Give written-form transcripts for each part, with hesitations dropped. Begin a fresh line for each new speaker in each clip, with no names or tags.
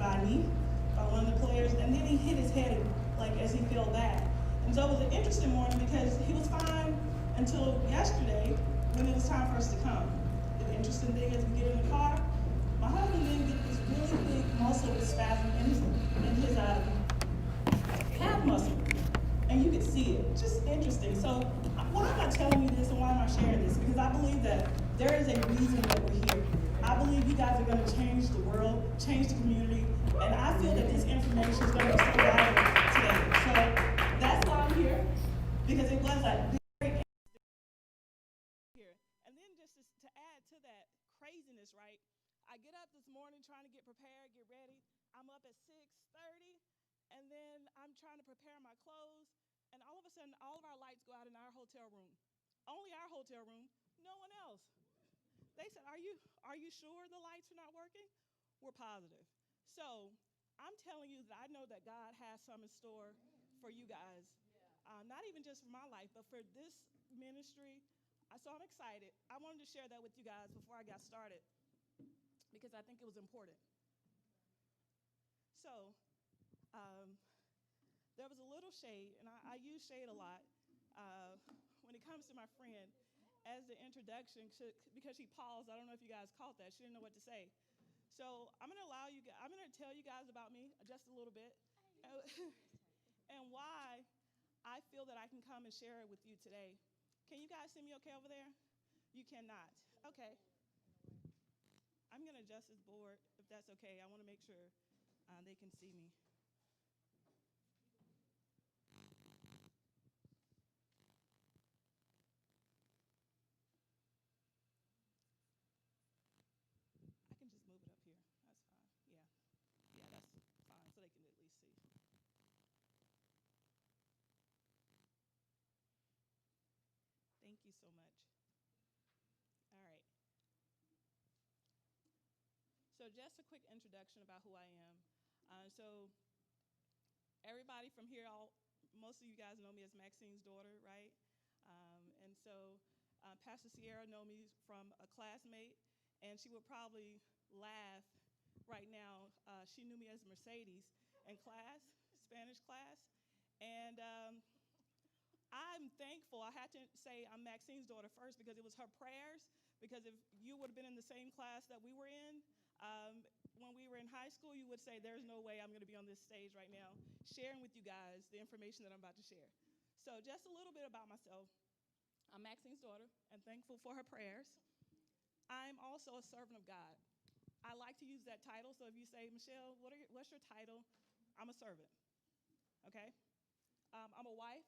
by me, by one of the players, and then he hit his head like as he fell back. And so it was an interesting morning because he was fine until yesterday when it was time for us to come. The interesting thing is we get in the car, my husband then get this really big muscle spasm in his calf muscle. And you could see it. Just interesting. So why am I telling you this and why am I sharing this? Because I believe that there is a reason that we're here. I believe you guys are going to change the world, change the community, and I feel that this information is going to be so valuable today. So that's why I'm here, because it was like very here. And then just to add to that craziness, right? I get up this morning trying to get prepared, get ready. I'm up at 6:30, and then I'm trying to prepare my clothes, and all of a sudden, all of our lights go out in our hotel room. Only our hotel room, no one else. They said, are you sure the lights are not working? We're positive. So I'm telling you that I know that God has some in store for you guys. Not even just for my life, but for this ministry. So I'm excited. I wanted to share that with you guys before I got started because I think it was important. So there was a little shade, and I use shade a lot when it comes to my friend as the introduction because she paused. I don't know if you guys caught that. She didn't know what to say. So I'm going to tell you guys about me just a little bit and why I feel that I can come and share it with you today. Can you guys see me okay over there? You cannot. Okay. I'm going to adjust this board if that's okay. I want to make sure they can see me. I can just move it up here. That's fine. Yeah. Yeah, that's fine. So they can at least see. Thank you so much. All right. So just a quick introduction about who I am. So everybody from here, most of you guys know me as Maxine's daughter, right? And so Pastor Sierra know me from a classmate, and she would probably laugh right now. She knew me as Mercedes in class, Spanish class. And I'm thankful. I had to say I'm Maxine's daughter first because it was her prayers. Because if you would have been in the same class that we were in, when we were in high school, you would say, there's no way I'm going to be on this stage right now sharing with you guys the information that I'm about to share. So just a little bit about myself. I'm Maxine's daughter and thankful for her prayers. I'm also a servant of God. I like to use that title. So if you say, Michelle, what's your title? I'm a servant. Okay? I'm a wife,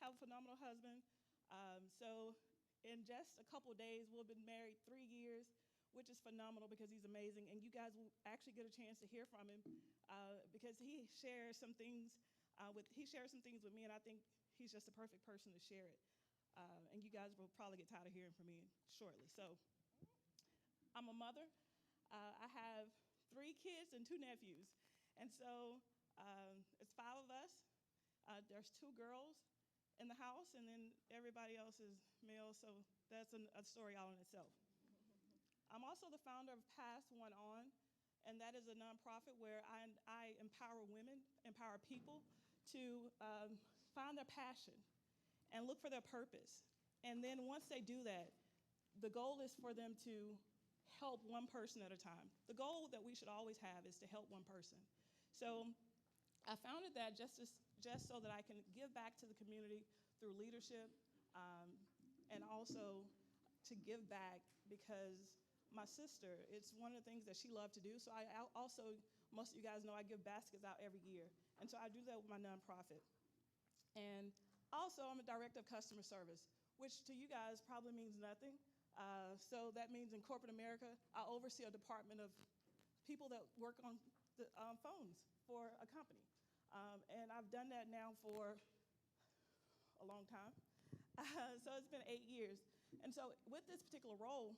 have a phenomenal husband. So in just a couple of days, we'll have been married 3 years, which is phenomenal because he's amazing. And you guys will actually get a chance to hear from him because he shares some things with me, and I think he's just the perfect person to share it. And you guys will probably get tired of hearing from me shortly. So I'm a mother. I have 3 kids and 2 nephews. And so it's 5 of us. There's 2 girls in the house, and then everybody else is male, so that's a story all in itself. I'm also the founder of Pass One On, and that is a nonprofit where I empower women, empower people to find their passion and look for their purpose. And then once they do that, the goal is for them to help one person at a time. The goal that we should always have is to help one person. So I founded that just so that I can give back to the community through leadership and also to give back because my sister, it's one of the things that she loved to do. So I also, most of you guys know, I give baskets out every year. And so I do that with my nonprofit. And also, I'm a director of customer service, which to you guys probably means nothing. So that means in corporate America, I oversee a department of people that work on the phones for a company. And I've done that now for a long time. So it's been 8 years. And so with this particular role,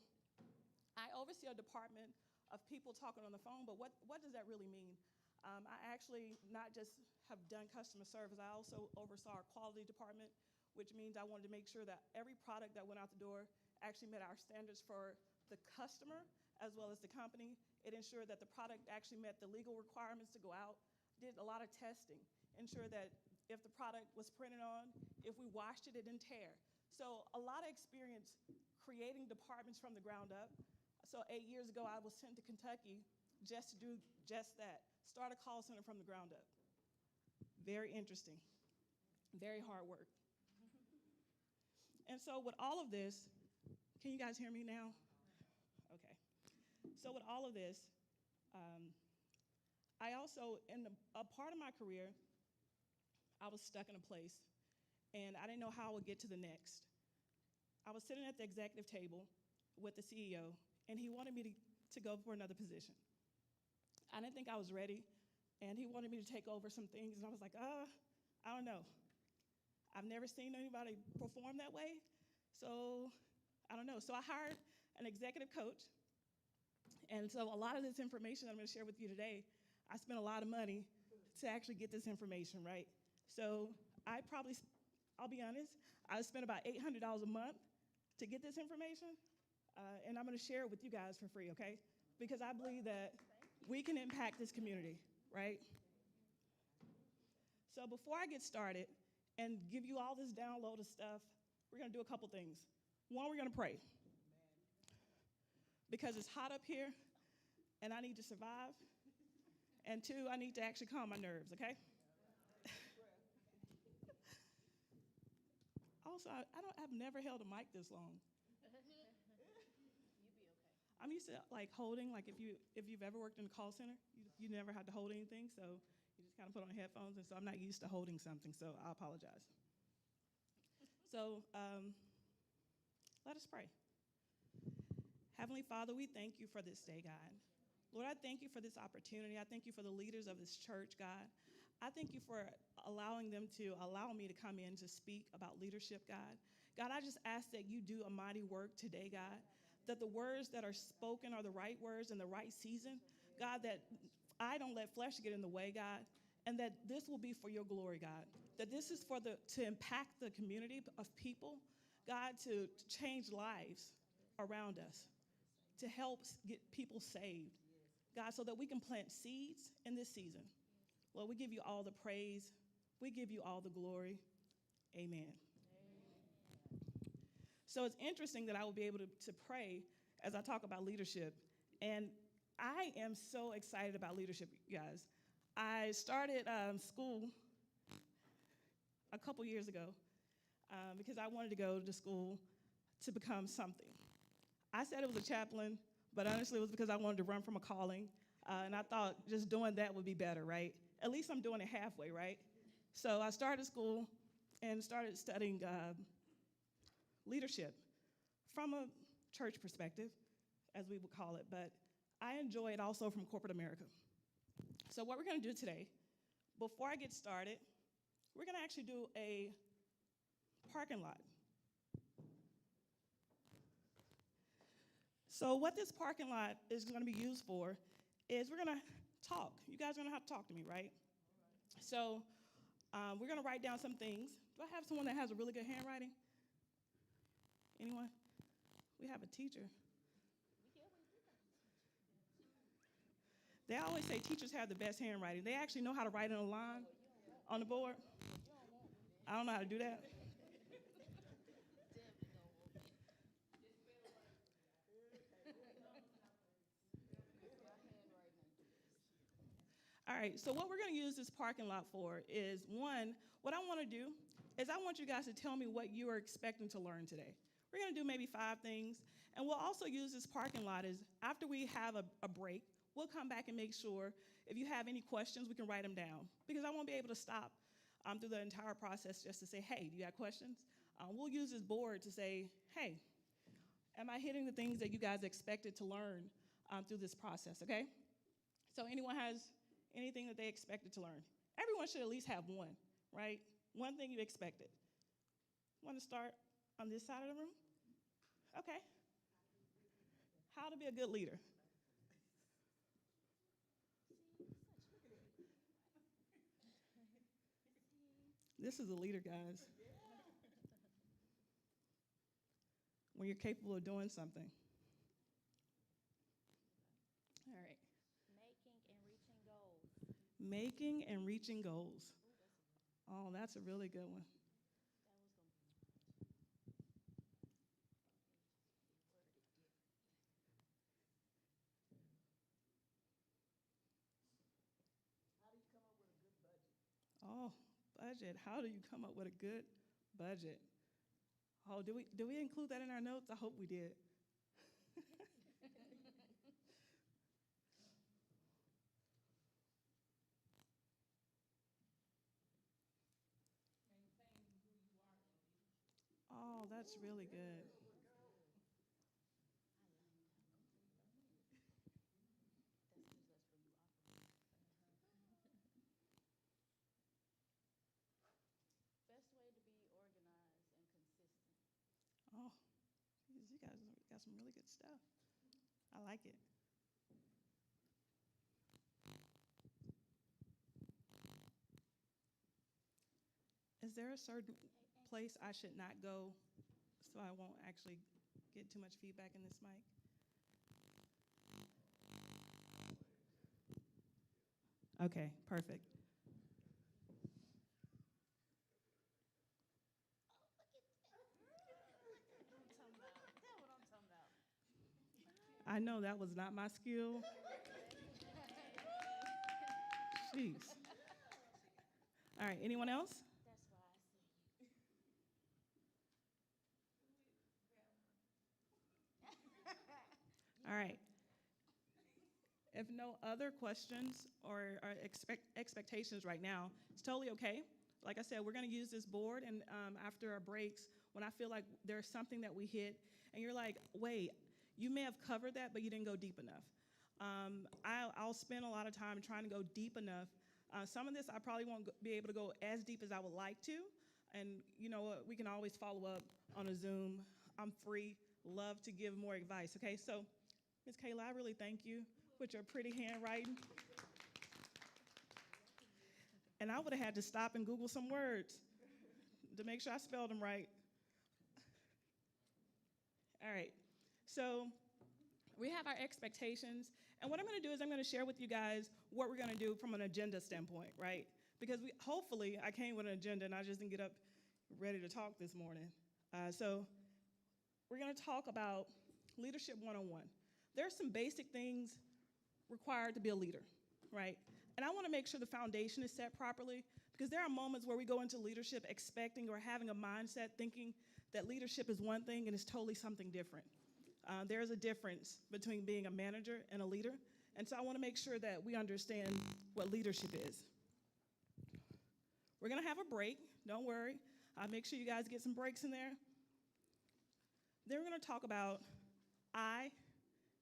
I oversee a department of people talking on the phone, but what does that really mean? I actually not just have done customer service, I also oversaw our quality department, which means I wanted to make sure that every product that went out the door actually met our standards for the customer as well as the company It ensured that the product actually met the legal requirements to go out, did a lot of testing, ensured that if the product was printed on, if we washed it, it didn't tear. So a lot of experience creating departments from the ground up. So 8 years ago, I was sent to Kentucky just to do just that, start a call center from the ground up. Very interesting, very hard work. And so with all of this, can you guys hear me now? Okay. So with all of this, I also, in a part of my career, I was stuck in a place, and I didn't know how I would get to the next. I was sitting at the executive table with the CEO, and he wanted me to go for another position. I didn't think I was ready, and he wanted me to take over some things, and I was like, I don't know. I've never seen anybody perform that way, so I don't know. So I hired an executive coach, and so a lot of this information I'm going to share with you today, I spent a lot of money to actually get this information, right? So I'll be honest, I spent about $800 a month to get this information, and I'm going to share it with you guys for free, okay? Because I believe that we can impact this community, right? So before I get started and give you all this download of stuff, we're going to do a couple things. One, we're going to pray. Because it's hot up here, and I need to survive. And two, I need to actually calm my nerves, okay? Also, I've never held a mic this long.
You be okay.
I'm used to like holding, like if you've ever worked in a call center, you never had to hold anything, so you just kind of put on headphones, and so I'm not used to holding something, so I apologize. So let us pray. Heavenly Father, we thank you for this day, God. Lord, I thank you for this opportunity. I thank you for the leaders of this church, God. I thank you for allowing them to allow me to come in to speak about leadership, God. God, I just ask that you do a mighty work today, God, that the words that are spoken are the right words in the right season. God, that I don't let flesh get in the way, God, and that this will be for your glory, God, that this is to impact the community of people, God, to change lives around us, to help get people saved, God, so that we can plant seeds in this season. Lord, we give you all the praise. We give you all the glory. Amen. So it's interesting that I will be able to pray as I talk about leadership. And I am so excited about leadership, you guys. I started school a couple years ago because I wanted to go to school to become something. I said it was a chaplain, but honestly it was because I wanted to run from a calling. And I thought just doing that would be better, right? At least I'm doing it halfway, right? So I started school and started studying leadership from a church perspective, as we would call it, but I enjoy it also from corporate America. So what we're gonna do today, before I get started, we're gonna actually do a parking lot. So what this parking lot is gonna be used for is we're gonna talk. You guys are gonna have to talk to me, right? So we're gonna write down some things. Do I have someone that has a really good handwriting? Anyone? We have a teacher. They always say teachers have the best handwriting. They actually know how to write in a line on the board. I don't know how to do that. All right, so what we're gonna use this parking lot for is, one, what I wanna do is I want you guys to tell me what you are expecting to learn today. We're gonna do maybe 5 things, and we'll also use this parking lot as after we have a break, we'll come back and make sure if you have any questions, we can write them down, because I won't be able to stop through the entire process just to say, hey, do you have questions? We'll use this board to say, hey, am I hitting the things that you guys expected to learn through this process, okay? So anyone has anything that they expected to learn? Everyone should at least have one, right? One thing you expected. Want to start on this side of the room? Okay. How to be a good leader. This is a leader, guys. When you're capable of doing something. All right. Making and reaching goals. Oh, that's a really good one. Oh, budget. How do you come up with a good budget? Oh, do we include that in our notes? I hope we did. Oh, that's really good. Oh, geez, you guys got some really good stuff. I like it. Is there a certain place I should not go so I won't actually get too much feedback in this mic? Okay, perfect. I know that was not my skill. Jeez. All right, anyone else? All right. If no other questions or expectations right now, it's totally okay. Like I said, we're going to use this board, and after our breaks, when I feel like there's something that we hit, and you're like, wait, you may have covered that, but you didn't go deep enough. I'll spend a lot of time trying to go deep enough. Some of this I probably won't be able to go as deep as I would like to, and you know what, we can always follow up on a Zoom. I'm free, love to give more advice, okay? So, Ms. Kayla, I really thank you with your pretty handwriting. And I would have had to stop and Google some words to make sure I spelled them right. All right, so we have our expectations. And what I'm going to do is I'm going to share with you guys what we're going to do from an agenda standpoint, right? Because hopefully I came with an agenda and I just didn't get up ready to talk this morning. So we're going to talk about Leadership 101. There are some basic things required to be a leader, right? And I want to make sure the foundation is set properly because there are moments where we go into leadership expecting or having a mindset thinking that leadership is one thing and it's totally something different. There is a difference between being a manager and a leader, and so I want to make sure that we understand what leadership is. We're going to have a break, don't worry. I'll make sure you guys get some breaks in there. Then we're going to talk about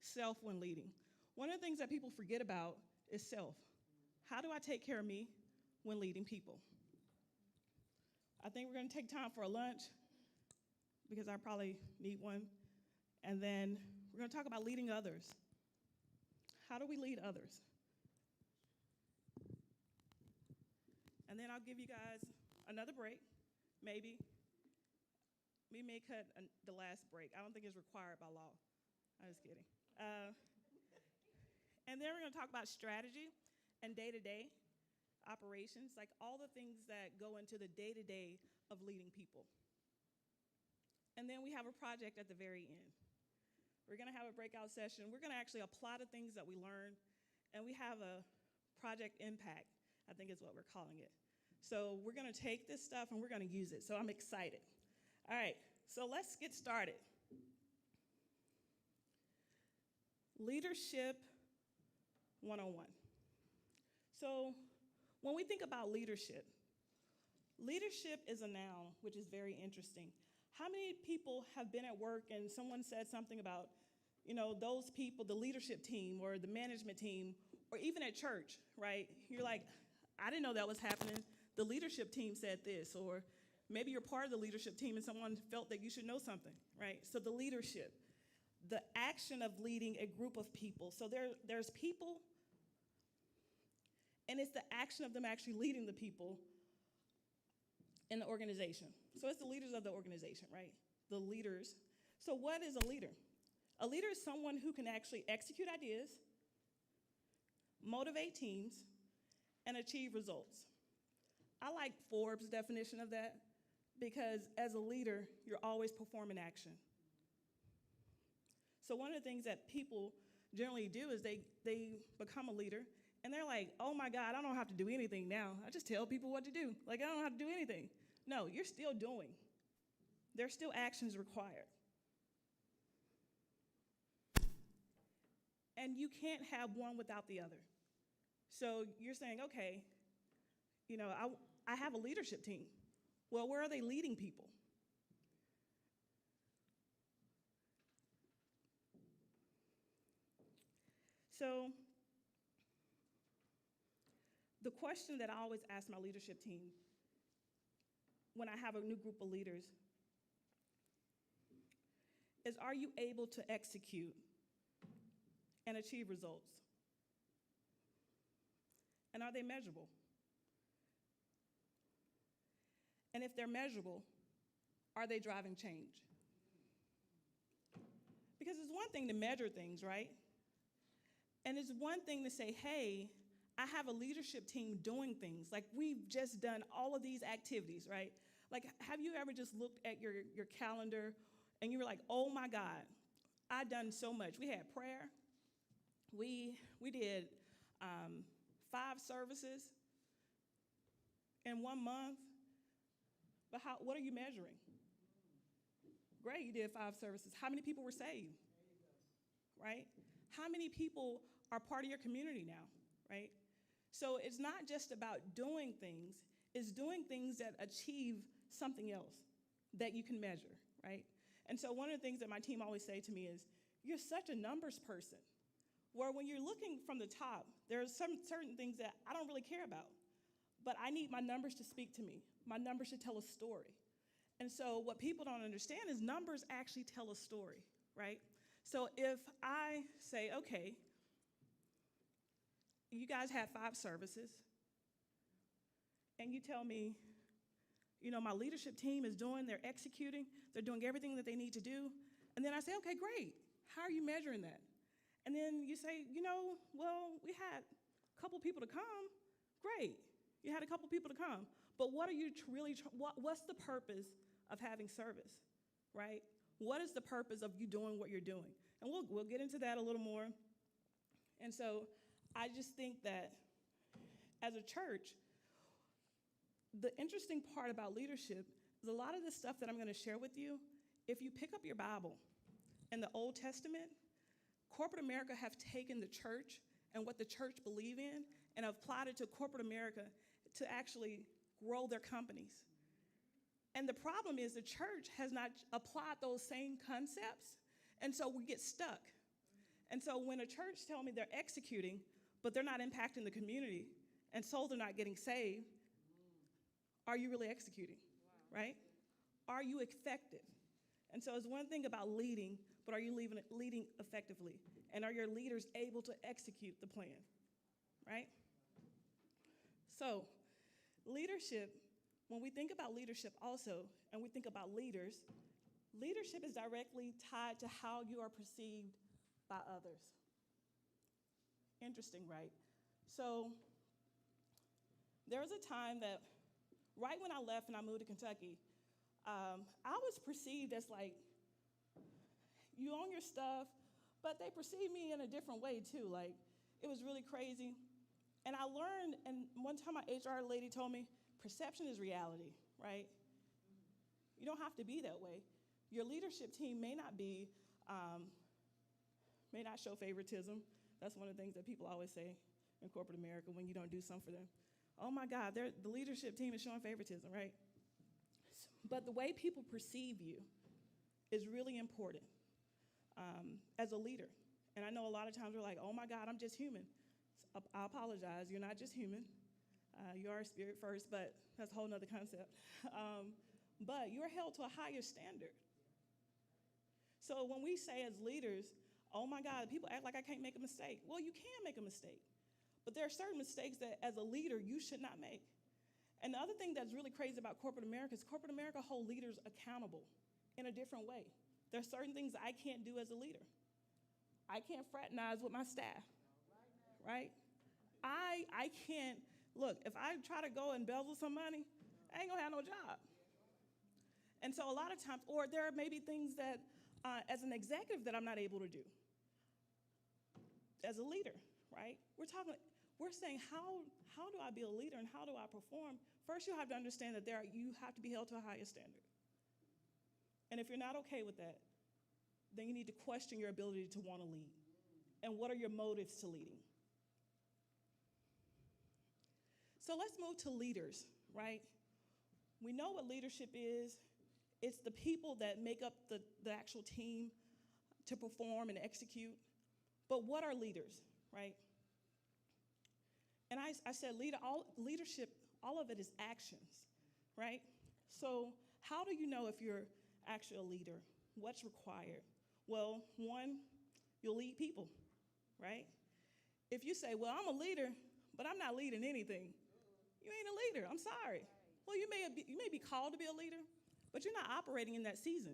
self when leading. One of the things that people forget about is self. How do I take care of me when leading people? I think we're going to take time for a lunch because I probably need one. And then we're going to talk about leading others. How do we lead others? And then I'll give you guys another break, maybe. We may cut the last break. I don't think it's required by law. I'm just kidding. And then we're going to talk about strategy and day-to-day operations, like all the things that go into the day-to-day of leading people. And then we have a project at the very end. We're going to have a breakout session. We're going to actually apply the things that we learned, and we have a project impact, I think is what we're calling it. So we're going to take this stuff and we're going to use it. So I'm excited. All right, so let's get started. Leadership 101. So when we think about leadership, leadership is a noun, which is very interesting. How many people have been at work and someone said something about, those people, the leadership team or the management team, or even at church, right? You're like, I didn't know that was happening. The leadership team said this, or maybe you're part of the leadership team and someone felt that you should know something, right? So the leadership, the action of leading a group of people. So there's people, and it's the action of them actually leading the people in the organization. So it's the leaders of the organization, right? The leaders. So what is a leader? A leader is someone who can actually execute ideas, motivate teams, and achieve results. I like Forbes' definition of that because as a leader, you're always performing action. So one of the things that people generally do is they become a leader and they're like, oh my God, I don't have to do anything now. I just tell people what to do. Like, I don't have to do anything. No, you're still doing. There's still actions required. And you can't have one without the other. So you're saying, okay, I have a leadership team. Well, where are they leading people? So the question that I always ask my leadership team when I have a new group of leaders is, are you able to execute and achieve results? And are they measurable? And if they're measurable, are they driving change? Because it's one thing to measure things, right? And it's one thing to say, hey, I have a leadership team doing things. Like, we've just done all of these activities, right? Like, have you ever just looked at your calendar and you were like, oh my God, I've done so much. We had prayer. We did 5 services in 1 month. But what are you measuring? Great, you did 5 services. How many people were saved? Right? How many people are part of your community now? Right? So it's not just about doing things, it's doing things that achieve something else that you can measure, right? And so one of the things that my team always say to me is, you're such a numbers person, where when you're looking from the top, there are some certain things that I don't really care about, but I need my numbers to speak to me. My numbers should tell a story. And so what people don't understand is numbers actually tell a story, right? So if I say, okay, you guys had 5 services, and you tell me, my leadership team is they're executing, they're doing everything that they need to do, and then I say, okay, great, how are you measuring that? And then you say, well, we had a couple people to come, great, you had a couple people to come, but what are you what's the purpose of having service, right? What is the purpose of you doing what you're doing? And we'll get into that a little more. And so I just think that as a church, the interesting part about leadership is a lot of the stuff that I'm going to share with you, if you pick up your Bible in the Old Testament, corporate America have taken the church and what the church believe in and applied it to corporate America to actually grow their companies. And the problem is the church has not applied those same concepts, and so we get stuck. And so when a church tells me they're executing, but they're not impacting the community, and souls are not getting saved, are you really executing, right? Are you effective? And so it's one thing about leading, but are you leading effectively? And are your leaders able to execute the plan, right? So leadership, when we think about leadership also, and we think about leaders, leadership is directly tied to how you are perceived by others. Interesting, right? So there was a time that right when I left and I moved to Kentucky, I was perceived as like, you own your stuff, but they perceived me in a different way too. Like, it was really crazy. And I learned, and one time my HR lady told me, perception is reality, right? You don't have to be that way. Your leadership team may not show favoritism. That's one of the things that people always say in corporate America when you don't do something for them. Oh my God, the leadership team is showing favoritism, right? But the way people perceive you is really important as a leader. And I know a lot of times we're like, oh my God, I'm just human. I apologize, you're not just human. You are a spirit first, but that's a whole nother concept. But you're held to a higher standard. So when we say as leaders, oh my God, people act like I can't make a mistake. Well, you can make a mistake. But there are certain mistakes that as a leader, you should not make. And the other thing that's really crazy about corporate America is corporate America hold leaders accountable in a different way. There are certain things I can't do as a leader. I can't fraternize with my staff, right? I can't Look, if I try to go and embezzle some money, I ain't gonna have no job. And so a lot of times, or there may be things that, as an executive, that I'm not able to do. As a leader, right? We're saying how do I be a leader and how do I perform? First, you have to understand that you have to be held to a higher standard. And if you're not okay with that, then you need to question your ability to want to lead. And what are your motives to leading? So let's move to leaders, right? We know what leadership is. It's the people that make up the actual team to perform and execute. But what are leaders, right? And I said leadership, all of it is actions, right? So how do you know if you're actually a leader? What's required? Well, one, you'll lead people, right? If you say, well, I'm a leader, but I'm not leading anything, you ain't a leader. I'm sorry. Well, you may be called to be a leader, but you're not operating in that season.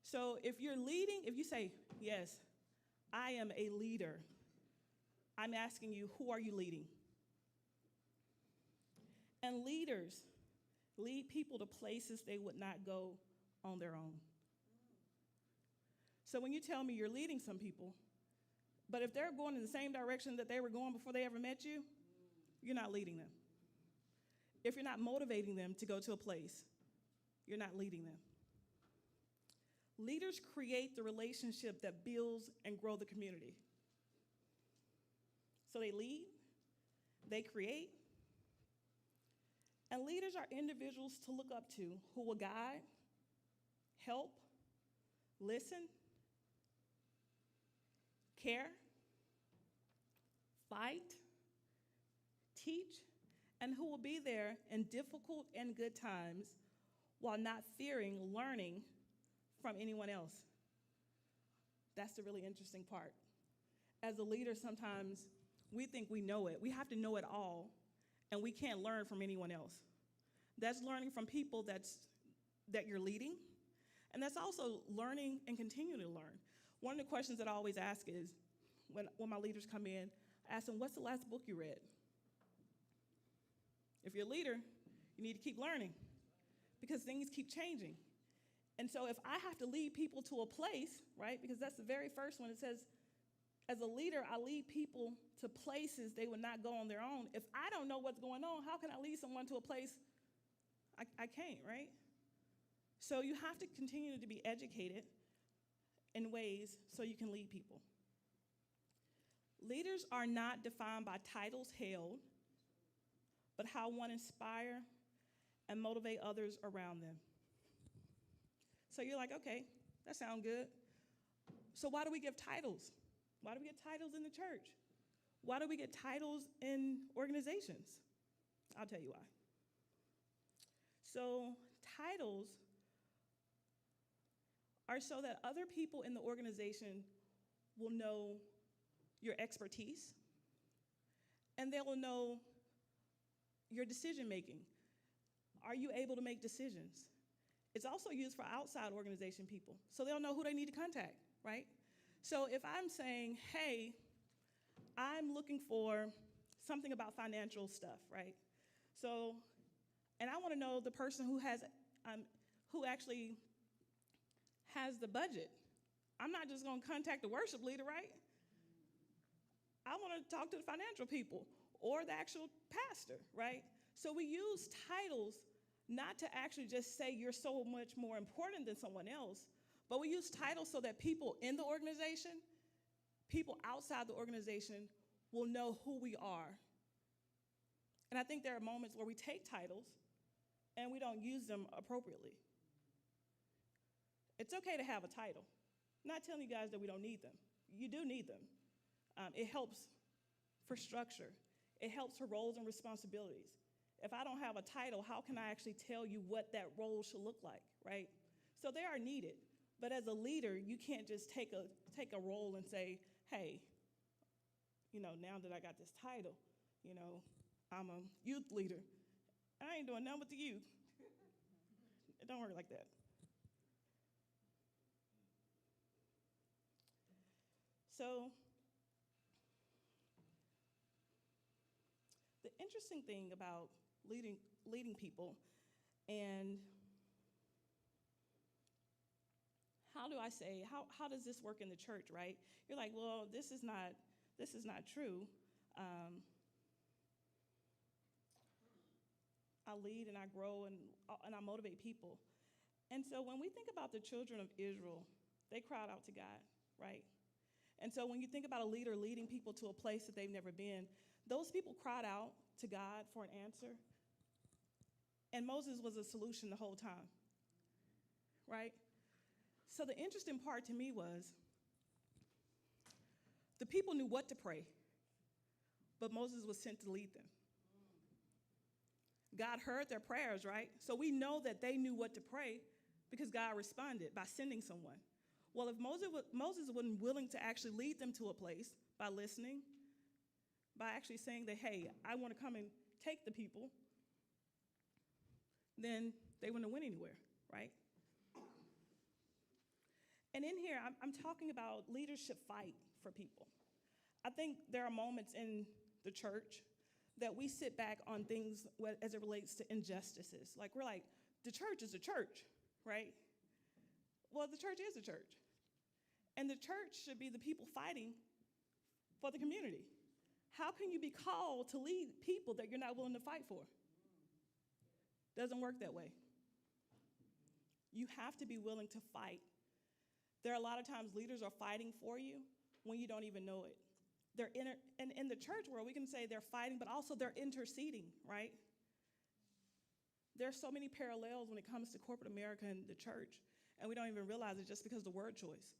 So if you're leading, if you say, yes, I am a leader, I'm asking you, who are you leading? And leaders lead people to places they would not go on their own. So when you tell me you're leading some people, but if they're going in the same direction that they were going before they ever met you, you're not leading them. If you're not motivating them to go to a place, you're not leading them. Leaders create the relationship that builds and grow the community. So they lead, they create, and leaders are individuals to look up to who will guide, help, listen, care, fight, teach, and who will be there in difficult and good times while not fearing learning from anyone else. That's the really interesting part. As a leader, sometimes we think we know it. We have to know it all, and we can't learn from anyone else. That's learning from people that you're leading, and that's also learning and continuing to learn. One of the questions that I always ask is, when my leaders come in, I ask them, what's the last book you read? If you're a leader, you need to keep learning because things keep changing. And so if I have to lead people to a place, right, because that's the very first one, it says, as a leader, I lead people to places they would not go on their own. If I don't know what's going on, how can I lead someone to a place? I can't, right? So you have to continue to be educated in ways so you can lead people. Leaders are not defined by titles held, but how one inspire and motivate others around them. So you're like, okay, that sounds good. So why do we give titles? Why do we get titles in the church? Why do we get titles in organizations? I'll tell you why. So titles are so that other people in the organization will know your expertise, and they will know your decision making. Are you able to make decisions? It's also used for outside organization people, so they'll know who they need to contact, right? So if I'm saying, hey, I'm looking for something about financial stuff, right? So, and I want to know the person who actually has the budget. I'm not just going to contact the worship leader, right? I want to talk to the financial people or the actual pastor, right? So we use titles not to actually just say you're so much more important than someone else, but we use titles so that people in the organization, people outside the organization will know who we are. And I think there are moments where we take titles and we don't use them appropriately. It's okay to have a title. I'm not telling you guys that we don't need them. You do need them. It helps for structure. It helps for roles and responsibilities. If I don't have a title, how can I actually tell you what that role should look like, right? So they are needed. But as a leader, you can't just take a role and say, hey, now that I got this title, I'm a youth leader. I ain't doing nothing with the youth. It don't work like that. So the interesting thing about leading people, and how do I say, how does this work in the church, right? You're like, well, this is not true. I lead and I grow and I motivate people. And so when we think about the children of Israel, they cried out to God, right? And so when you think about a leader leading people to a place that they've never been, those people cried out to God for an answer. And Moses was a solution the whole time, right? So the interesting part to me was the people knew what to pray, but Moses was sent to lead them. God heard their prayers, right? So we know that they knew what to pray because God responded by sending someone. Well, if Moses wasn't willing to actually lead them to a place by listening, by actually saying that, hey, I want to come and take the people, then they wouldn't have went anywhere, right? And in here, I'm talking about leadership fight for people. I think there are moments in the church that we sit back on things as it relates to injustices. Like, we're like, the church is a church, right? Well, the church is a church. And the church should be the people fighting for the community. How can you be called to lead people that you're not willing to fight for? Doesn't work that way. You have to be willing to fight. There are a lot of times leaders are fighting for you when you don't even know it. And in the church world, we can say they're fighting, but also they're interceding, right? There are so many parallels when it comes to corporate America and the church, and we don't even realize it just because of the word choice.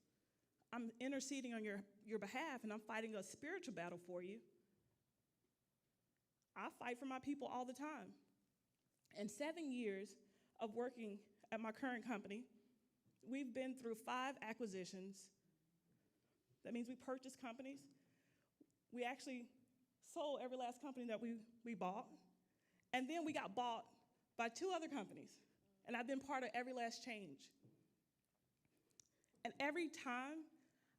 I'm interceding on your behalf, and I'm fighting a spiritual battle for you. I fight for my people all the time. In 7 years of working at my current company, we've been through 5 acquisitions. That means we purchased companies. We actually sold every last company that we bought. And then we got bought by 2 other companies. And I've been part of every last change. And every time,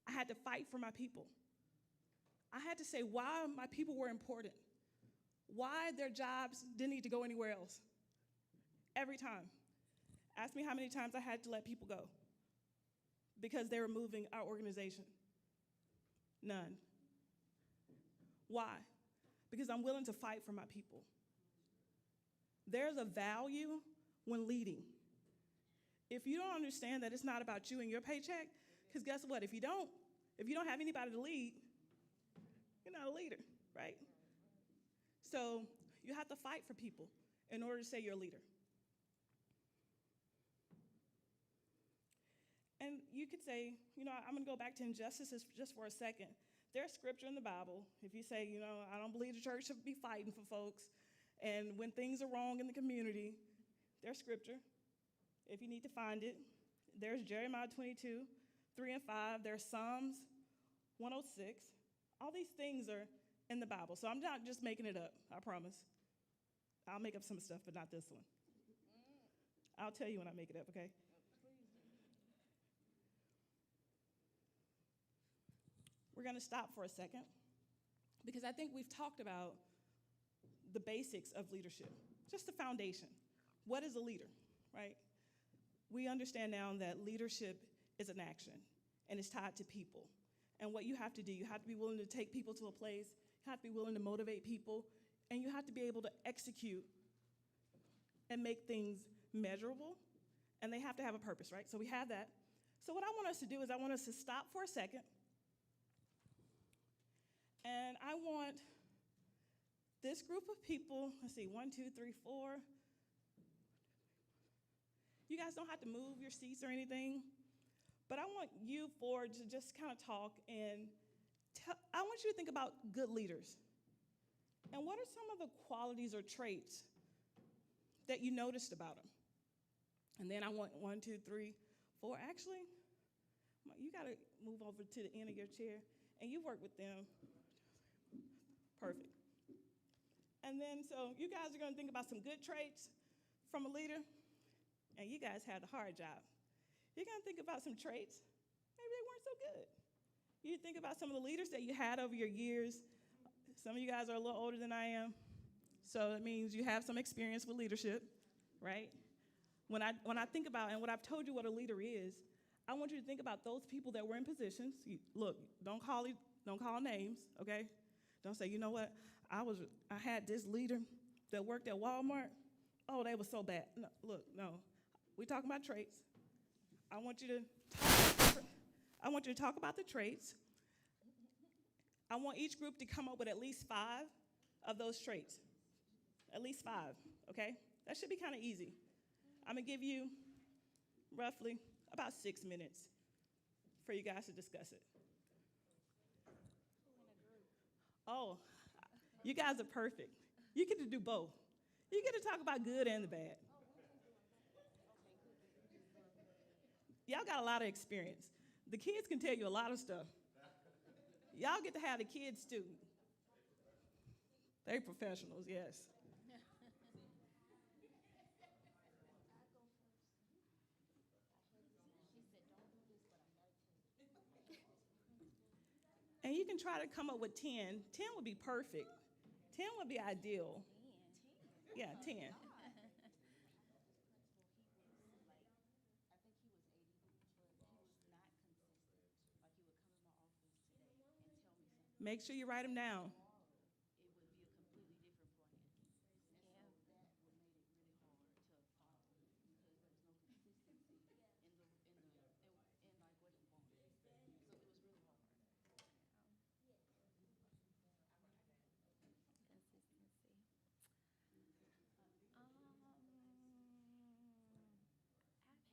I had to fight for my people. I had to say why my people were important, why their jobs didn't need to go anywhere else. Every time. Ask me how many times I had to let people go because they were moving our organization. None. Why? Because I'm willing to fight for my people. There's a value when leading. If you don't understand that it's not about you and your paycheck, because guess what? If you don't have anybody to lead, you're not a leader, right? So you have to fight for people in order to say you're a leader. And you could say, I'm going to go back to injustices just for a second. There's scripture in the Bible. If you say, I don't believe the church should be fighting for folks, and when things are wrong in the community, there's scripture. If you need to find it, there's Jeremiah 22, 3 and 5. There's Psalms 106. All these things are in the Bible. So I'm not just making it up, I promise. I'll make up some stuff, but not this one. I'll tell you when I make it up, okay? We're going to stop for a second because I think we've talked about the basics of leadership, just the foundation. What is a leader, right? We understand now that leadership is an action and it's tied to people. And what you have to do, you have to be willing to take people to a place, you have to be willing to motivate people, and you have to be able to execute and make things measurable, and they have to have a purpose, right? So we have that. So what I want us to do is I want us to stop for a second. And I want this group of people, let's see, 1, 2, 3, 4. You guys don't have to move your seats or anything, but I want you 4 to just kind of talk and I want you to think about good leaders. And what are some of the qualities or traits that you noticed about them? And then I want 1, 2, 3, 4. Actually, you got to move over to the end of your chair, and you work with them. Perfect. And then, so you guys are going to think about some good traits from a leader, and you guys had the hard job. You're going to think about some traits, maybe they weren't so good. You think about some of the leaders that you had over your years. Some of you guys are a little older than I am. So it means you have some experience with leadership, right? When I think about and what I've told you what a leader is, I want you to think about those people that were in positions. Look, don't call names, okay? Don't say, you know what? I had this leader that worked at Walmart. Oh, they were so bad. No, look, no. We're talking about traits. I want you to I want you to talk about the traits. I want each group to come up with at least 5 of those traits. At least 5, okay? That should be kind of easy. I'm going to give you roughly about 6 minutes for you guys to discuss it. Oh, you guys are perfect. You get to do both. You get to talk about good and the bad. Y'all got a lot of experience. The kids can tell you a lot of stuff. Y'all get to have the kids too. They're professionals, yes. And you can try to come up with 10. 10 would be perfect. 10 would be ideal. Yeah, 10. Make sure you write them down.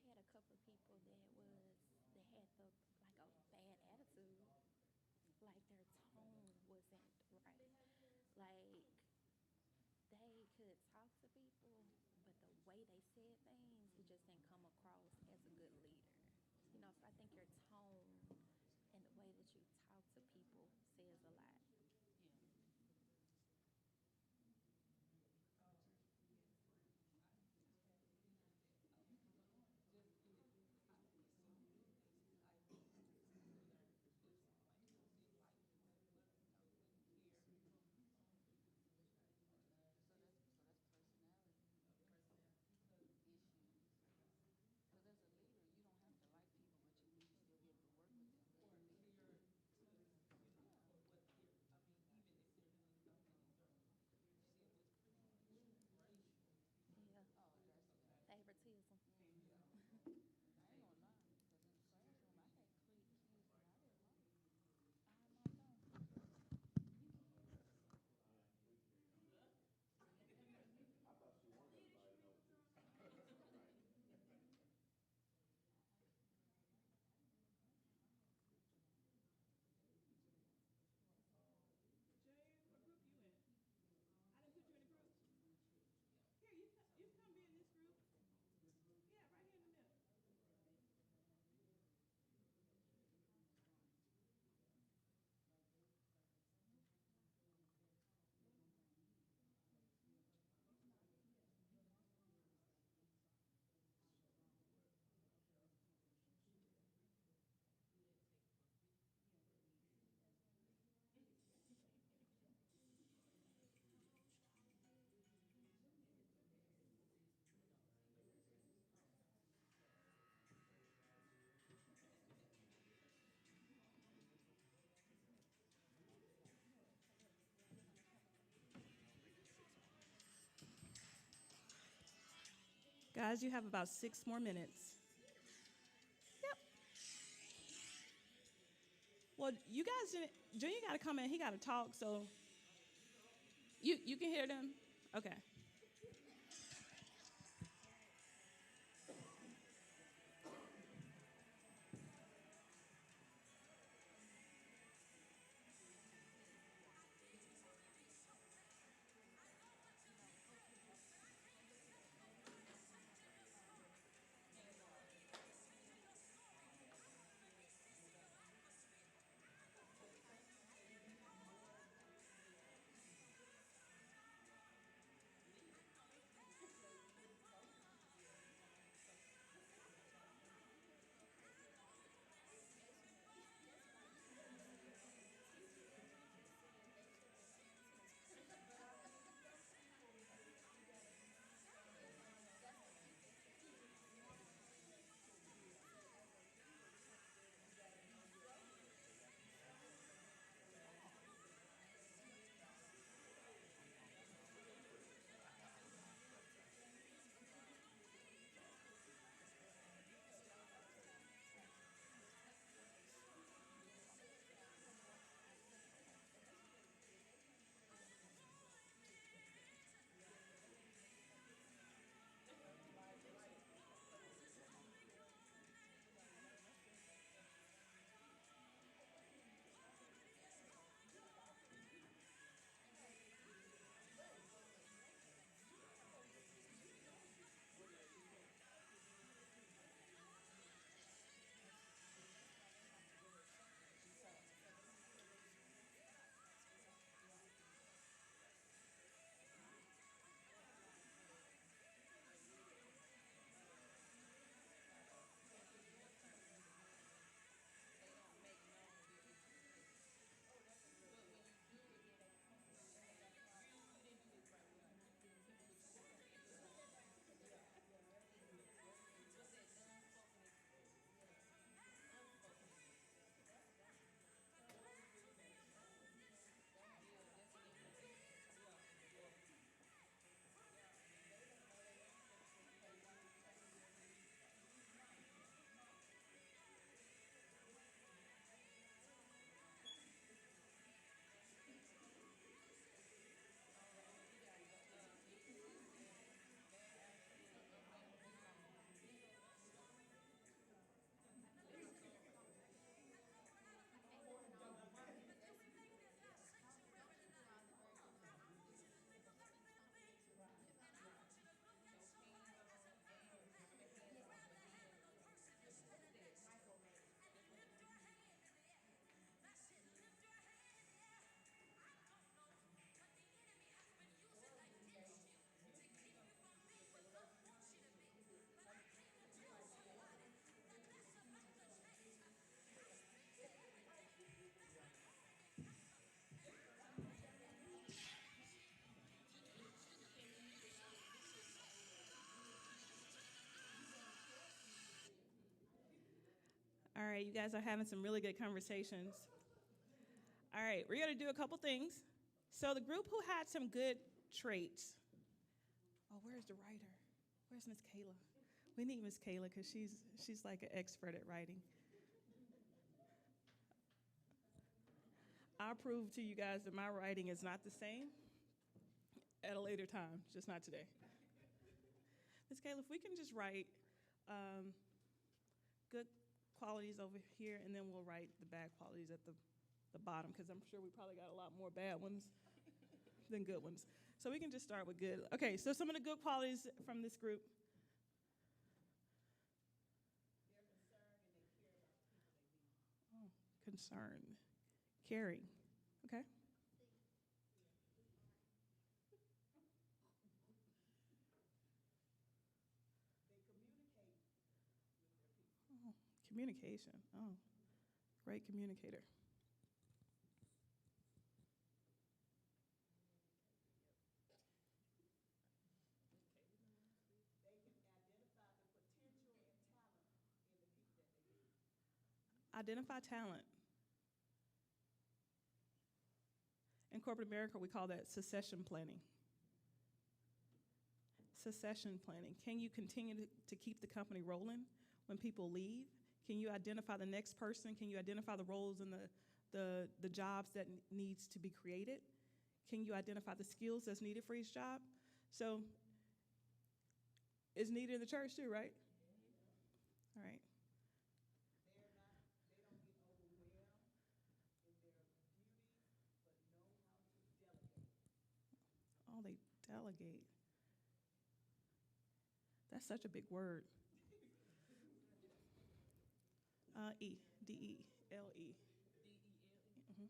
I've had a couple of people that had like a bad attitude, like their tone wasn't right. Like they could talk to people, but the way they said things, it just didn't come across as a good leader. So I think your tone and the way that you talk to people says a lot. Yeah, favoritism.
Jay, what group you in? I didn't put you in a group. Here, you come be in this group. Yeah, right here in the middle. Guys, you have about 6 more minutes. Yep. Well, you guys didn't. Junior got to come in. He got to talk. So you can hear them. Okay. right, you guys are having some really good conversations. All right, we're going to do a couple things. So, the group who had some good traits. Oh, where's the writer? Where's Miss Kayla? We need Miss Kayla because she's like an expert at writing. I'll prove to you guys that my writing is not the same at a later time, just not today. Miss Kayla, if we can just write good qualities over here, and then we'll write the bad qualities at the bottom, because I'm sure we probably got a lot more bad ones than good ones. So we can just start with good. Okay, so some of the good qualities from this group. Oh, concern, caring. Okay. Oh, communication. Oh, great communicator. Identify talent. In corporate America, we call that succession planning. Succession planning. Can you continue to keep the company rolling when people leave? Can you identify the next person? Can you identify the roles and the jobs that needs to be created? Can you identify the skills that's needed for each job? So it's needed in the church too, right? All right. Oh, they delegate. That's such a big word. Dele. Mhm.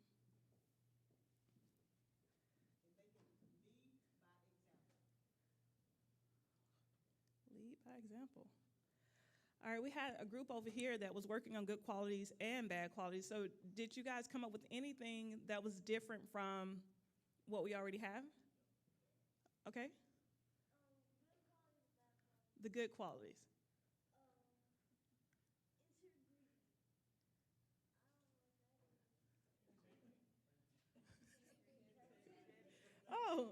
Lead by example. All right, we had a group over here that was working on good qualities and bad qualities. So, did you guys come up with anything that was different from what we already have? Okay. The good qualities. Oh,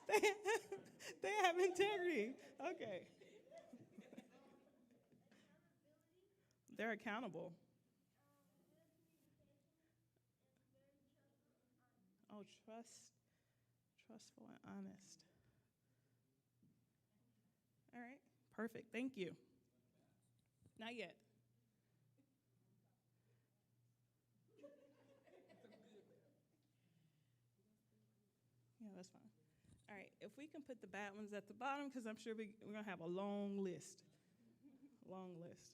they, they have integrity. Okay. They're accountable. Oh, trustful and honest. All right, perfect. Thank you. Not yet. Yeah, that's fine. All right, if we can put the bad ones at the bottom, because I'm sure we're going to have a long list. Long list.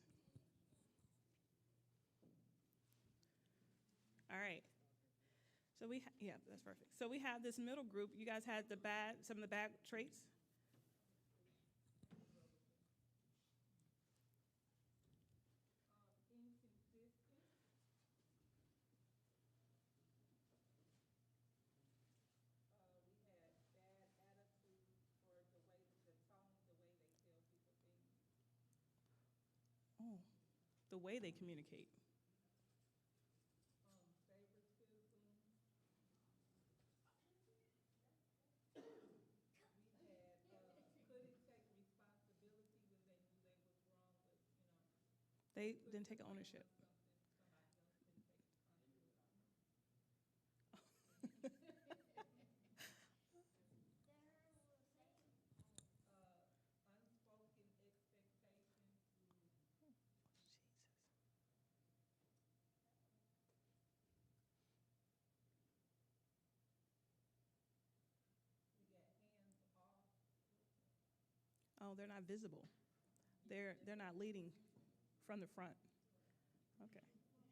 All right. So yeah, that's perfect. So we have this middle group. You guys had some of the bad traits. Oh, the way they communicate. They didn't take ownership. Oh, they're not visible. They're not leading from the front. Okay.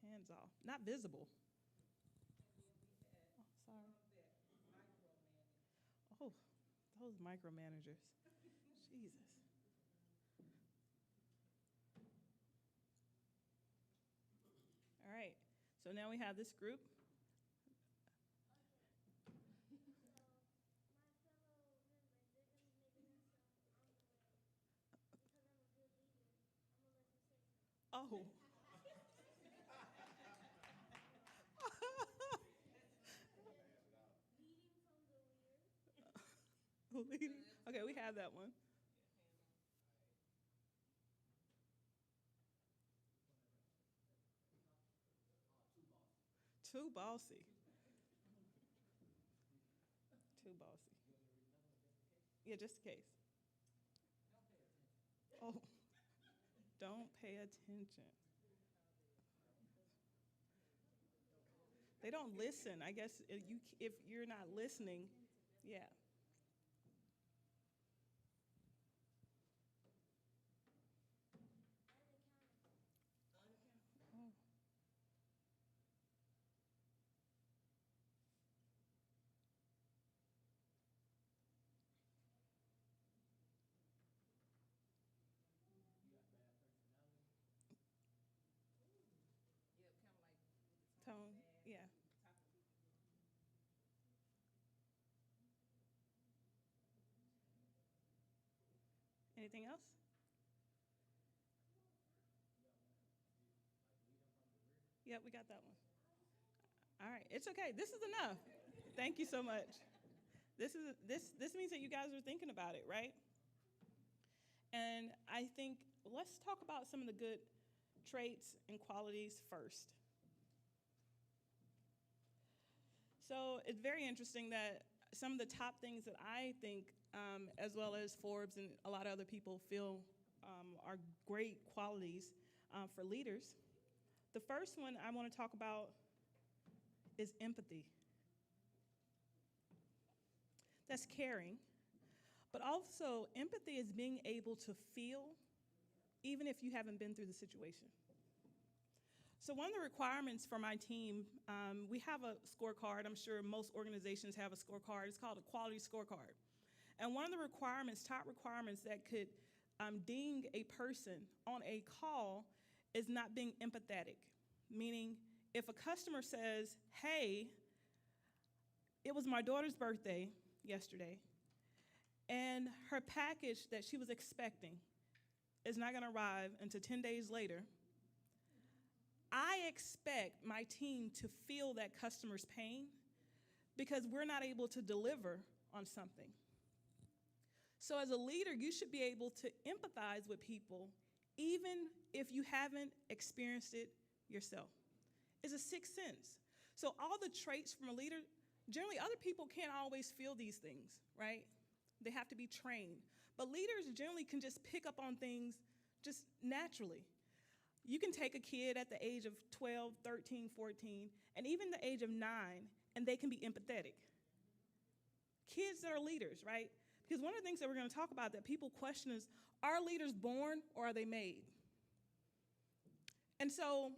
Hands off. Not visible. Oh, sorry. Oh, those micromanagers. Jesus. All right. So now we have this group. Oh. Okay, we have that one. Too bossy. Too bossy. Yeah, just in case. Oh, don't pay attention. They don't listen. I guess if you're not listening, yeah. Oh, tone. Yeah. Anything else? Yep, we got that one. All right, it's okay. This is enough. Thank you so much. This means that you guys are thinking about it, right? And I think let's talk about some of the good traits and qualities first. So it's very interesting that some of the top things that I think, as well as Forbes and a lot of other people feel are great qualities for leaders. The first one I want to talk about is empathy. That's caring, but also empathy is being able to feel even if you haven't been through the situation. So one of the requirements for my team, we have a scorecard. I'm sure most organizations have a scorecard. It's called a quality scorecard. And one of the requirements, top requirements that could ding a person on a call is not being empathetic. Meaning, if a customer says, hey, it was my daughter's birthday yesterday, and her package that she was expecting is not going to arrive until 10 days later, I expect my team to feel that customer's pain because we're not able to deliver on something. So as a leader, you should be able to empathize with people even if you haven't experienced it yourself. It's a sixth sense. So all the traits from a leader, generally other people can't always feel these things, right? They have to be trained. But leaders generally can just pick up on things just naturally. You can take a kid at the age of 12, 13, 14, and even the age of 9, and they can be empathetic. Kids that are leaders, right? Because one of the things that we're going to talk about that people question is, are leaders born or are they made? And so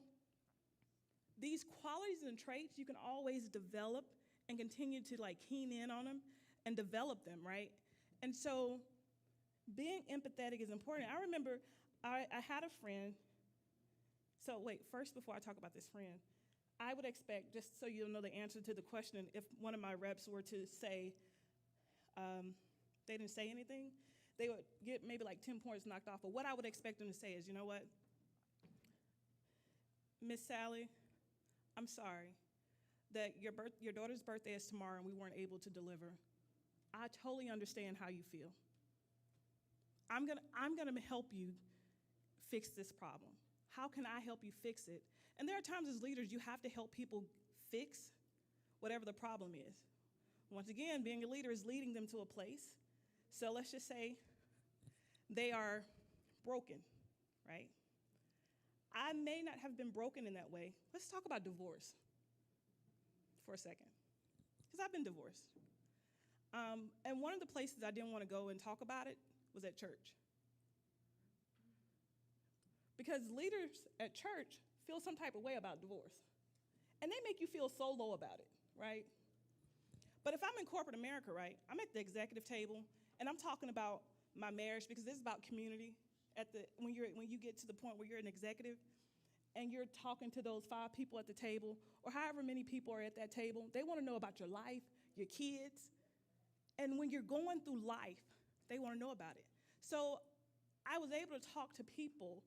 these qualities and traits you can always develop and continue to keen in on them and develop them, right? And so being empathetic is important. I remember I had a friend. So wait, first before I talk about this friend, I would expect, just so you'll know the answer to the question, if one of my reps were to say they didn't say anything, they would get maybe 10 points knocked off. But what I would expect them to say is, you know what? Miss Sally, I'm sorry that your daughter's birthday is tomorrow and we weren't able to deliver. I totally understand how you feel. I'm gonna help you fix this problem. How can I help you fix it? And there are times as leaders you have to help people fix whatever the problem is. Once again, being a leader is leading them to a place. So let's just say they are broken, right? I may not have been broken in that way. Let's talk about divorce for a second, because I've been divorced. And one of the places I didn't want to go and talk about it was at church. Because leaders at church feel some type of way about divorce. And they make you feel so low about it, right? But if I'm in corporate America, right, I'm at the executive table, and I'm talking about my marriage, because this is about community. When you get to the point where you're an executive, and you're talking to those 5 people at the table, or however many people are at that table, they want to know about your life, your kids. And when you're going through life, they want to know about it. So I was able to talk to people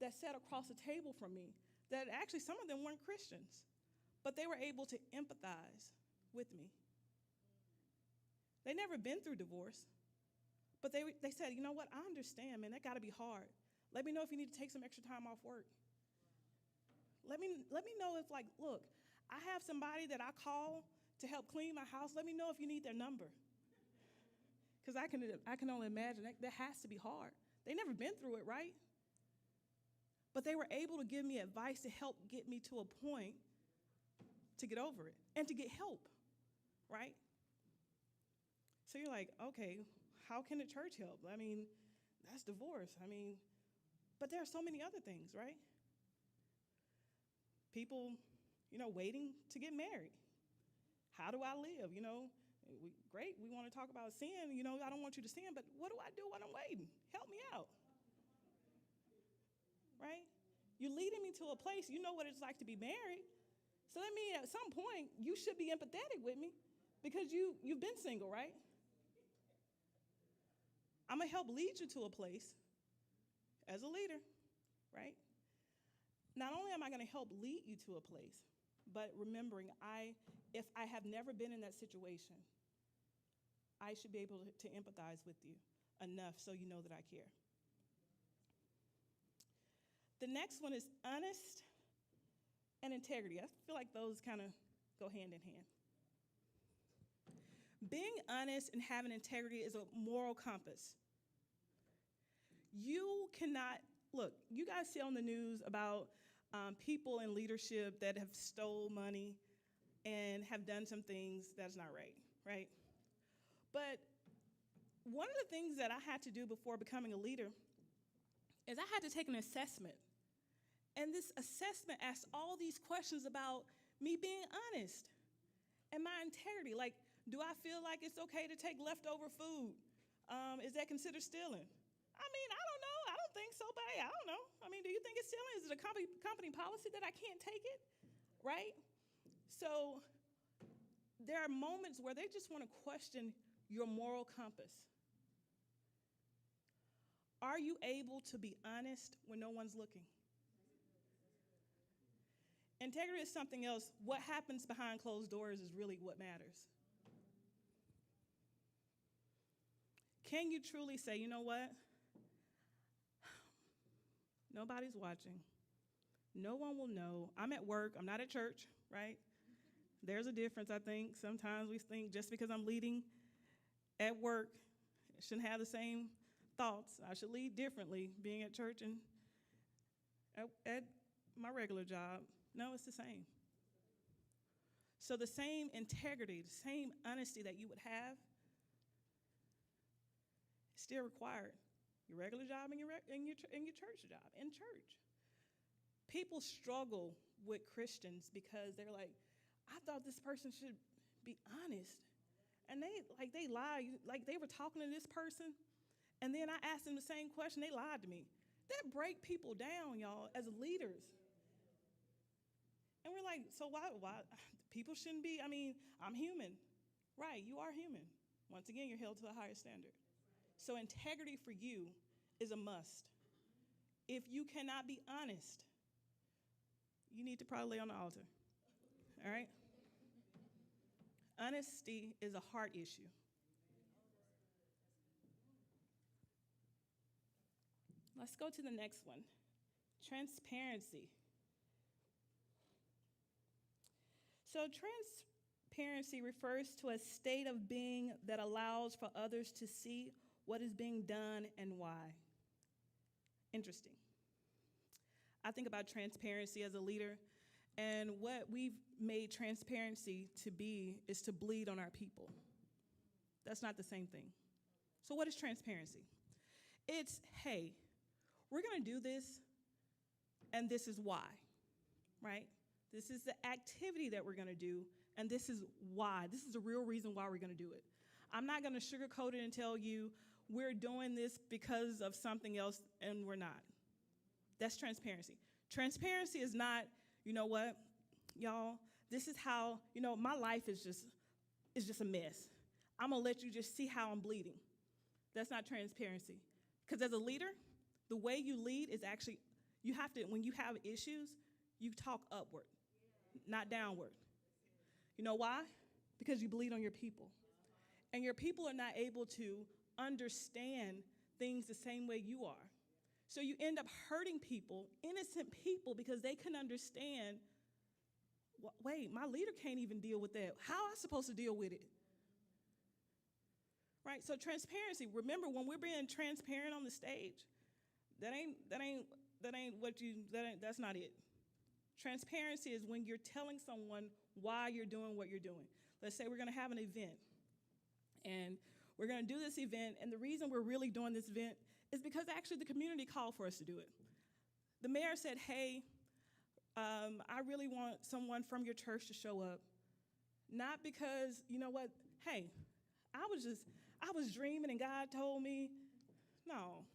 that sat across the table from me that actually some of them weren't Christians, but they were able to empathize with me. They never been through divorce, but they said, you know what, I understand, man, that got to be hard. Let me know if you need to take some extra time off work. Let me know if, like, look, I have somebody that I call to help clean my house. Let me know if you need their number. Because I can only imagine that has to be hard. They never been through it, right? But they were able to give me advice to help get me to a point to get over it and to get help, right? So you're like, okay, how can the church help? I mean, that's divorce. I mean, but there are so many other things, right? People, waiting to get married. How do I live? Great, we want to talk about sin. I don't want you to sin, but what do I do when I'm waiting? Help me out. Right? You're leading me to a place, you know what it's like to be married. So that means at some point, you should be empathetic with me because you've been single, right? I'm going to help lead you to a place as a leader, right? Not only am I going to help lead you to a place, but remembering if I have never been in that situation, I should be able to empathize with you enough so you know that I care. The next one is honest and integrity. I feel like those kind of go hand in hand. Being honest and having integrity is a moral compass. You cannot, look, you guys see on the news about people in leadership that have stole money and have done some things that's not right? But one of the things that I had to do before becoming a leader is I had to take an assessment. And this assessment asked all these questions about me being honest and my integrity. Like, do I feel like it's okay to take leftover food? Is that considered stealing? I mean, I don't know. I don't think so, but hey, I don't know. I mean, do you think it's stealing? Is it a company policy that I can't take it? Right? So there are moments where they just want to question your moral compass. Are you able to be honest when no one's looking? Integrity is something else. What happens behind closed doors is really what matters. Can you truly say, you know what? Nobody's watching. No one will know. I'm at work. I'm not at church, right? There's a difference, I think. Sometimes we think just because I'm leading at work, I shouldn't have the same thoughts. I should lead differently being at church and at my regular job. No, it's the same. So the same integrity, the same honesty that you would have is still required. Your regular job and your church job, in church. People struggle with Christians because they're like, I thought this person should be honest. And they lie. Like they were talking to this person, and then I asked them the same question, they lied to me. That break people down, y'all, as leaders. And we're like, so why people shouldn't be, I'm human. Right, you are human. Once again, you're held to a higher standard. So integrity for you is a must. If you cannot be honest, you need to probably lay on the altar. All right? Honesty is a heart issue. Let's go to the next one. Transparency. So transparency refers to a state of being that allows for others to see what is being done and why. Interesting. I think about transparency as a leader, and what we've made transparency to be is to bleed on our people. That's not the same thing. So what is transparency? It's, hey, we're going to do this, and this is why, right? This is the activity that we're going to do, and this is why. This is the real reason why we're going to do it. I'm not going to sugarcoat it and tell you we're doing this because of something else, and we're not. That's transparency. Transparency is not, you know what, y'all, this is how, my life is just a mess. I'm going to let you just see how I'm bleeding. That's not transparency. Because as a leader, the way you lead is actually, You have to, when you have issues, you talk upward, not downward. You know why? Because you bleed on your people. And your people are not able to understand things the same way you are. So you end up hurting people, innocent people, because they can understand, wait, my leader can't even deal with that. How am I supposed to deal with it? Right? So transparency. Remember, when we're being transparent on the stage, that's not it. Transparency is when you're telling someone why you're doing what you're doing. Let's say we're going to have an event, and we're going to do this event, and the reason we're really doing this event is because actually the community called for us to do it. The mayor said, hey, I really want someone from your church to show up. Not because, you know what, hey, I was dreaming and God told me. No,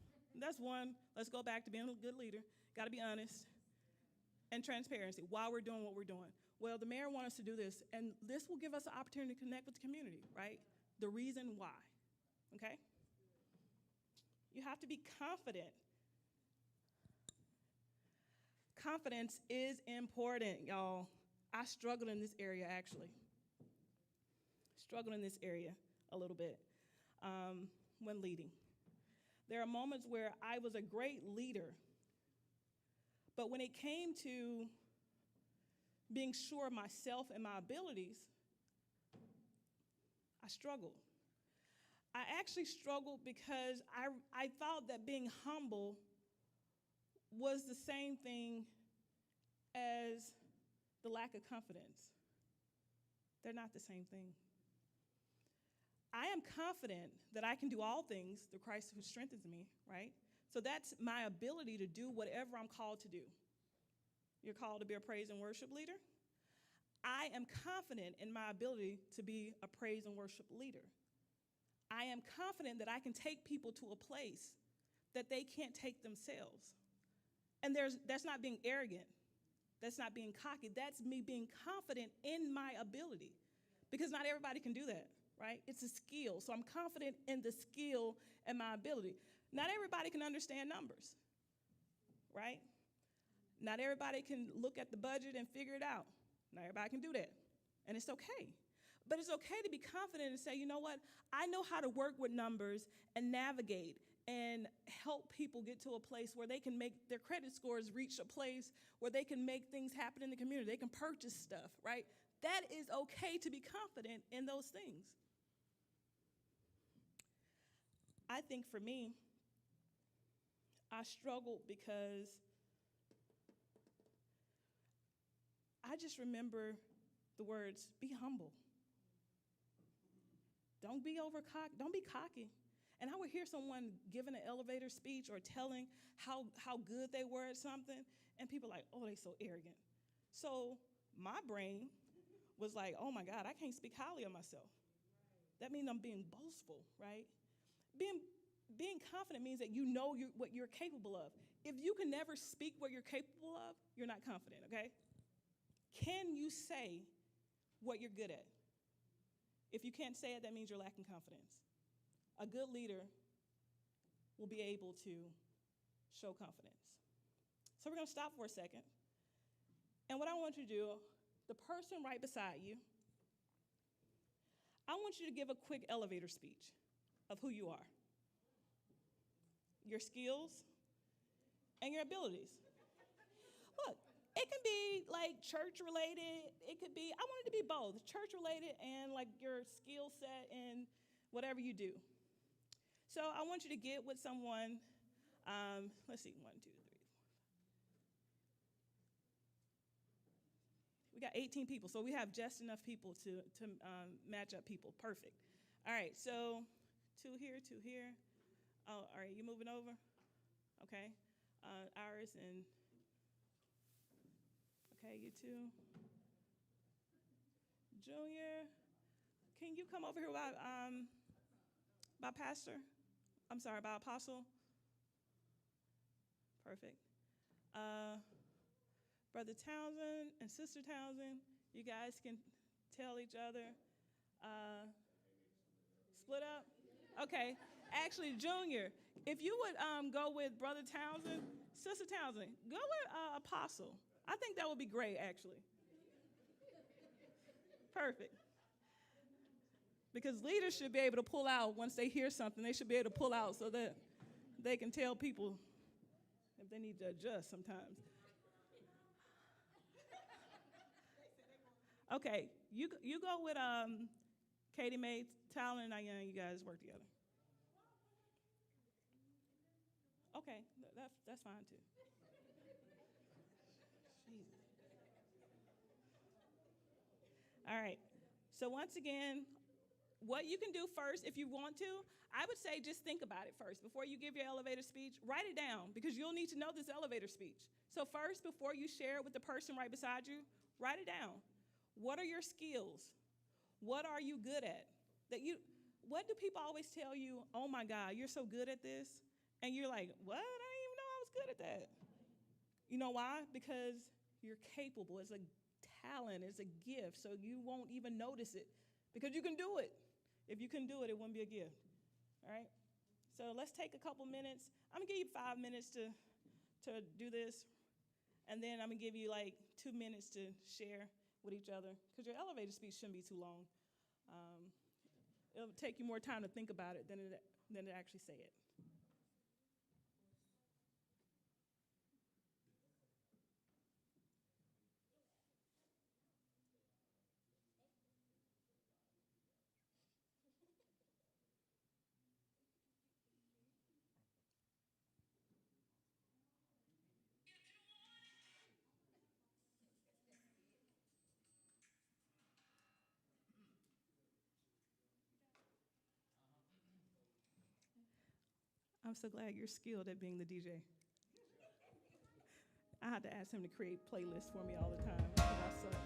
that's one. Let's go back to being a good leader. Got to be honest. And transparency while we're doing what we're doing. Well, the mayor wants us to do this, and this will give us an opportunity to connect with the community, right? The reason why, okay? You have to be confident. Confidence is important, y'all. I struggled in this area, actually. Struggled in this area a little bit when leading. There are moments where I was a great leader, but when it came to being sure of myself and my abilities, I struggled. I actually struggled because I thought that being humble was the same thing as the lack of confidence. They're not the same thing. I am confident that I can do all things through Christ who strengthens me, right? So that's my ability to do whatever I'm called to do. You're called to be a praise and worship leader. I am confident in my ability to be a praise and worship leader. I am confident that I can take people to a place that they can't take themselves. And that's not being arrogant. That's not being cocky. That's me being confident in my ability. Because not everybody can do that, right? It's a skill. So I'm confident in the skill and my ability. Not everybody can understand numbers, right? Not everybody can look at the budget and figure it out. Not everybody can do that. And it's okay. But it's okay to be confident and say, you know what? I know how to work with numbers and navigate and help people get to a place where they can make their credit scores reach a place where they can make things happen in the community. They can purchase stuff, right? That is okay to be confident in those things. I think for me, I struggled because I just remember the words, be humble. Don't be cocky. And I would hear someone giving an elevator speech or telling how good they were at something, and people like, oh, they so arrogant. So my brain was like, oh my God, I can't speak highly of myself. That means I'm being boastful, right? Being confident means that you know what you're capable of. If you can never speak what you're capable of, you're not confident, okay? Can you say what you're good at? If you can't say it, that means you're lacking confidence. A good leader will be able to show confidence. So we're going to stop for a second. And what I want you to do, the person right beside you, I want you to give a quick elevator speech of who you are, your skills, and your abilities. Look, it can be like church related. It could be, I want it to be both, church related and like your skill set and whatever you do. So I want you to get with someone. Let's see, 1, 2, 3, 4. We got 18 people, so we have just enough people to match up people. Perfect. All right, so 2 here, 2 here. Oh, all right, you moving over? Okay. Iris and, okay, you too. Junior, can you come over here by Pastor? I'm sorry, by Apostle? Perfect. Brother Townsend and Sister Townsend, you guys can tell each other. Split up? Okay. Actually, Junior, if you would go with Brother Townsend, Sister Townsend, go with Apostle. I think that would be great, actually. Perfect. Because leaders should be able to pull out once they hear something. They should be able to pull out so that they can tell people if they need to adjust sometimes. Okay, you go with Katie Mae, Tyler, and Ayan. You guys work together. Okay, that's fine too. Jesus. All right. So once again, what you can do first, if you want to, I would say just think about it first. Before you give your elevator speech, write it down because you'll need to know this elevator speech. So first, before you share it with the person right beside you, write it down. What are your skills? What are you good at? What do people always tell you? Oh my God, you're so good at this. And you're like, what? I didn't even know I was good at that. You know why? Because you're capable. It's a talent. It's a gift. So you won't even notice it because you can do it. If you couldn't do it, it wouldn't be a gift. All right? So let's take a couple minutes. I'm going to give you 5 minutes to do this. And then I'm going to give you like 2 minutes to share with each other because your elevator speech shouldn't be too long. It'll take you more time to think about it than to actually say it. I'm so glad you're skilled at being the DJ. I had to ask him to create playlists for me all the time because I suck.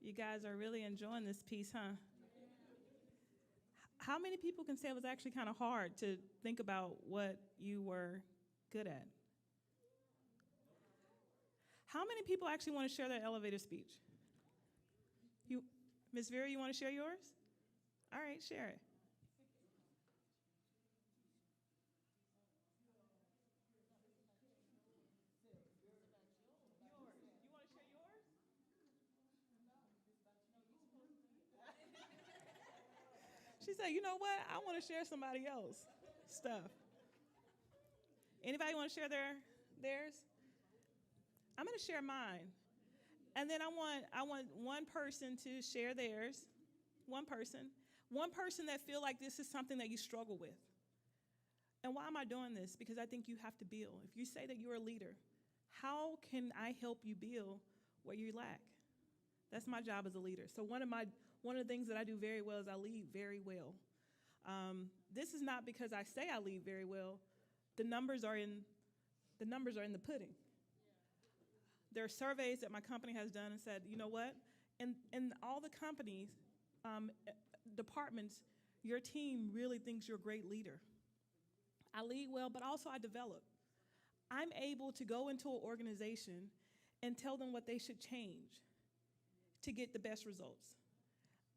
You guys are really enjoying this piece, huh? How many people can say it was actually kind of hard to think about what you were good at? How many people actually want to share their elevator speech? You, Miss Vera, you want to share yours? All right, share it. She said, you know what? I want to share somebody else stuff. Anybody want to share theirs? I'm going to share mine. And then I want one person to share theirs. One person. One person that feel like this is something that you struggle with. And why am I doing this? Because I think you have to build. If you say that you're a leader, how can I help you build where you lack? That's my job as a leader. So one of the things that I do very well is I lead very well. This is not because I say I lead very well. The numbers are in the pudding. There are surveys that my company has done and said, you know what? In all the companies, departments, your team really thinks you're a great leader. I lead well, but also I develop. I'm able to go into an organization and tell them what they should change to get the best results.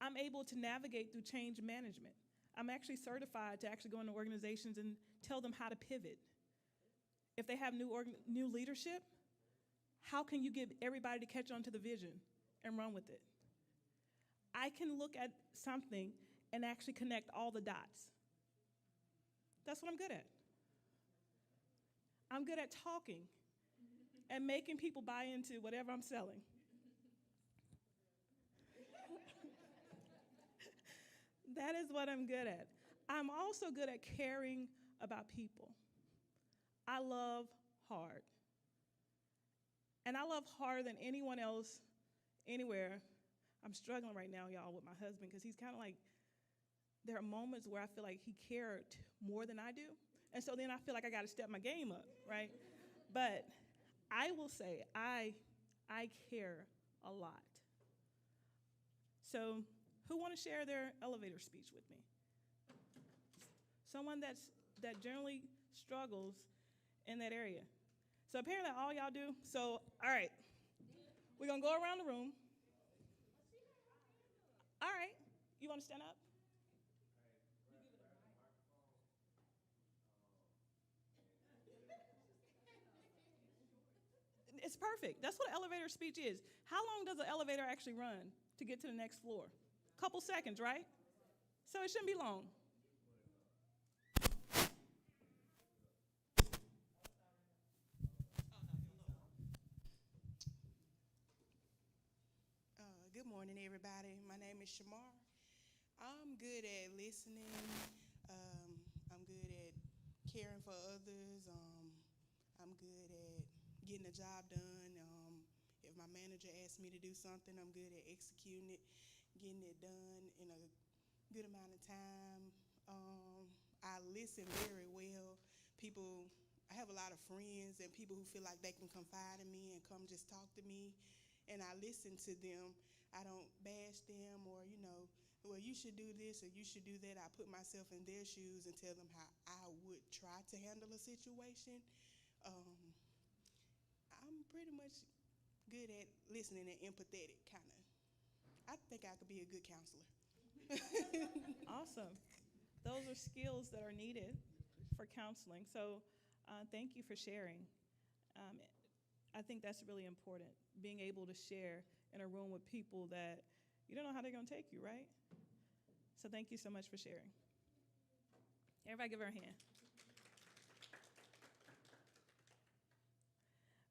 I'm able to navigate through change management. I'm actually certified to actually go into organizations and tell them how to pivot. If they have new leadership, how can you get everybody to catch on to the vision and run with it? I can look at something and actually connect all the dots. That's what I'm good at. I'm good at talking and making people buy into whatever I'm selling. That is what I'm good at. I'm also good at caring about people. I love hard. And I love harder than anyone else anywhere. I'm struggling right now, y'all, with my husband because he's kind of like, there are moments where I feel like he cared more than I do. And so then I feel like I got to step my game up, right? But I will say I care a lot. So who want to share their elevator speech with me? Someone that generally struggles in that area. So apparently all y'all do. So, all right. We're going to go around the room. All right. You want to stand up? It's perfect. That's what an elevator speech is. How long does an elevator actually run to get to the next floor? A couple seconds, right? So it shouldn't be long.
Good morning, everybody. My name is Shamar. I'm good at listening. I'm good at caring for others. I'm good at getting a job done. If my manager asks me to do something, I'm good at executing it, getting it done in a good amount of time. I listen very well. I have a lot of friends and people who feel like they can confide in me and come just talk to me. And I listen to them. I don't bash them or, well, you should do this or you should do that. I put myself in their shoes and tell them how I would try to handle a situation. Um, I'm pretty much good at listening and empathetic, kind of. I think I could be a good counselor.
Awesome. Those are skills that are needed for counseling. So thank you for sharing. Um, I think that's really important, being able to share in a room with people that you don't know how they're going to take you, right? So thank you so much for sharing. Everybody give her a hand.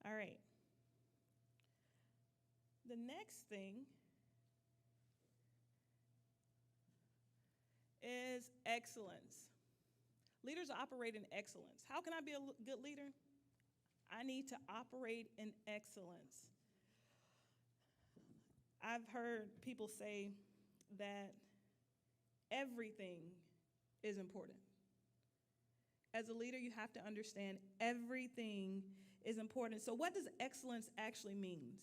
All right. The next thing is excellence. Leaders operate in excellence. How can I be a good leader? I need to operate in excellence. I've heard people say that everything is important. As a leader, you have to understand everything is important. So what does excellence actually mean?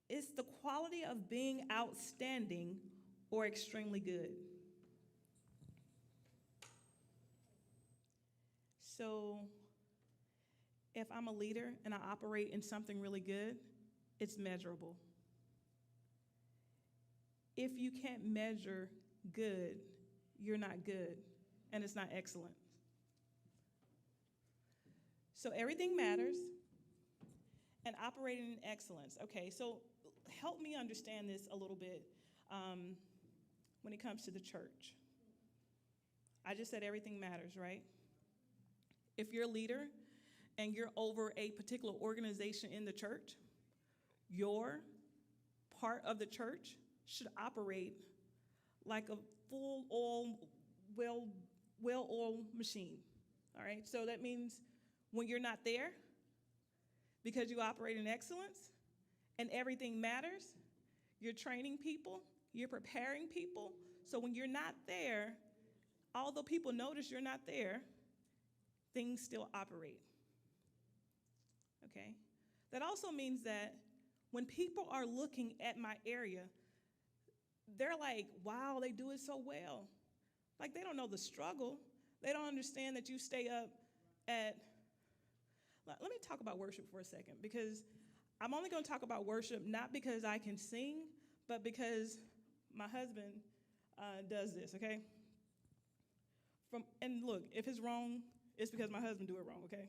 It's the quality of being outstanding or extremely good. So, if I'm a leader and I operate in something really good, it's measurable. If you can't measure good, you're not good, and it's not excellent. So, everything matters, and operating in excellence. Okay, so help me understand this a little bit when it comes to the church. I just said everything matters, right? If you're a leader and you're over a particular organization in the church, your part of the church should operate like a full oil, well-oiled machine. All right, so that means when you're not there, because you operate in excellence and everything matters, you're training people, you're preparing people. So when you're not there, although people notice you're not there, things still operate. Okay? That also means that when people are looking at my area, they're like, wow, they do it so well. Like, they don't know the struggle. They don't understand that you stay up at. Let me talk about worship for a second, because I'm only going to talk about worship not because I can sing, but because my husband does this, okay? And look, if it's wrong, it's because my husband do it wrong, okay?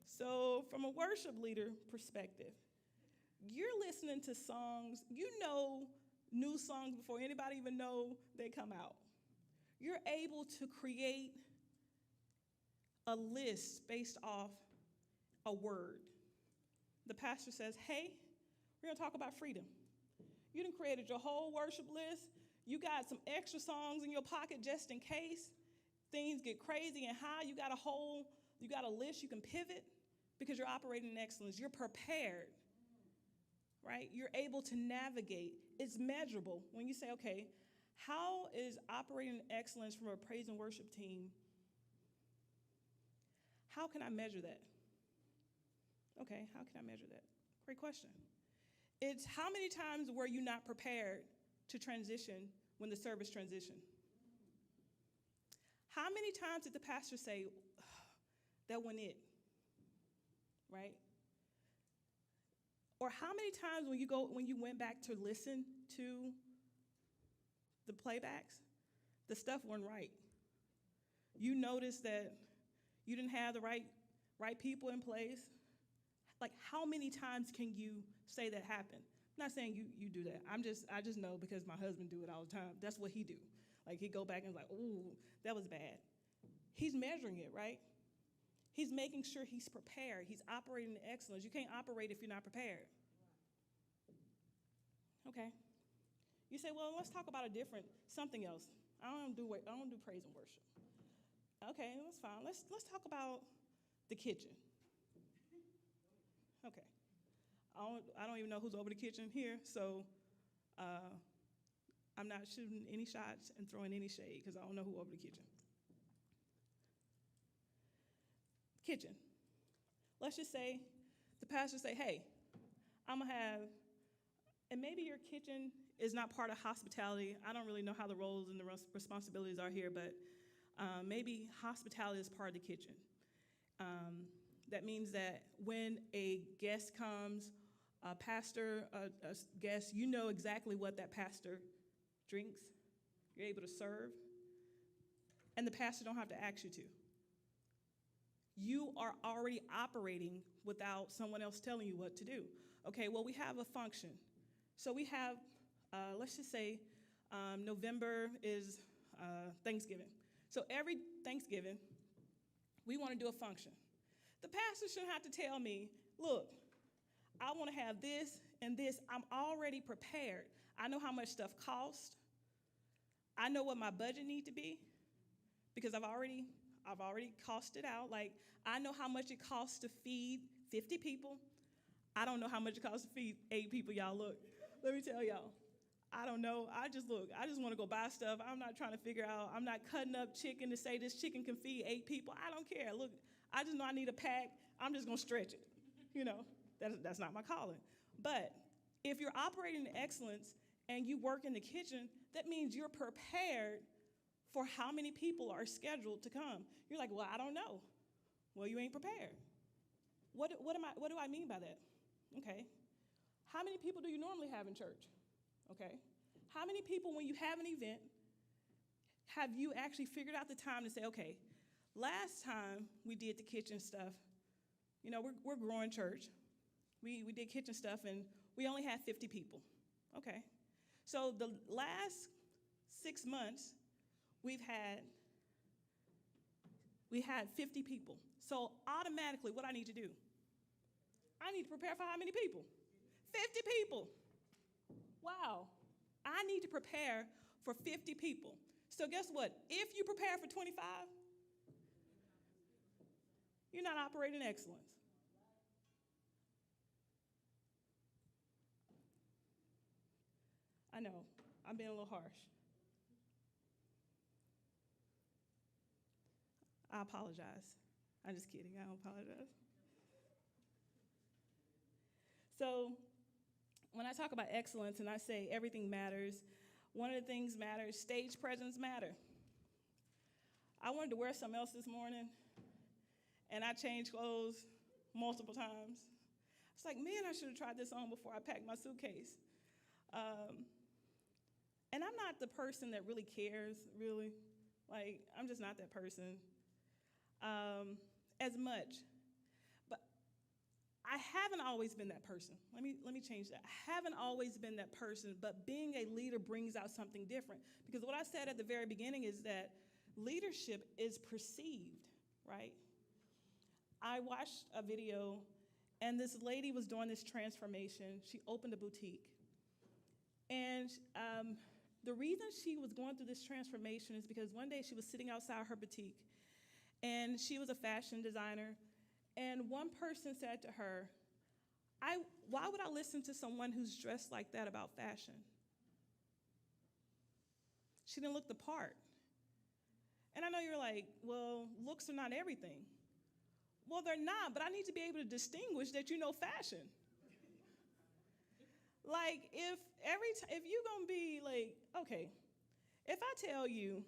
So from a worship leader perspective, you're listening to songs, you know new songs before anybody even know they come out. You're able to create a list based off a word. The pastor says, hey, we're going to talk about freedom. You done created your whole worship list. You got some extra songs in your pocket just in case things get crazy and high. You got a list you can pivot because you're operating in excellence. You're prepared, right? You're able to navigate. It's measurable. When you say, okay, how is operating in excellence from a praise and worship team? How can I measure that? Okay, how can I measure that? Great question. It's how many times were you not prepared to transition when the service transitioned? How many times did the pastor say, that wasn't it, right? Or how many times when you went back to listen to the playbacks, the stuff wasn't right? You noticed that you didn't have the right people in place. Like, how many times can you say that happened? I'm not saying you do that. I just know because my husband do it all the time. That's what he do. Like, he'd go back and like, ooh, that was bad. He's measuring it, right? He's making sure he's prepared. He's operating in excellence. You can't operate if you're not prepared. Okay. You say, well, let's talk about something else. I don't do praise and worship. Okay, that's fine. Let's talk about the kitchen. Okay. I don't even know who's over the kitchen here, so I'm not shooting any shots and throwing any shade because I don't know who over the kitchen. Kitchen. Let's just say the pastor say, hey, I'm going to have, and maybe your kitchen is not part of hospitality. I don't really know how the roles and the responsibilities are here, but maybe hospitality is part of the kitchen. That means that when a guest comes, a pastor, a guest, you know exactly what that pastor drinks. You're able to serve. And the pastor don't have to ask you to. You are already operating without someone else telling you what to do. Okay, well, we have a function. So we have, let's just say, November is Thanksgiving. So every Thanksgiving, we want to do a function. The pastor shouldn't have to tell me, look, I want to have this and this. I'm already prepared. I know how much stuff costs. I know what my budget need to be because I've already costed out. Like, I know how much it costs to feed 50 people. I don't know how much it costs to feed 8 people, y'all. Look, let me tell y'all. I don't know. I just want to go buy stuff. I'm not trying to figure out. I'm not cutting up chicken to say this chicken can feed 8 people. I don't care. Look, I just know I need a pack. I'm just going to stretch it, you know. That's not my calling. But if you're operating in excellence and you work in the kitchen, that means you're prepared for how many people are scheduled to come. You're like, well, I don't know. Well, you ain't prepared. What do I mean by that? Okay. How many people do you normally have in church? Okay. How many people, when you have an event, have you actually figured out the time to say, okay, last time we did the kitchen stuff, you know, we're growing church. We did kitchen stuff, and we only had 50 people. Okay. So the last 6 months, we had 50 people. So automatically, what I need to do, I need to prepare for how many people? 50 people. Wow. I need to prepare for 50 people. So guess what? If you prepare for 25, you're not operating excellence. I know, I'm being a little harsh. I apologize. I'm just kidding. I don't apologize. So when I talk about excellence and I say everything matters, one of the things matters, stage presence matter. I wanted to wear something else this morning, and I changed clothes multiple times. It's like, man, I should have tried this on before I packed my suitcase. And I'm not the person that really cares, really. Like, I'm just not that person as much. But I haven't always been that person. Let me change that. I haven't always been that person, but being a leader brings out something different. Because what I said at the very beginning is that leadership is perceived, right? I watched a video, and this lady was doing this transformation. She opened a boutique. And the reason she was going through this transformation is because one day she was sitting outside her boutique, and she was a fashion designer, and one person said to her, why would I listen to someone who's dressed like that about fashion? She didn't look the part. And I know you're like, well, looks are not everything. Well, they're not, but I need to be able to distinguish that you know fashion. Like, if you're going to be like, okay, if I tell you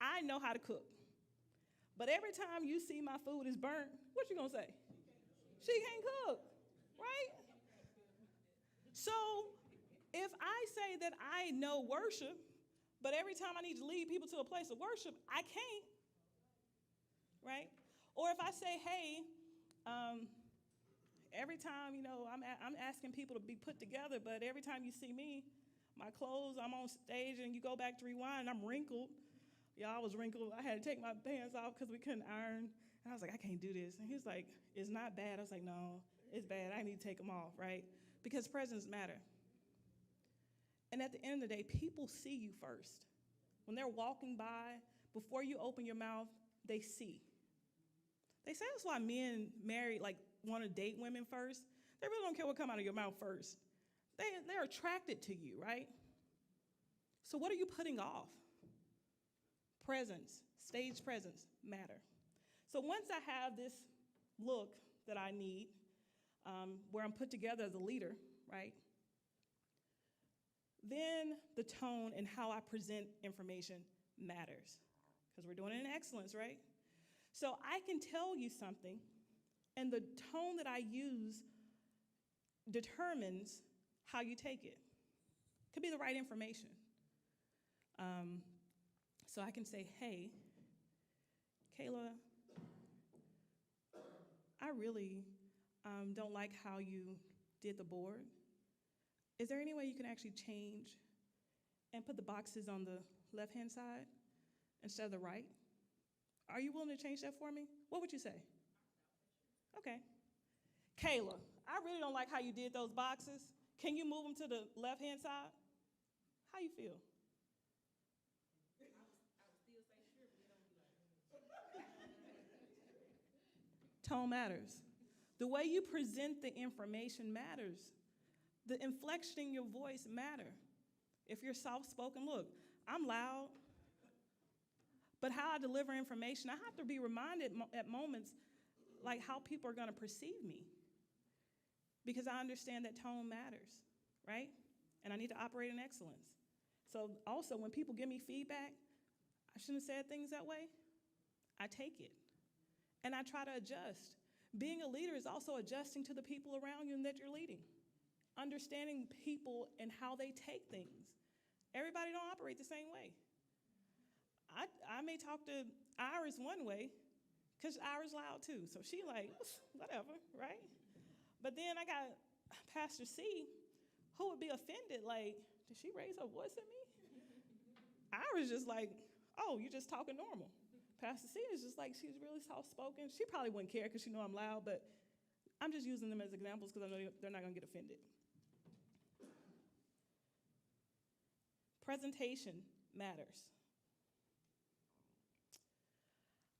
I know how to cook, but every time you see my food is burnt, what you going to say? She can't cook, right? So if I say that I know worship, but every time I need to lead people to a place of worship, I can't, right? Or if I say, hey, every time, you know, I'm asking people to be put together, but every time you see me, my clothes, I'm on stage, and you go back to rewind, I'm wrinkled. Yeah, I was wrinkled. I had to take my pants off because we couldn't iron. And I was like, I can't do this. And he was like, it's not bad. I was like, no, it's bad. I need to take them off, right? Because presence matter. And at the end of the day, people see you first. When they're walking by, before you open your mouth, they see. They say that's why men married, like, want to date women first. They really don't care what comes out of your mouth first. They're attracted to you, right? So what are you putting off? Presence, stage presence matter. So once I have this look that I need, where I'm put together as a leader, right? Then the tone and how I present information matters, because we're doing it in excellence, right? So I can tell you something, and the tone that I use determines how you take it. Could be the right information. So I can say, hey, Kayla, I really don't like how you did the board. Is there any way you can actually change and put the boxes on the left-hand side instead of the right? Are you willing to change that for me? What would you say? Okay. Kayla, I really don't like how you did those boxes. Can you move them to the left-hand side? How you feel? Tone matters. The way you present the information matters. The inflection in your voice matter. If you're soft-spoken, look, I'm loud, but how I deliver information, I have to be reminded at moments like how people are going to perceive me. because I understand that tone matters, right? And I need to operate in excellence. So also, when people give me feedback, I shouldn't have said things that way. I take it, and I try to adjust. Being a leader is also adjusting to the people around you and that you're leading, understanding people and how they take things. Everybody don't operate the same way. I may talk to Iris one way because Iris loud too. So she like, whatever, right? But then I got Pastor C who would be offended, like, did she raise her voice at me? Iris just like, oh, you're just talking normal. Pastor C is just like, she's really soft-spoken. She probably wouldn't care because she know I'm loud, but I'm just using them as examples because I know they're not going to get offended. Presentation matters.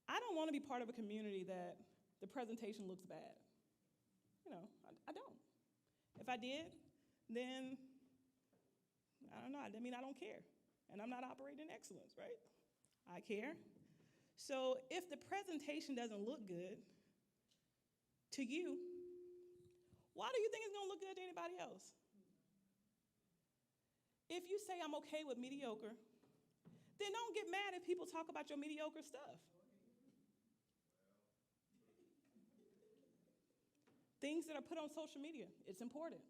I don't want to be part of a community that the presentation looks bad. I don't. If I did, then I don't know. I mean, I don't care. And I'm not operating in excellence, right? I care. So if the presentation doesn't look good to you, why do you think it's going to look good to anybody else? If you say I'm okay with mediocre, then don't get mad if people talk about your mediocre stuff. Things that are put on social media, it's important.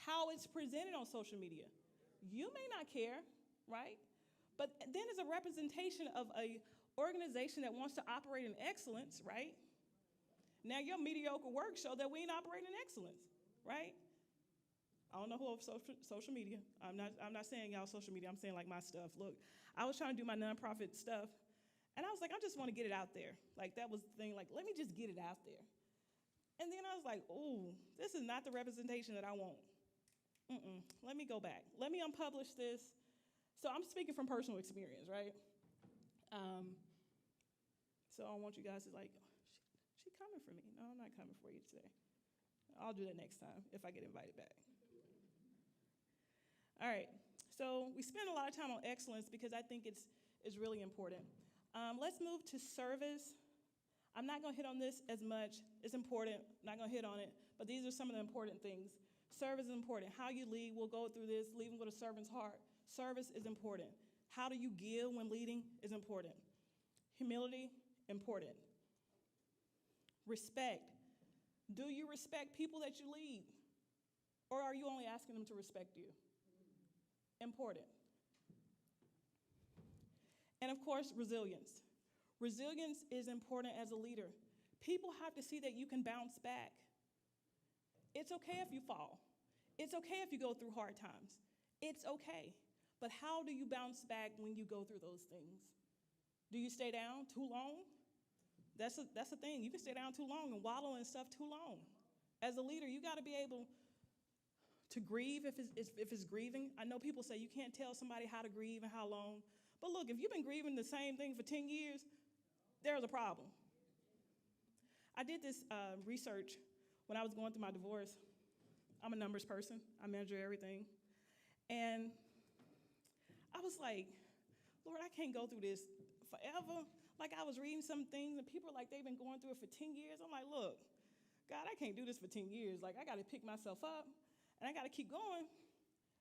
How it's presented on social media. You may not care, right? But then it's a representation of an organization that wants to operate in excellence, right? Now your mediocre work show that we ain't operating in excellence, right? I don't know who over social media. I'm not saying y'all social media. I'm saying like my stuff. Look, I was trying to do my nonprofit stuff, and I was like, I just want to get it out there. Like that was the thing. Like, let me just get it out there. And then I was like, ooh, this is not the representation that I want. Let me go back. Let me unpublish this. So I'm speaking from personal experience, right? So I want you guys to like, she coming for me. No, I'm not coming for you today. I'll do that next time if I get invited back. All right. So we spend a lot of time on excellence because I think it's really important. Let's move to service. I'm not going to hit on this as much. It's important. I'm not going to hit on it. But these are some of the important things. Service is important. How you lead, we'll go through this, leading with a servant's heart. Service is important. How do you give when leading is important. Humility, important. Respect. Do you respect people that you lead? Or are you only asking them to respect you? Important. And of course, resilience. Resilience is important as a leader. People have to see that you can bounce back. It's okay if you fall. It's okay if you go through hard times. It's okay. But how do you bounce back when you go through those things? Do you stay down too long? That's the thing. You can stay down too long and wallow in stuff too long. As a leader, you got to be able to grieve if it's grieving. I know people say you can't tell somebody how to grieve and how long. But look, if you've been grieving the same thing for 10 years, there's a problem. I did this research when I was going through my divorce. I'm a numbers person. I measure everything. And I was like, Lord, I can't go through this forever. Like I was reading some things and people are like, they've been going through it for 10 years. I'm like, look, God, I can't do this for 10 years. Like I got to pick myself up and I got to keep going.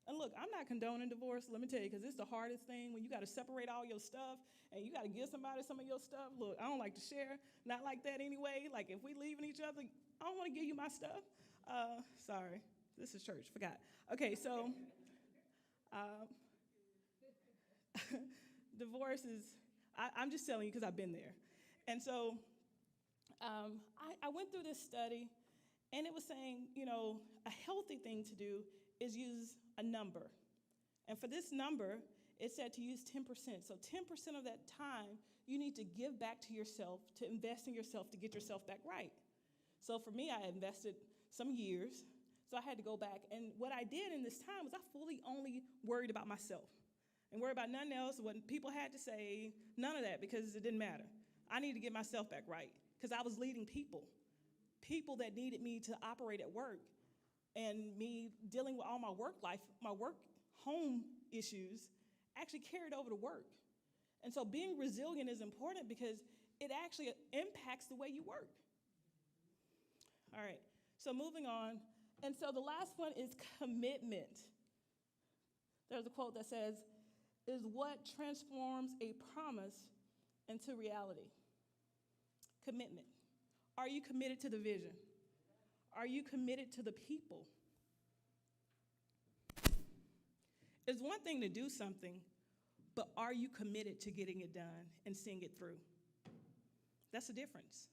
And look, I'm not condoning divorce, let me tell you, because it's the hardest thing when you got to separate all your stuff and you got to give somebody some of your stuff. Look, I don't like to share, not like that anyway. Like if we leaving each other, I don't want to give you my stuff. Sorry, this is church, forgot. Okay, so divorce is, I'm just telling you because I've been there. And so I went through this study and it was saying, a healthy thing to do is use a number. And for this number, it said to use 10%. So 10% of that time, you need to give back to yourself, to invest in yourself, to get yourself back right. So for me, I invested some years, so I had to go back. And what I did in this time was I fully only worried about myself and worried about nothing else, what people had to say, none of that, because it didn't matter. I needed to get myself back right because I was leading people that needed me to operate at work. And me dealing with all my work life, my work home issues actually carried over to work. And so being resilient is important because it actually impacts the way you work. All right, So moving on. And so the last one is commitment. There's a quote that says, is what transforms a promise into reality. Commitment. Are you committed to the vision? Are you committed to the people? It's one thing to do something, but are you committed to getting it done and seeing it through? That's the difference.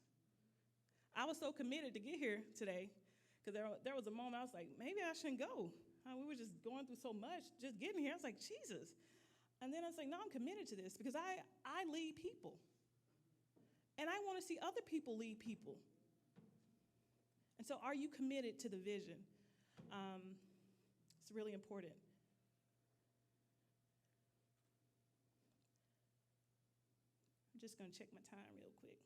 I was so committed to get here today because there was a moment I was like, maybe I shouldn't go. We were just going through so much, just getting here. I was like, Jesus. And then I was like, no, I'm committed to this because I lead people. And I want to see other people lead people. And so are you committed to the vision? It's really important. I'm just going to check my time real quick.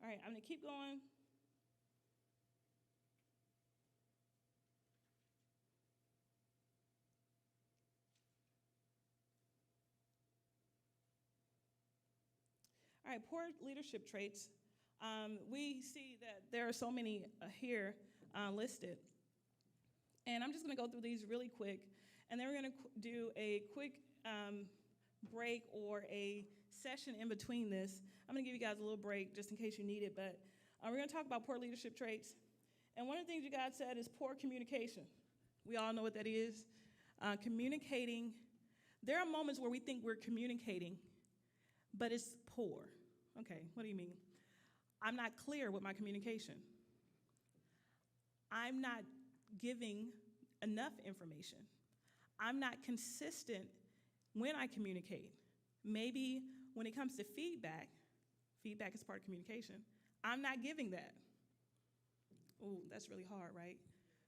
All right, I'm going to keep going. All right, poor leadership traits. We see that there are so many here listed. And I'm just going to go through these really quick. And then we're going to do a quick break or a session in between this. I'm going to give you guys a little break just in case you need it. But we're going to talk about poor leadership traits. And one of the things you guys said is poor communication. We all know what that is. Communicating. There are moments where we think we're communicating, but it's poor. Okay, what do you mean? I'm not clear with my communication. I'm not giving enough information. I'm not consistent when I communicate. Maybe when it comes to feedback is part of communication, I'm not giving that. Ooh, that's really hard, right?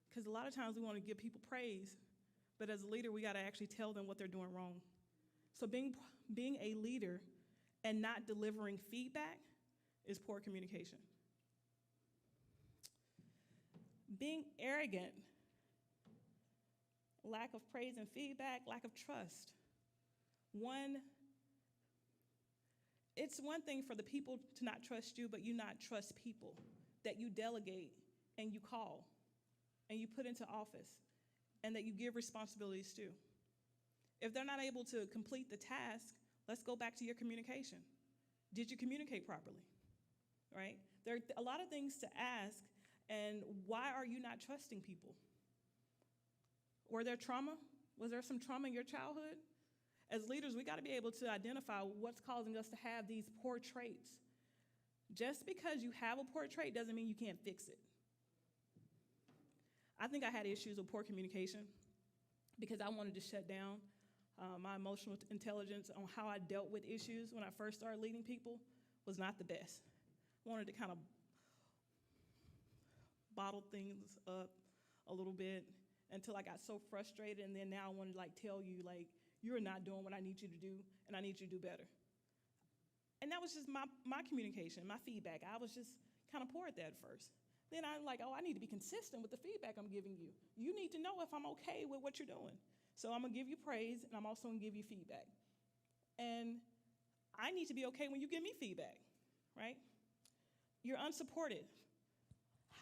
Because a lot of times we want to give people praise, but as a leader, we got to actually tell them what they're doing wrong. So being a leader and not delivering feedback is poor communication. Being arrogant, lack of praise and feedback, lack of trust. It's one thing for the people to not trust you, but you not trust people that you delegate and you call and you put into office and that you give responsibilities to. If they're not able to complete the task, let's go back to your communication. Did you communicate properly? Right? There are a lot of things to ask, and why are you not trusting people? Were there trauma? Was there some trauma in your childhood? As leaders, we got to be able to identify what's causing us to have these poor traits. Just because you have a poor trait doesn't mean you can't fix it. I think I had issues with poor communication because I wanted to shut down. My emotional intelligence on how I dealt with issues when I first started leading people was not the best. I wanted to kind of bottle things up a little bit until I got so frustrated, and then now I want to tell you you're not doing what I need you to do, and I need you to do better. And that was just my communication, my feedback. I was just kind of poor at that at first. Then I'm like, I need to be consistent with the feedback I'm giving you. You need to know if I'm okay with what you're doing. So I'm going to give you praise, and I'm also going to give you feedback. And I need to be okay when you give me feedback, right? You're unsupported.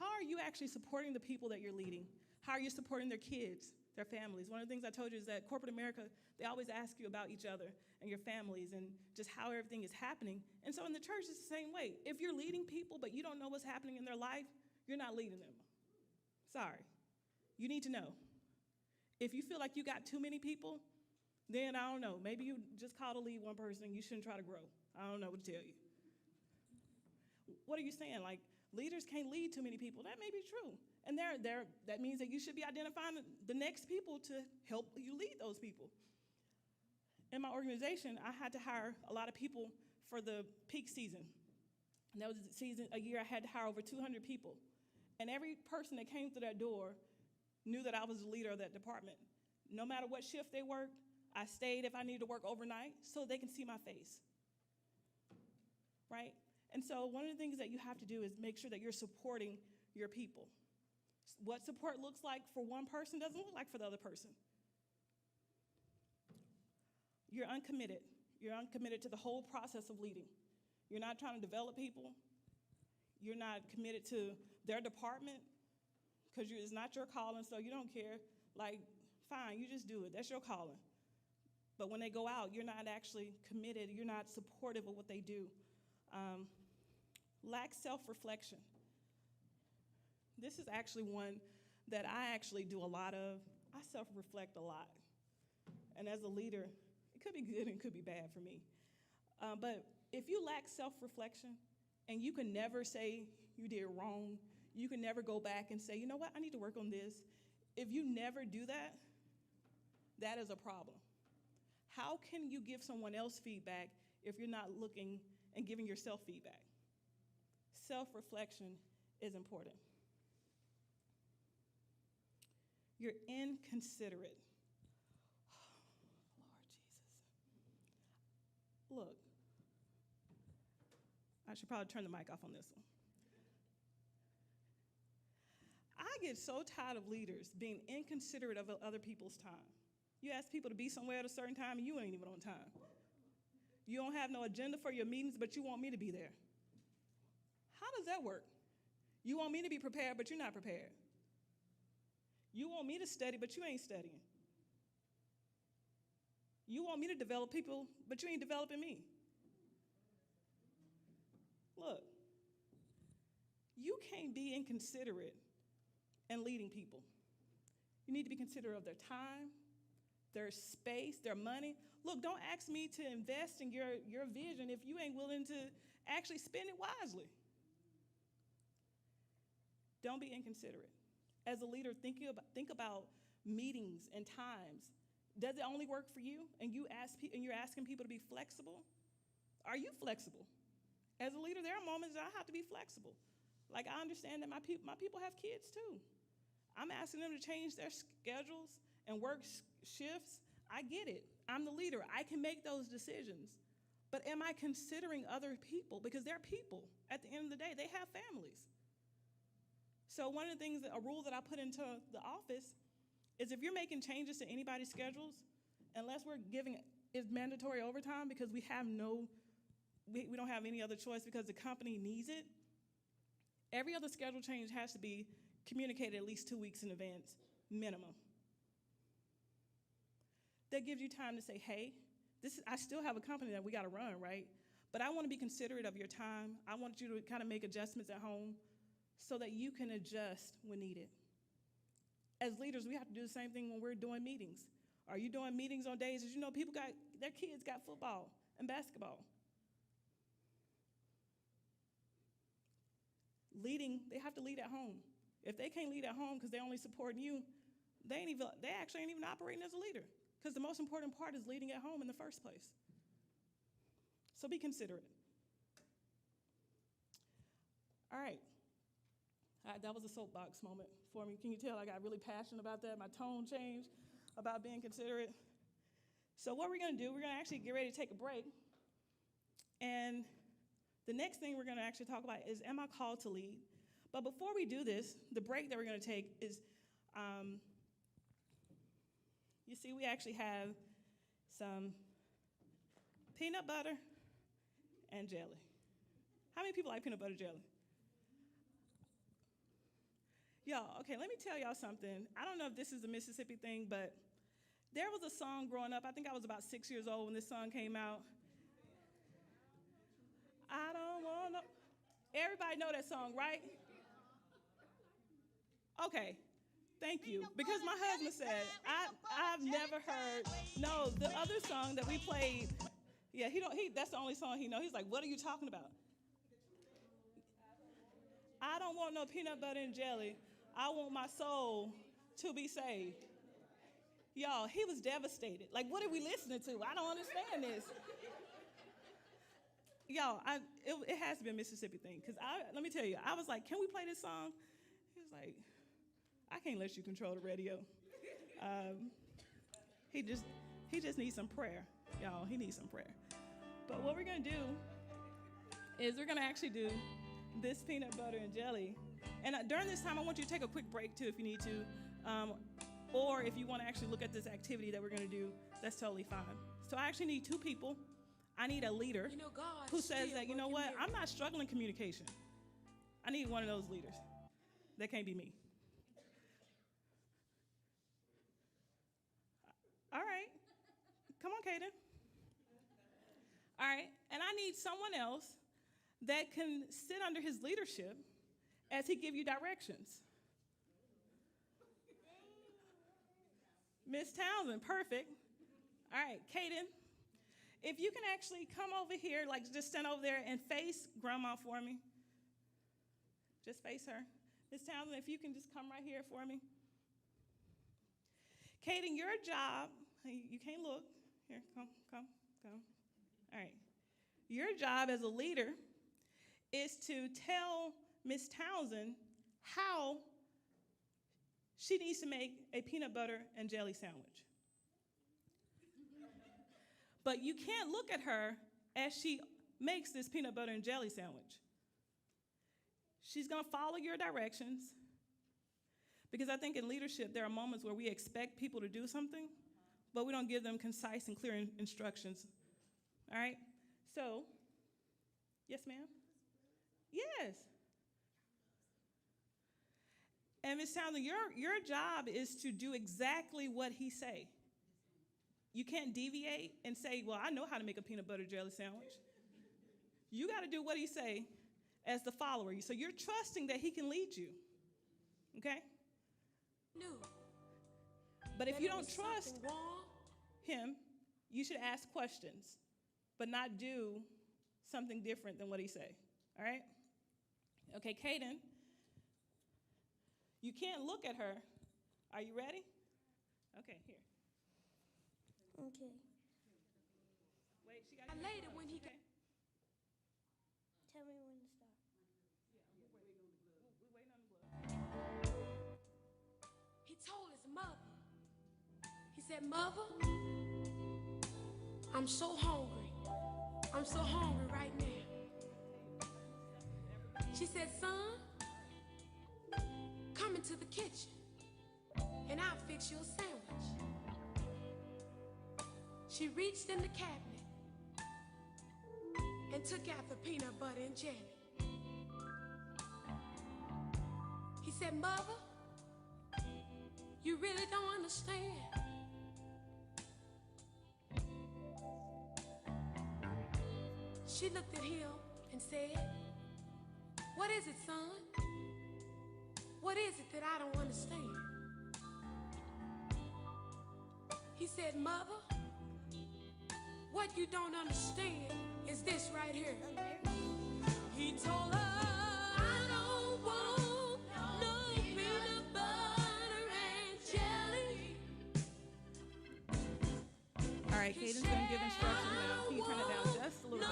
How are you actually supporting the people that you're leading? How are you supporting their kids, their families? One of the things I told you is that corporate America, they always ask you about each other and your families and just how everything is happening. And so in the church, it's the same way. If you're leading people but you don't know what's happening in their life, you're not leading them. Sorry. You need to know. If you feel like you got too many people, then I don't know. Maybe you just call to lead one person. You shouldn't try to grow. I don't know what to tell you. What are you saying? Leaders can't lead too many people. That may be true. And that means that you should be identifying the next people to help you lead those people. In my organization, I had to hire a lot of people for the peak season. And that was a year I had to hire over 200 people. And every person that came through that door knew that I was the leader of that department. No matter what shift they worked, I stayed if I needed to work overnight so they can see my face. Right? And so one of the things that you have to do is make sure that you're supporting your people. What support looks like for one person doesn't look like for the other person. You're uncommitted. You're uncommitted to the whole process of leading. You're not trying to develop people. You're not committed to their department because it's not your calling, so you don't care. Like, fine, you just do it. That's your calling. But when they go out, you're not actually committed. You're not supportive of what they do. Lack self-reflection. This is actually one that I actually do a lot of. I self-reflect a lot. And as a leader, it could be good and it could be bad for me. But if you lack self-reflection and you can never say you did wrong, you can never go back and say, you know what, I need to work on this. If you never do that, that is a problem. How can you give someone else feedback if you're not looking and giving yourself feedback? Self-reflection is important. You're inconsiderate. Lord Jesus. Look, I should probably turn the mic off on this one. I get so tired of leaders being inconsiderate of other people's time. You ask people to be somewhere at a certain time, and you ain't even on time. You don't have no agenda for your meetings, but you want me to be there. How does that work? You want me to be prepared, but you're not prepared. You want me to study, but you ain't studying. You want me to develop people, but you ain't developing me. Look, you can't be inconsiderate and leading people. You need to be considerate of their time, their space, their money. Look, don't ask me to invest in your vision if you ain't willing to actually spend it wisely. Don't be inconsiderate. As a leader, think about meetings and times. Does it only work for you? And you're asking people to be flexible? Are you flexible? As a leader, there are moments that I have to be flexible. Like, I understand that my people have kids too. I'm asking them to change their schedules and work shifts. I get it. I'm the leader. I can make those decisions. But am I considering other people? Because they're people. At the end of the day, they have families. So one of the things, a rule that I put into the office is if you're making changes to anybody's schedules, unless we're giving it mandatory overtime because we don't have any other choice because the company needs it, every other schedule change has to be communicated at least 2 weeks in advance, minimum. That gives you time to say, hey, I still have a company that we got to run, right? But I want to be considerate of your time. I want you to kind of make adjustments at home so that you can adjust when needed. As leaders, we have to do the same thing when we're doing meetings. Are you doing meetings on days that you know people their kids got football and basketball? Leading, they have to lead at home. If they can't lead at home because they're only supporting you, they actually ain't even operating as a leader because the most important part is leading at home in the first place. So be considerate. All right. That was a soapbox moment for me. Can you tell I got really passionate about that? My tone changed about being considerate. So what we're going to do, we're going to actually get ready to take a break. And the next thing we're going to actually talk about is, am I called to lead? But before we do this, the break that we're going to take is, you see, we actually have some peanut butter and jelly. How many people like peanut butter jelly? Y'all, okay, let me tell y'all something. I don't know if this is a Mississippi thing, but there was a song growing up. I think I was about 6 years old when this song came out. I don't want to. Everybody know that song, right? Okay, thank you. Because my husband said, I've never heard, no, the other song that we played, yeah, that's the only song he knows. He's like, what are you talking about? I don't want no peanut butter and jelly. I want my soul to be saved. Y'all, he was devastated. Like, what are we listening to? I don't understand this. Y'all, it has to be a Mississippi thing. Because let me tell you, I was like, can we play this song? He was like, I can't let you control the radio. He just needs some prayer. Y'all, he needs some prayer. But what we're going to do is we're going to actually do this peanut butter and jelly. And during this time, I want you to take a quick break, too, if you need to. Or if you want to actually look at this activity that we're going to do, that's totally fine. So I actually need 2 people. I need a leader
God
who says
still
that, you know
working
what, I'm
miracles.
not struggling communication. I need one of those leaders. That can't be me. All right. Come on, Kaden. All right. And I need someone else that can sit under his leadership as he give you directions. Miss Townsend, perfect. All right, Kaden, if you can actually come over here, like just stand over there and face Grandma for me. Just face her. Miss Townsend, if you can just come right here for me. Kaden, your job, you can't look. Here, come. All right. Your job as a leader is to tell Miss Townsend how she needs to make a peanut butter and jelly sandwich. But you can't look at her as she makes this peanut butter and jelly sandwich. She's going to follow your directions, because I think in leadership there are moments where we expect people to do something, but we don't give them concise and clear instructions. All right? So, yes, ma'am? Yes. And Ms. Townsend, your job is to do exactly what he say. You can't deviate and say, well, I know how to make a peanut butter jelly sandwich. You got to do what he say as the follower. So you're trusting that he can lead you. Okay?
Knew
But if
that
you
it
don't
was
trust
something wrong.
him, you should ask questions, but not do something different than what he say. All right? Okay, Kaden, you can't look at her. Are you ready? Okay, here.
Okay.
Wait, she got
I later when he got.
Tell me when to start.
We're waiting on the blood.
He told his mother. He said, Mother, I'm so hungry. I'm so hungry right now. She said, Son, come into the kitchen and I'll fix you a sandwich. She reached in the cabinet and took out the peanut butter and jelly. He said, Mother, you really don't understand. She looked at him and said, what is it, son? What is it that I don't understand? He said, Mother, what you don't understand is this right here. He told her, I don't want no peanut butter and jelly.
All right, Kaden's going to give instructions now. Can you turn it down just a little bit?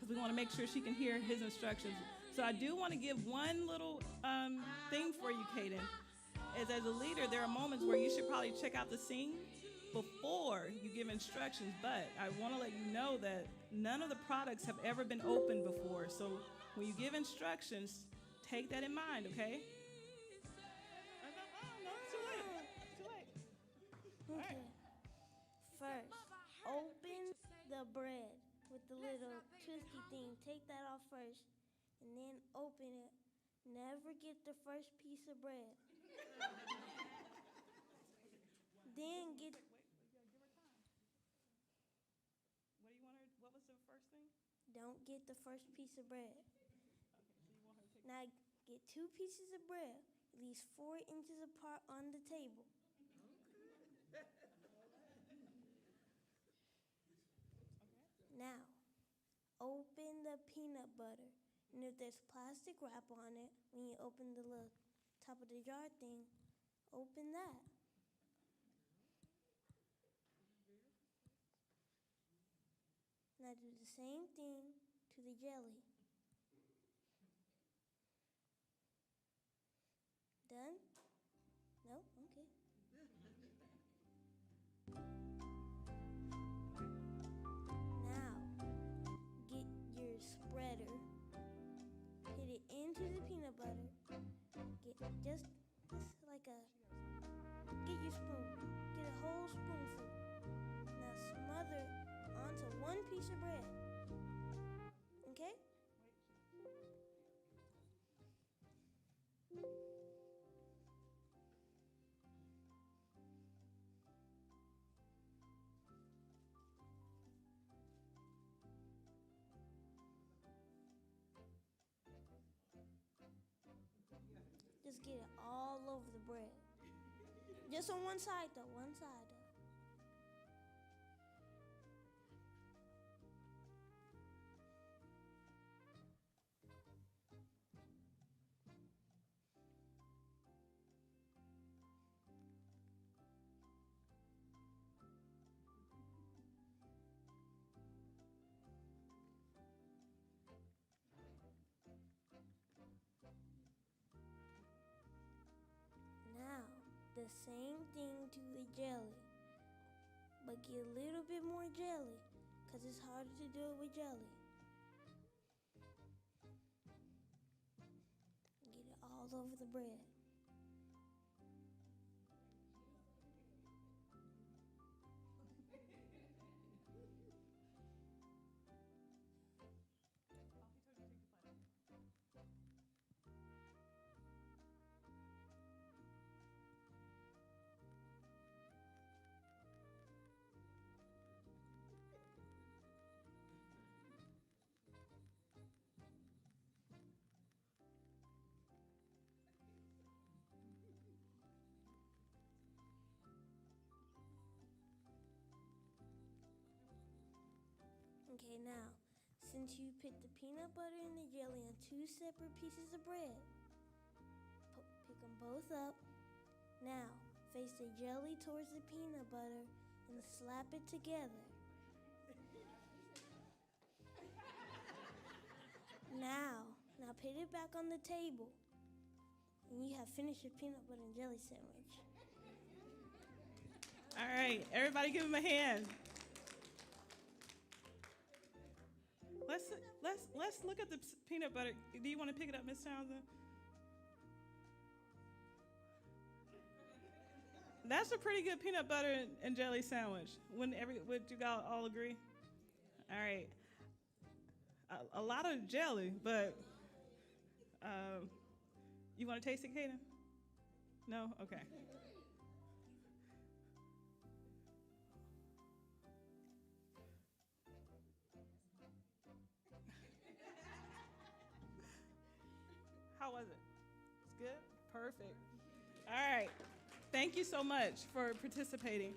Because we want to make sure she can hear his instructions. So I do want to give one little thing for you, Kaden. As a leader, there are moments where you should probably check out the scene before you give instructions, but I want to let you know that none of the products have ever been opened before. So when you give instructions, take that in mind, okay? No, it's too late. Too late.
Okay. First, open the bread with the little twisty thing. Take that off first, and then open it. Never get the first piece of bread. Then get.
What do you want her? What was the first thing?
Don't get the first piece of bread.
Okay, so you want her to take.
Now get 2 pieces of bread, at least 4 inches apart on the table. Now, open the peanut butter. And if there's plastic wrap on it, when you open the little top of the jar thing, open that. Now do the same thing to the jelly. Done? No? Okay. Now, get your spreader, put it into the peanut butter, get just like get your spoon, get a whole spoonful. Now smother onto 1 piece
just get it all over the bread. Just on one side though, one side though. Now, the same thing to the jelly, but get a little bit more jelly, because it's harder to do it with jelly. Get it all over the bread. Okay, now, since you put the peanut butter and the jelly on two separate pieces of bread, pick them both up. Now, face the jelly towards the peanut butter and slap it together. Now put it back on the table, and you have finished your peanut butter and jelly sandwich.
All right, everybody give him a hand. Let's look at the peanut butter. Do you want to pick it up, Miss Townsend? That's a pretty good peanut butter and jelly sandwich. Would you all agree? All right. A lot of jelly, but you want to taste it, Kaden? No? Okay. How was it? It's good? Perfect. All right. Thank you so much for participating.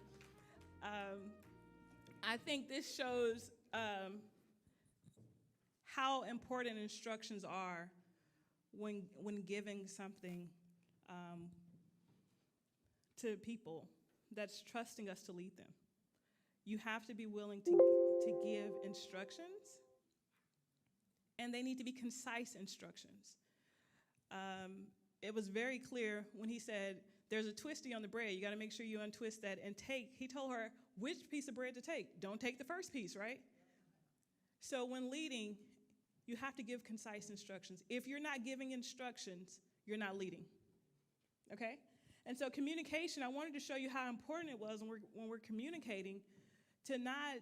I think this shows how important instructions are when giving something to people that's trusting us to lead them. You have to be willing to give instructions, and they need to be concise instructions. It was very clear when he said, there's a twisty on the bread. You got to make sure you untwist that and take. He told her which piece of bread to take. Don't take the first piece, right? So when leading, you have to give concise instructions. If you're not giving instructions, you're not leading, okay? And so communication, I wanted to show you how important it was when we're communicating to not,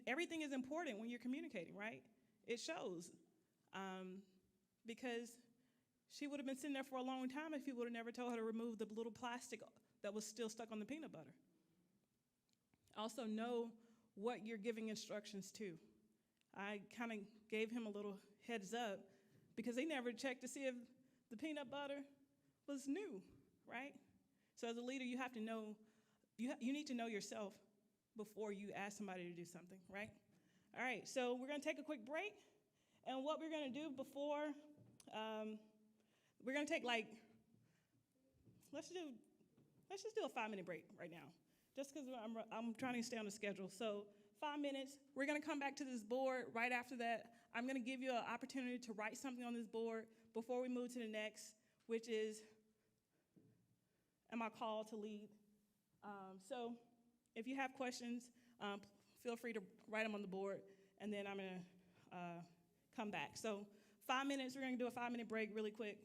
everything is important when you're communicating, right? It shows. Because she would have been sitting there for a long time if he would have never told her to remove the little plastic that was still stuck on the peanut butter. Also know what you're giving instructions to. I kind of gave him a little heads up because they never checked to see if the peanut butter was new, right? So as a leader, you have to know, you need to know yourself before you ask somebody to do something, right? All right, so we're going to take a quick break. And what we're going to do before, we're going to take let's just do a 5-minute break right now, just because I'm trying to stay on the schedule. So 5 minutes, we're going to come back to this board. Right after that, I'm going to give you an opportunity to write something on this board before we move to the next, which is, am I called to lead? So if you have questions, feel free to write them on the board, and then I'm going to come back. So 5 minutes, we're going to do a 5-minute break really quick.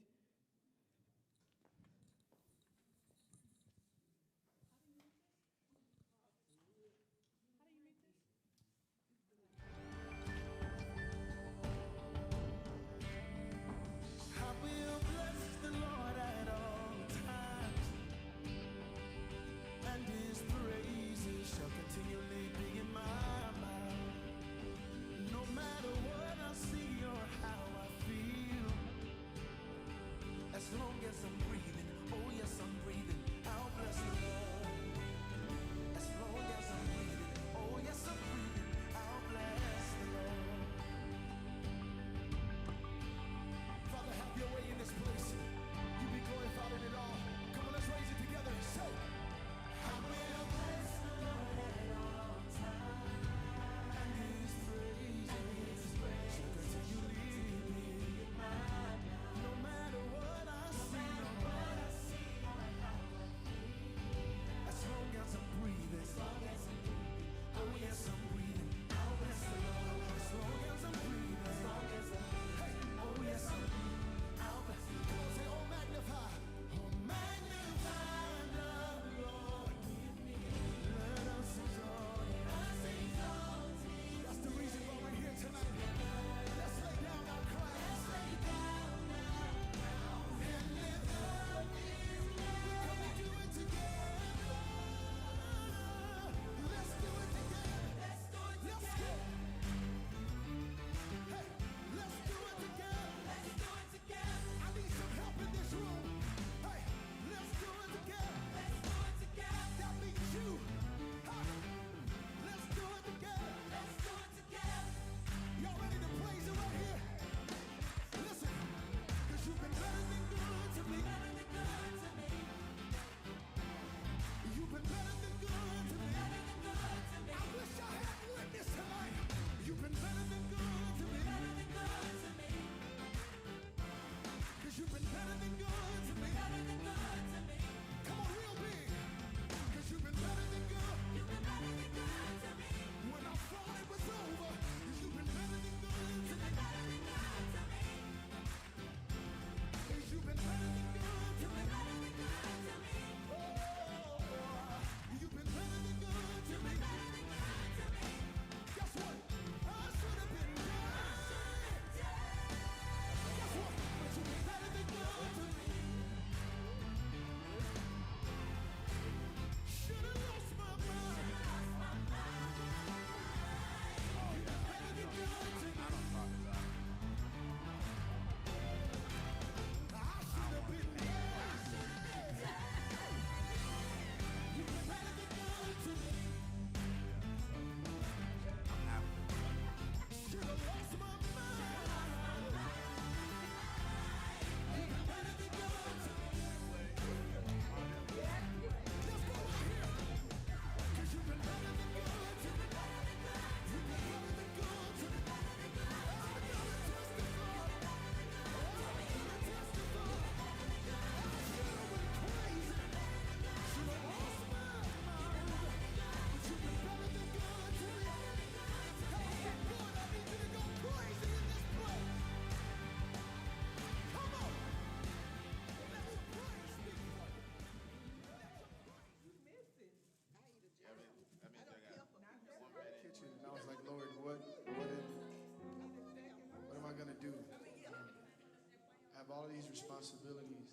have all of these responsibilities,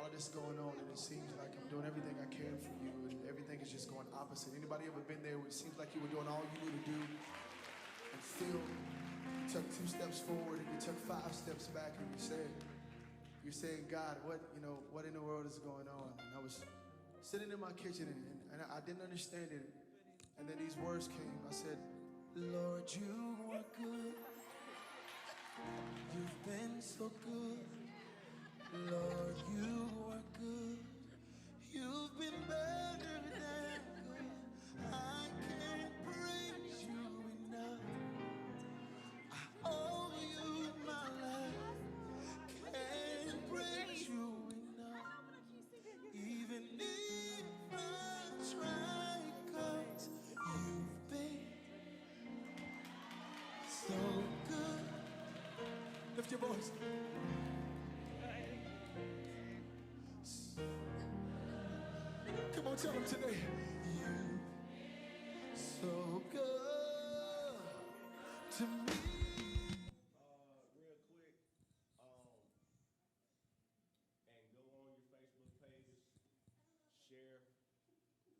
all of this going on, and it seems like I'm doing everything I can for you, and everything is just going opposite. Anybody ever been there where it seems like you were doing all you knew to do, and still you took 2 steps forward and you took 5 steps back, and you're saying, God, what in the world is going on? And I was sitting in my kitchen, and I didn't understand it. And then these words came. I said, Lord, you are good. You've been so good. Lord, you are good. You've been better than good. I can't praise you enough. I owe you my life. Can't praise you enough. Even if I try, 'cause you've been so good. Lift your voice. Come on, tell them today. You so good to me.
Real quick, and go on your Facebook pages, share the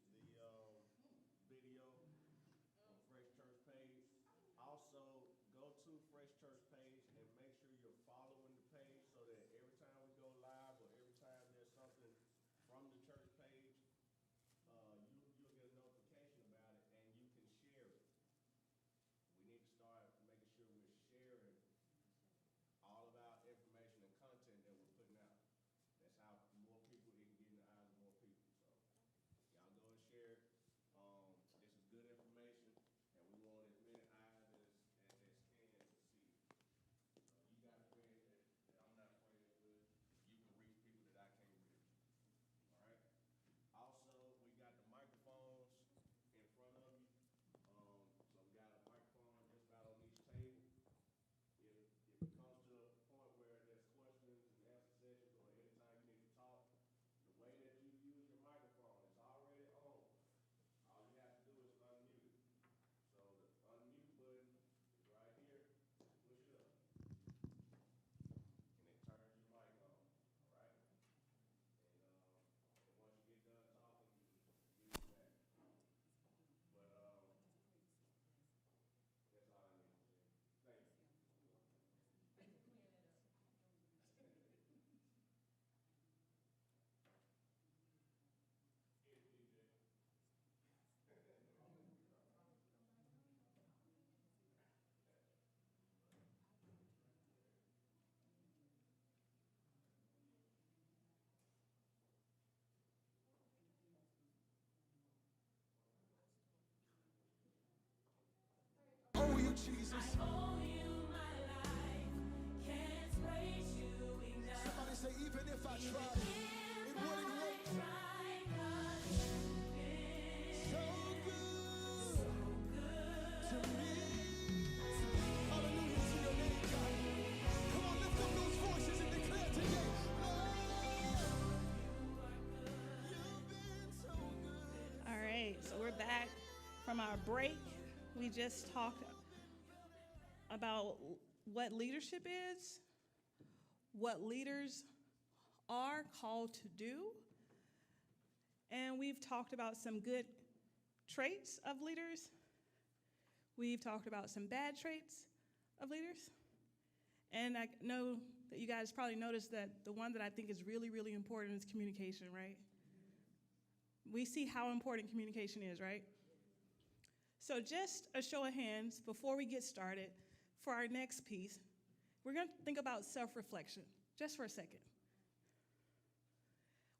video on Fresh Church page. Also, go to Fresh Church page and make sure you're following the page so that every time we go live or every time there's something from the church page, you'll get a notification about it and you can share it. We need to start making sure we're sharing all of our information and content that we're putting out. That's how more people, it can get in the eyes of more people. So y'all go and share it. This is good information, and we want as many eyes as can to see it. You got friends that I'm not friends with, you can reach people that I can't reach. All right? Also, we got the microphones in front of you. So we got a microphone just about on each table. If it comes to a point where there's questions and answer sessions or anytime you need to talk, the way that you use your microphone is already on. All you have to do is unmute it. So the unmute button is right here. Push it up. And it turns your mic on. All right? And once you get done talking, you use it back. But that's all I need to say. Thank you.
Oh, you Jesus. Somebody say, even if I tried, it wouldn't work. So good to me. Hallelujah to your name, God. Come on, lift up those voices and declare today, Lord, you've been so good.
All right, so we're back from our break. We just talked about what leadership is, what leaders are called to do, and we've talked about some good traits of leaders. We've talked about some bad traits of leaders. And I know that you guys probably noticed that the one that I think is really, really important is communication, right? We see how important communication is, right? So just a show of hands before we get started, for our next piece, we're going to think about self-reflection, just for a second.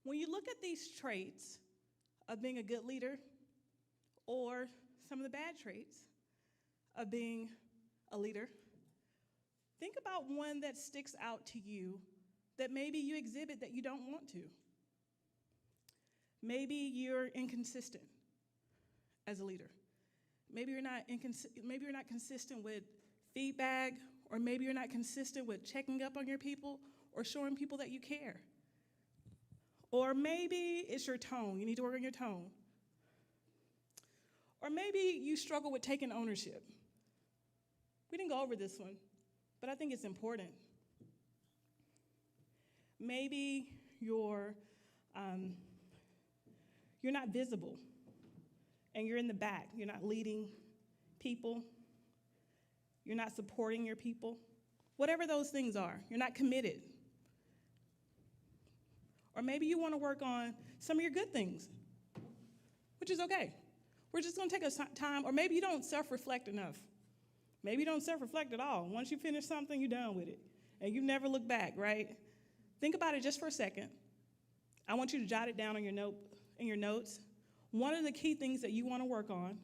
When you look at these traits of being a good leader, or some of the bad traits of being a leader, think about one that sticks out to you that maybe you exhibit that you don't want to. Maybe you're inconsistent as a leader. Maybe you're not consistent with feedback, or maybe you're not consistent with checking up on your people or showing people that you care. Or maybe it's your tone. You need to work on your tone. Or maybe you struggle with taking ownership. We didn't go over this one, but I think it's important. maybe you're not visible and you're in the back. You're not leading people. You're not supporting your people. Whatever those things are, you're not committed. Or maybe you want to work on some of your good things, which is okay. We're just going to take a time, or maybe you don't self-reflect enough. Maybe you don't self-reflect at all. Once you finish something, you're done with it. And you never look back, right? Think about it just for a second. I want you to jot it down on in your notes. One of the key things that you want to work on,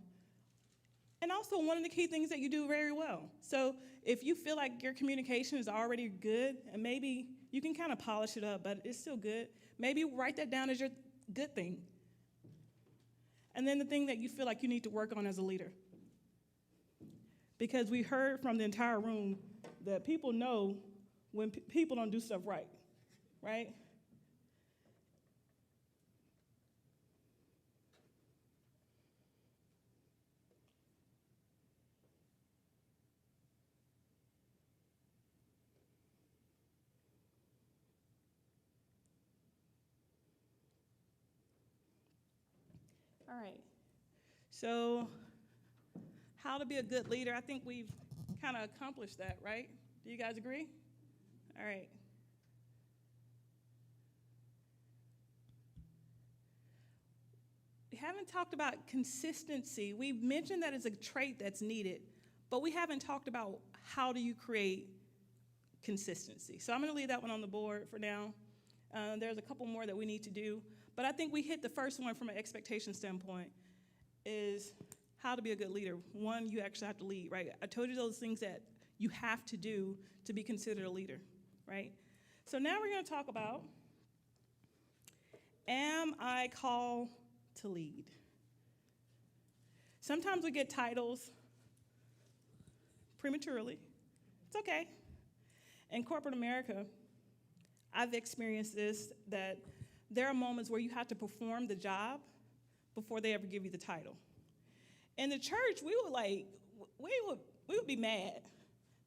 and also one of the key things that you do very well. So if you feel like your communication is already good, and maybe you can kind of polish it up, but it's still good, maybe write that down as your good thing. And then the thing that you feel like you need to work on as a leader. Because we heard from the entire room that people know when people don't do stuff right, right? All right. So, how to be a good leader? I think we've kind of accomplished that, right? Do you guys agree? All right. We haven't talked about consistency. We've mentioned that it's a trait that's needed, but we haven't talked about how do you create consistency. So I'm going to leave that one on the board for now. There's a couple more that we need to do, but I think we hit the first one from an expectation standpoint is how to be a good leader. One, you actually have to lead, right? I told you those things that you have to do to be considered a leader, right? So now we're going to talk about, am I called to lead? Sometimes we get titles prematurely. It's okay. In corporate America, I've experienced this, that there are moments where you have to perform the job before they ever give you the title. In the church, we would be mad.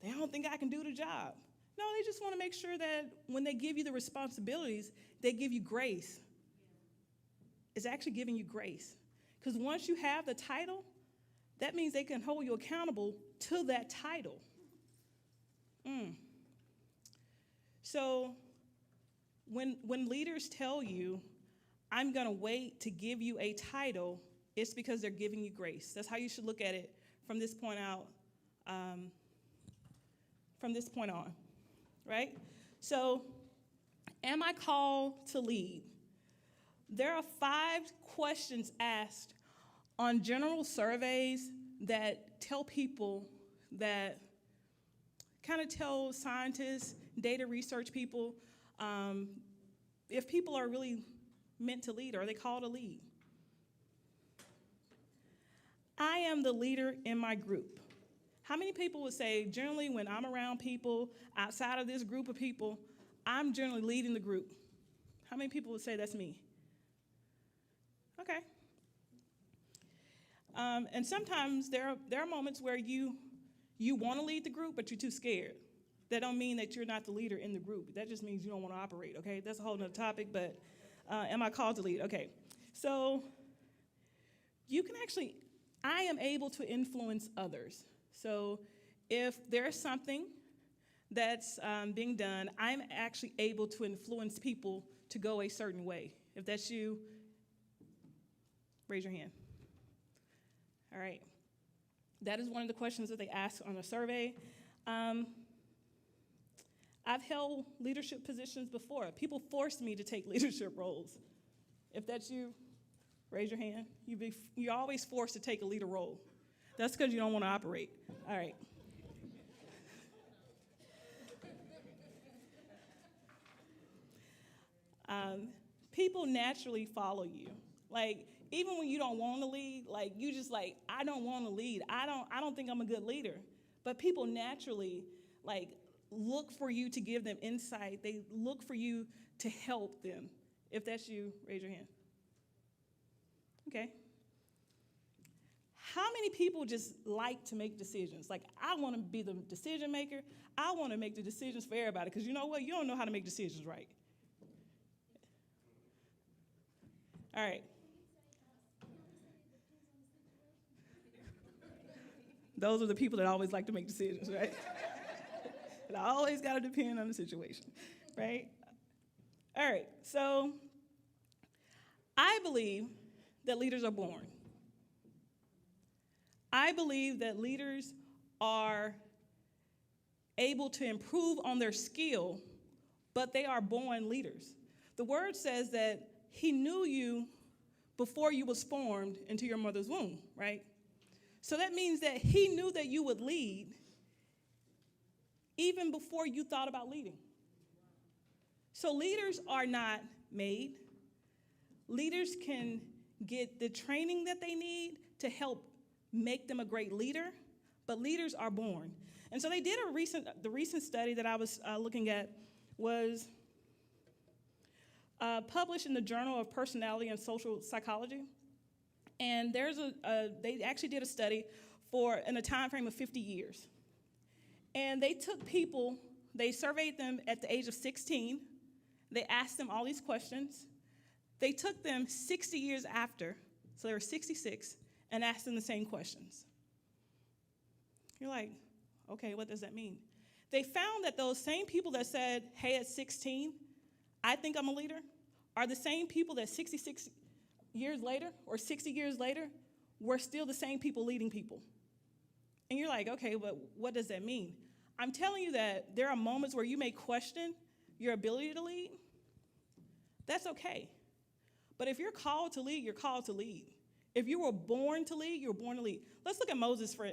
They don't think I can do the job. No, they just want to make sure that when they give you the responsibilities, they give you grace. It's actually giving you grace. Because once you have the title, that means they can hold you accountable to that title. So when leaders tell you, I'm going to wait to give you a title, it's because they're giving you grace. That's how you should look at it from this point out, from this point on, right? So, am I called to lead? There are 5 questions asked on general surveys that tell people that kind of tell scientists, data research people, if people are really meant to lead, or are they called to lead? I am the leader in my group. How many people would say, generally when I'm around people, outside of this group of people, I'm generally leading the group? How many people would say that's me? Okay. And sometimes there are moments where you want to lead the group, but you're too scared. That don't mean that you're not the leader in the group. That just means you don't want to operate, okay? That's a whole nother topic, but am I called to lead? Okay. So you can actually, I am able to influence others. So if there's something that's being done, I'm actually able to influence people to go a certain way. If that's you, raise your hand. All right. That is one of the questions that they ask on a survey. I've held leadership positions before. People forced me to take leadership roles. If that's you, raise your hand. You're always forced to take a leader role. That's because you don't want to operate. All right. People naturally follow you. Like, even when you don't want to lead, like, you just like, I don't want to lead. I don't think I'm a good leader. But people naturally, like, look for you to give them insight. They look for you to help them. If that's you, raise your hand. Okay. How many people just like to make decisions? Like, I want to be the decision maker. I want to make the decisions for everybody. Because you know what? You don't know how to make decisions right. All right. Those are the people that always like to make decisions, right? It always got to depend on the situation, right? All right, so I believe that leaders are born. I believe that leaders are able to improve on their skill, but they are born leaders. The word says that he knew you before you was formed into your mother's womb, right? So that means that he knew that you would lead even before you thought about leading. So leaders are not made. Leaders can get the training that they need to help make them a great leader, but leaders are born. And so they did the recent study that I was looking at was published in the Journal of Personality and Social Psychology. And they actually did a study in a time frame of 50 years. And they took people, they surveyed them at the age of 16. They asked them all these questions. They took them 60 years after, so they were 66, and asked them the same questions. You're like, okay, what does that mean? They found that those same people that said, hey, at 16, I think I'm a leader, are the same people that 66 years later or 60 years later were still the same people leading people. And you're like, okay, but what does that mean? I'm telling you that there are moments where you may question your ability to lead. That's okay. But if you're called to lead, you're called to lead. If you were born to lead, you were born to lead. Let's look at Moses, for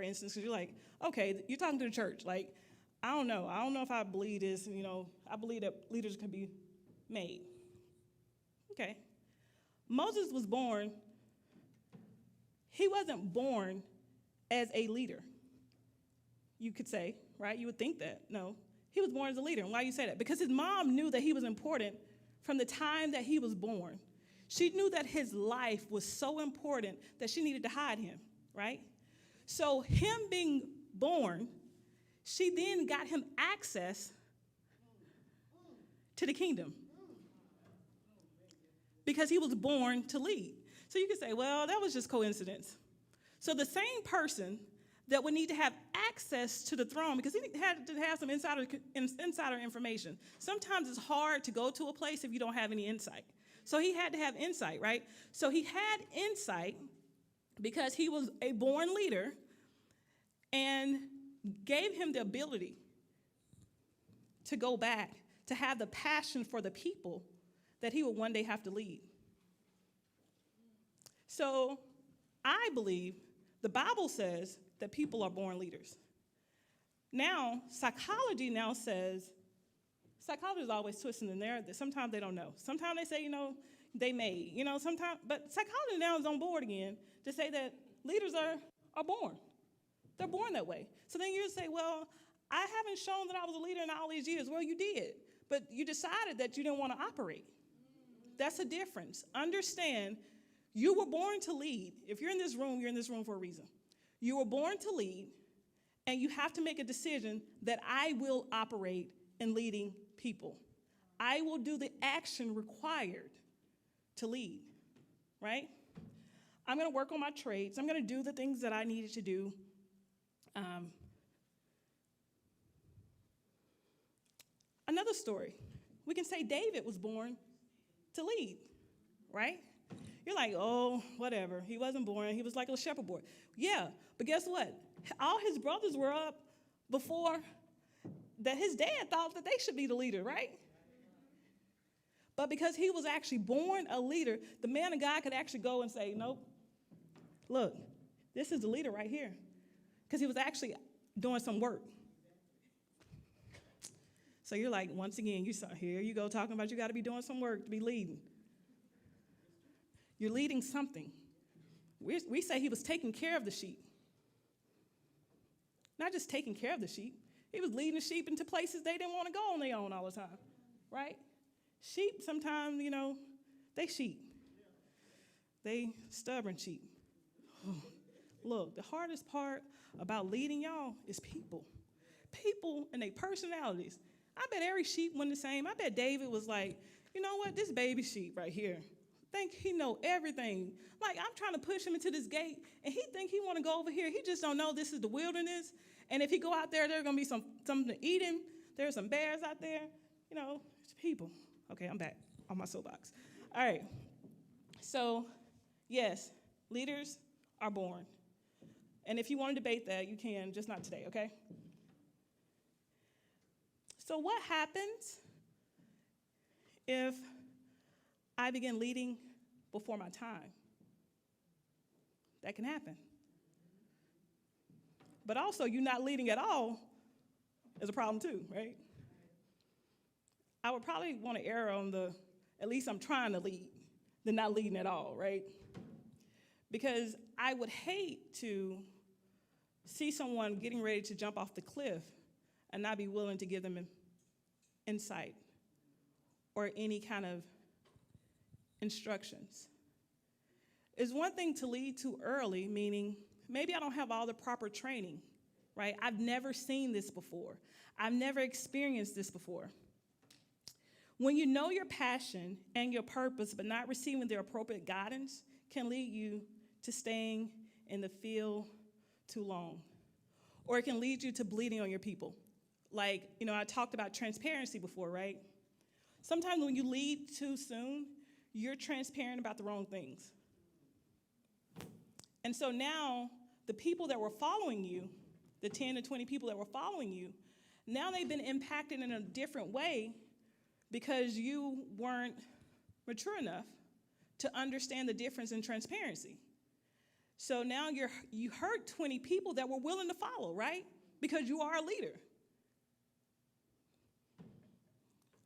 instance, because you're like, okay, you're talking to the church. Like, I don't know if I believe this. I believe that leaders can be made. Okay. Moses was born. He wasn't born as a leader, you could say, right? You would think that. No, he was born as a leader. And why do you say that? Because his mom knew that he was important from the time that he was born. She knew that his life was so important that she needed to hide him, right? So him being born, she then got him access to the kingdom because he was born to lead. So you could say, well, that was just coincidence. So the same person that would need to have access to the throne, because he had to have some insider information. Sometimes it's hard to go to a place if you don't have any insight. So he had to have insight, right? So he had insight because he was a born leader and gave him the ability to go back, to have the passion for the people that he would one day have to lead. So I believe the Bible says that people are born leaders. Now, psychology now says, psychology is always twisting in there. Sometimes they don't know. Sometimes they say, they made. Sometimes, but psychology now is on board again to say that leaders are born. They're born that way. So then you say, well, I haven't shown that I was a leader in all these years. Well, you did, but you decided that you didn't want to operate. That's a difference. Understand, you were born to lead. If you're in this room for a reason. You were born to lead, and you have to make a decision that I will operate in leading people. I will do the action required to lead, right? I'm going to work on my traits. I'm going to do the things that I needed to do. Another story. We can say David was born to lead, right? You're like, oh, whatever. He wasn't born. He was like a shepherd boy. Yeah, but guess what? All his brothers were up before that his dad thought that they should be the leader, right? But because he was actually born a leader, the man of God could actually go and say, nope, look, this is the leader right here. Because he was actually doing some work. So you're like, once again, here you go talking about you got to be doing some work to be leading. You're leading something. We say he was taking care of the sheep. Not just taking care of the sheep. He was leading the sheep into places they didn't want to go on their own all the time, right? Sheep sometimes, they sheep. They stubborn sheep. Look, the hardest part about leading y'all is people. People and their personalities. I bet every sheep went the same. I bet David was like, you know what, this baby sheep right here, think he know everything. Like, I'm trying to push him into this gate, and he think he want to go over here. He just don't know this is the wilderness. And if he go out there, there's going to be something to eat him. There's some bears out there. You know, it's people. Okay, I'm back on my soapbox. All right. So, yes, leaders are born. And if you want to debate that, you can, just not today, okay? So what happens if I begin leading before my time? That can happen. But also, you not leading at all is a problem too, right? I would probably want to err on the, at least I'm trying to lead, than not leading at all, right? Because I would hate to see someone getting ready to jump off the cliff and not be willing to give them insight or any kind of instructions. It's one thing to lead too early, meaning maybe I don't have all the proper training, right? I've never seen this before. I've never experienced this before. When you know your passion and your purpose but not receiving the appropriate guidance can lead you to staying in the field too long. Or it can lead you to bleeding on your people. Like, you know, I talked about transparency before, right? Sometimes when you lead too soon, you're transparent about the wrong things. And so now the people that were following you, the 10 to 20 people that were following you, now they've been impacted in a different way because you weren't mature enough to understand the difference in transparency. So now you hurt 20 people that were willing to follow, right? Because you are a leader.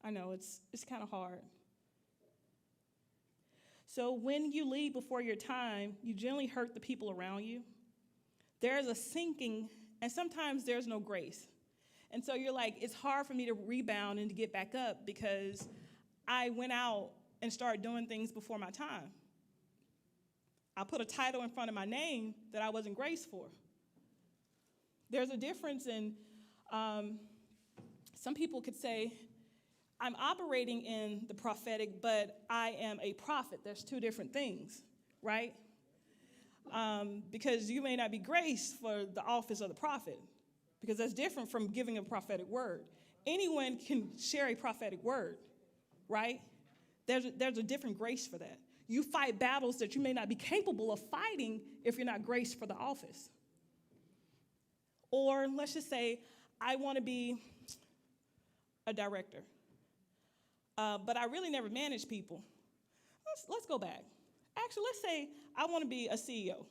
I know, it's kind of hard. So when you lead before your time, you generally hurt the people around you. There's a sinking, and sometimes there's no grace. And so you're like, it's hard for me to rebound and to get back up because I went out and started doing things before my time. I put a title in front of my name that I wasn't graced for. There's a difference in, some people could say, I'm operating in the prophetic, but I am a prophet. There's two different things, right? Because you may not be graced for the office of the prophet, because that's different from giving a prophetic word. Anyone can share a prophetic word, right? There's a different grace for that. You fight battles that you may not be capable of fighting if you're not graced for the office. Or let's just say, I want to be a director, but I really never managed people. Let's go back. Actually, let's say I want to be a CEO.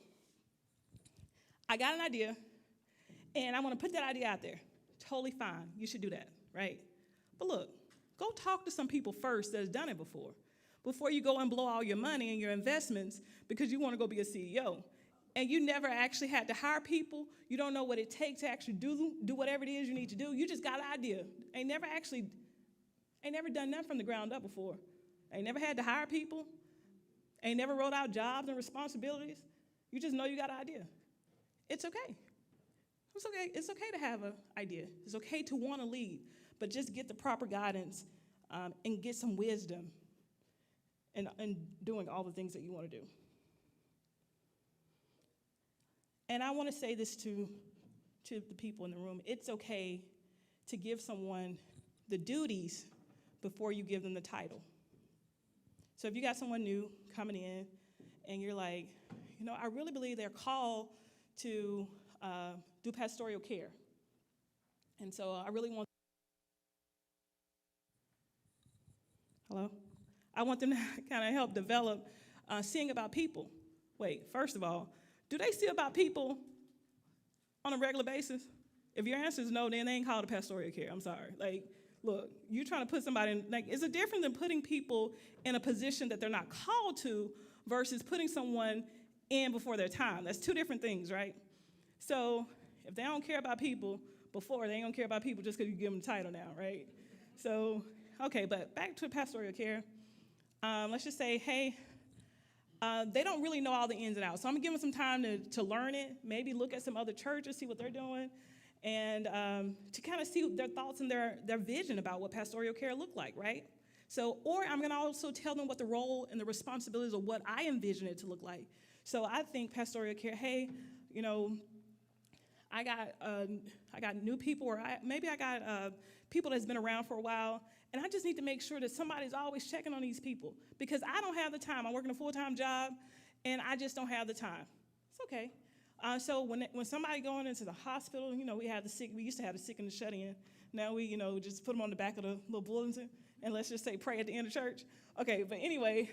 I got an idea, and I want to put that idea out there. Totally fine. You should do that, right? But look, go talk to some people first that has done it before you go and blow all your money and your investments because you want to go be a CEO. And you never actually had to hire people. You don't know what it takes to actually do whatever it is you need to do. You just got an idea. Ain't never done nothing from the ground up before. Ain't never had to hire people. Ain't never wrote out jobs and responsibilities. You just know you got an idea. It's okay. It's okay. It's okay to have an idea. It's okay to want to lead, but just get the proper guidance and get some wisdom in doing all the things that you want to do. And I want to say this to the people in the room. It's okay to give someone the duties before you give them the title. So if you got someone new coming in and you're like, you know, I really believe they're called to do pastoral care. And so I really want, hello? I want them to kind of help develop seeing about people. Wait, first of all, do they see about people on a regular basis? If your answer is no, then they ain't called to pastoral care. I'm sorry. Like, look, you're trying to put somebody in, like, it's a difference than putting people in a position that they're not called to versus putting someone in before their time. That's two different things, right? So if they don't care about people before, they ain't gonna care about people just because you give them the title now, right? So, okay, but back to pastoral care. Let's just say, hey, they don't really know all the ins and outs. So I'm gonna give them some time to learn it, maybe look at some other churches, see what they're doing, and to kind of see their thoughts and their vision about what pastoral care look like, right? So, or I'm going to also tell them what the role and the responsibilities of what I envision it to look like. So I think pastoral care, hey, you know, I got new people, or maybe I got people that's been around for a while, and I just need to make sure that somebody's always checking on these people because I don't have the time. I'm working a full-time job, and I just don't have the time. It's okay. So when somebody going into the hospital, you know, we have the sick. We used to have the sick and the shut-in. Now we, you know, just put them on the back of the little bulletin, and let's just say pray at the end of church. Okay, but anyway,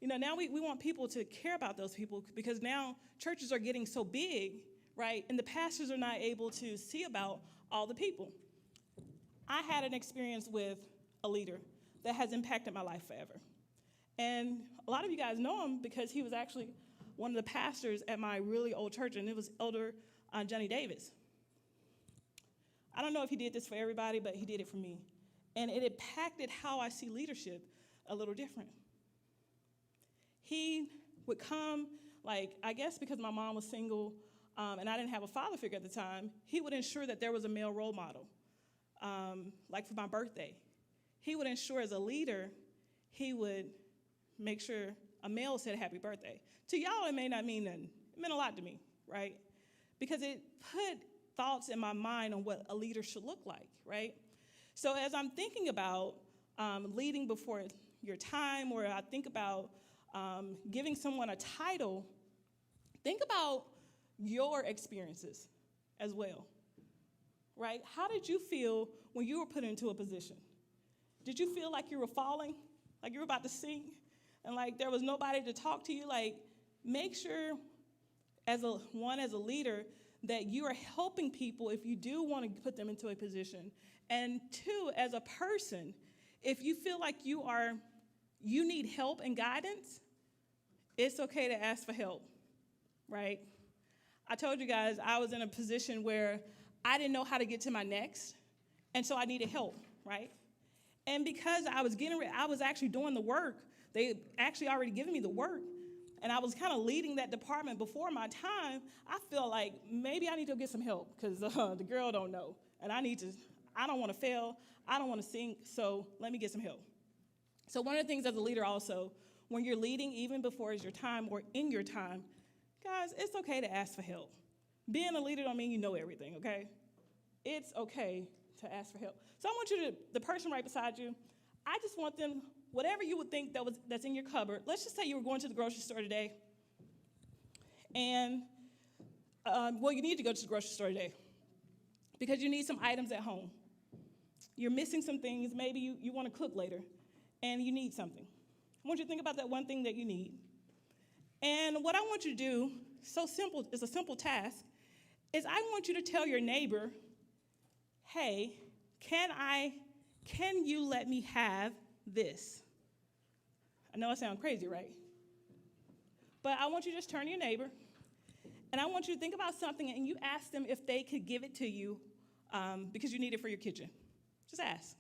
you know, now we want people to care about those people because now churches are getting so big, right? And the pastors are not able to see about all the people. I had an experience with a leader that has impacted my life forever. And a lot of you guys know him because he was actually one of the pastors at my really old church, and it was Elder Johnny Davis. I don't know if he did this for everybody, but he did it for me. And it impacted how I see leadership a little different. He would come, like, I guess because my mom was single and I didn't have a father figure at the time, he would ensure that there was a male role model. Like for my birthday, he would ensure as a leader, he would make sure a male said happy birthday. To y'all, it may not mean nothing. It meant a lot to me, right? Because it put thoughts in my mind on what a leader should look like, right? So as I'm thinking about leading before your time, or I think about giving someone a title, think about your experiences as well, right? How did you feel when you were put into a position? Did you feel like you were falling, like you were about to sink, and like there was nobody to talk to you? Like, make sure as a leader that you are helping people if you do want to put them into a position. And two, as a person, if you feel like you need help and guidance, it's okay to ask for help, right? I told you guys I was in a position where I didn't know how to get to my next, and so I needed help, right? And because I was actually doing the work, they actually already given me the work, and I was kind of leading that department before my time, I feel like maybe I need to get some help because the girl don't know, and I don't want to fail, I don't want to sink, so let me get some help. So one of the things as a leader also, when you're leading, even before it's your time or in your time, guys, it's okay to ask for help. Being a leader don't mean you know everything, okay? It's okay to ask for help. So I want you to, the person right beside you, I just want them, whatever you would think that's in your cupboard, let's just say you were going to the grocery store today, and, you need to go to the grocery store today because you need some items at home. You're missing some things, maybe you want to cook later, and you need something. I want you to think about that one thing that you need. And what I want you to do, so simple, it's a simple task, is I want you to tell your neighbor, hey, can you let me have this? I know I sound crazy, right? But I want you to just turn to your neighbor, and I want you to think about something, and you ask them if they could give it to you because you need it for your kitchen. Just ask.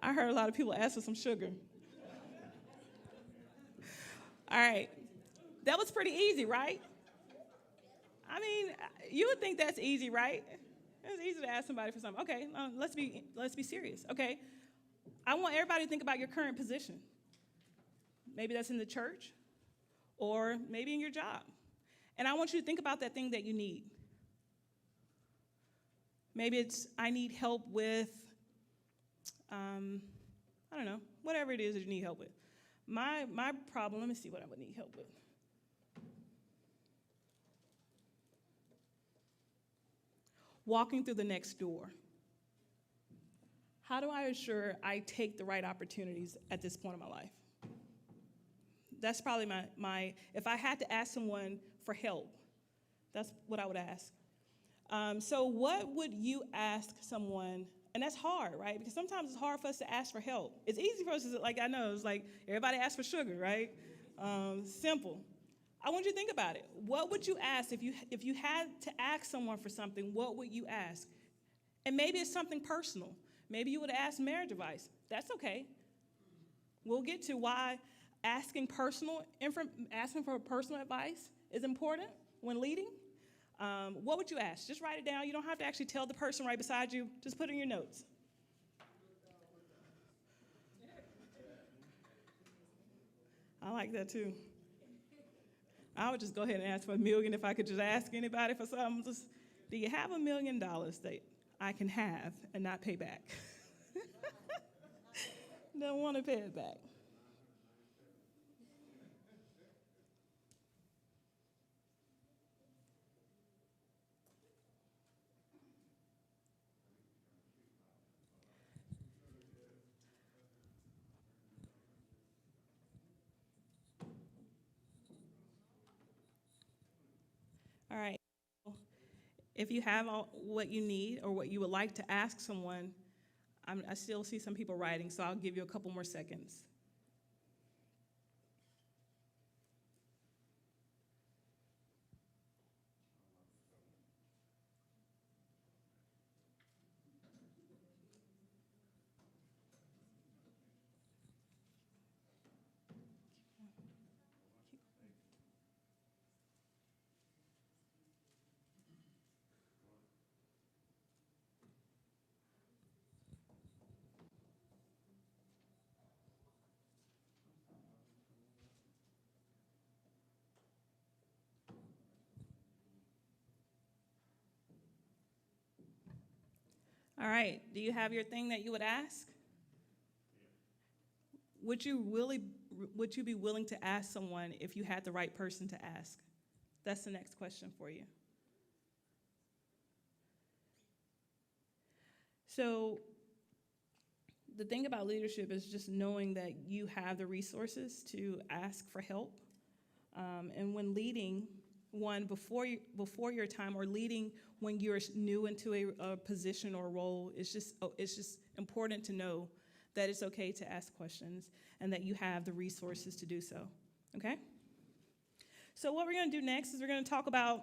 I heard a lot of people ask for some sugar. All right. That was pretty easy, right? I mean, you would think that's easy, right? It's easy to ask somebody for something. Okay, let's be serious. Okay, I want everybody to think about your current position. Maybe that's in the church, or maybe in your job. And I want you to think about that thing that you need. Maybe it's, I need help with, I don't know, whatever it is that you need help with. My problem, let me see what I would need help with. Walking through the next door. How do I ensure I take the right opportunities at this point in my life? That's probably if I had to ask someone for help, that's what I would ask. So what would you ask someone? And that's hard, right? Because sometimes it's hard for us to ask for help. It's easy for us to, like, I know, it's like everybody asks for sugar, right? Simple. I want you to think about it. What would you ask if you had to ask someone for something? What would you ask? And maybe it's something personal. Maybe you would ask marriage advice. That's okay. We'll get to why asking for personal advice is important when leading. What would you ask? Just write it down. You don't have to actually tell the person right beside you. Just put it in your notes. I like that too. I would just go ahead and ask for $1 million if I could just ask anybody for something. Just, do you have $1 million that I can have and not pay back? Don't want to pay it back. All right. If you have all what you need or what you would like to ask someone, I still see some people writing, so I'll give you a couple more seconds. All right. Do you have your thing that you would ask? Would you be willing to ask someone if you had the right person to ask? That's the next question for you. So the thing about leadership is just knowing that you have the resources to ask for help. And when leading one before your time, or leading when you're new into a position or role, it's just important to know that it's okay to ask questions and that you have the resources to do so, okay? So what we're going to do next is we're going to talk about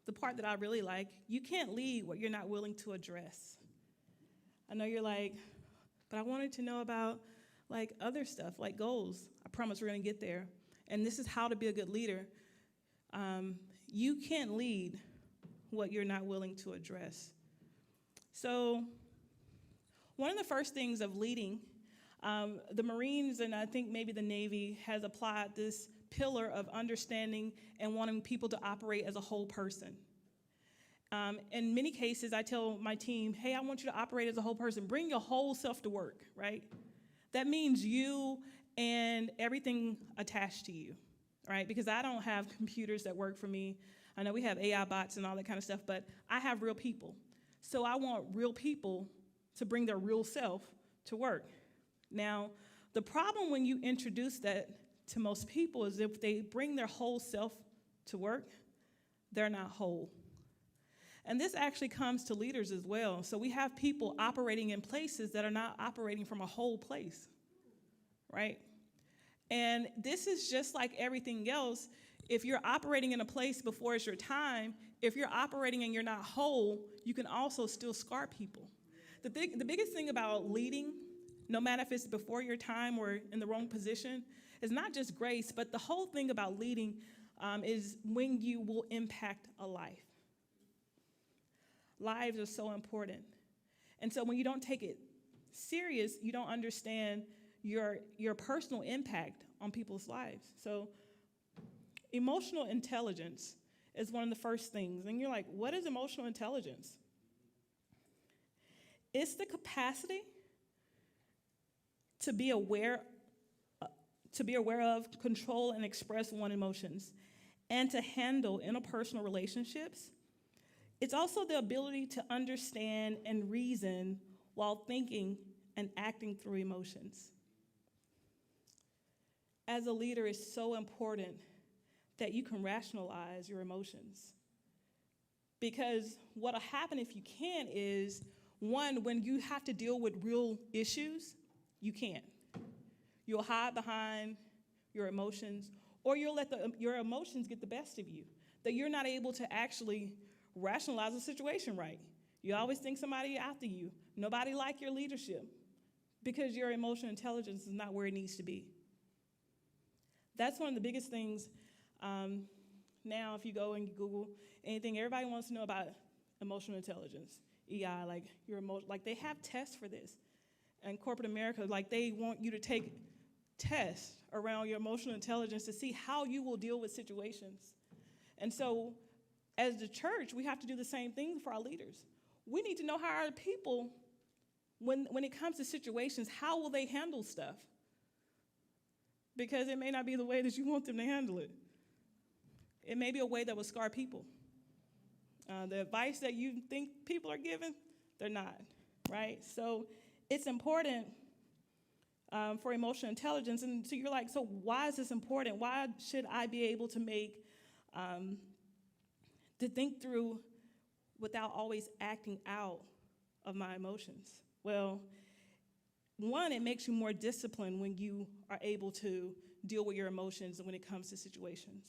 the part that I really like. You can't lead what you're not willing to address. I know you're like, but I wanted to know about like other stuff, like goals. I promise we're going to get there. And this is how to be a good leader. You can't lead what you're not willing to address. So one of the first things of leading, the Marines and I think maybe the Navy has applied this pillar of understanding and wanting people to operate as a whole person. In many cases, I tell my team, hey, I want you to operate as a whole person. Bring your whole self to work, right? That means you and everything attached to you, right? Because I don't have computers that work for me. I know we have AI bots and all that kind of stuff, but I have real people. So I want real people to bring their real self to work. Now, the problem when you introduce that to most people is if they bring their whole self to work, they're not whole. And this actually comes to leaders as well. So we have people operating in places that are not operating from a whole place, right? And this is just like everything else. If you're operating in a place before it's your time, if you're operating and you're not whole, you can also still scar people. The biggest thing about leading, no matter if it's before your time or in the wrong position, is not just grace, but the whole thing about leading is when you will impact a life. Lives are so important. And so when you don't take it serious, you don't understand your personal impact on people's lives. So emotional intelligence is one of the first things. And you're like, what is emotional intelligence? It's the capacity to be aware of, control, and express one's emotions, and to handle interpersonal relationships. It's also the ability to understand and reason while thinking and acting through emotions. As a leader, it's so important that you can rationalize your emotions. Because what'll happen if you can't is, one, when you have to deal with real issues, you can't. You'll hide behind your emotions, or you'll let your emotions get the best of you, that you're not able to actually rationalize a situation right. You always think somebody after you. Nobody like your leadership because your emotional intelligence is not where it needs to be. That's one of the biggest things. Now, if you go and Google anything, everybody wants to know about emotional intelligence, EI, like like they have tests for this. In corporate America, like they want you to take tests around your emotional intelligence to see how you will deal with situations. And so, as the church, we have to do the same thing for our leaders. We need to know how our people, when it comes to situations, how will they handle stuff? Because it may not be the way that you want them to handle it. It may be a way that will scar people. The advice that you think people are giving, they're not, right? So it's important for emotional intelligence. And so you're like, so why is this important? Why should I be able to to think through without always acting out of my emotions? Well, one, it makes you more disciplined when you are able to deal with your emotions when it comes to situations.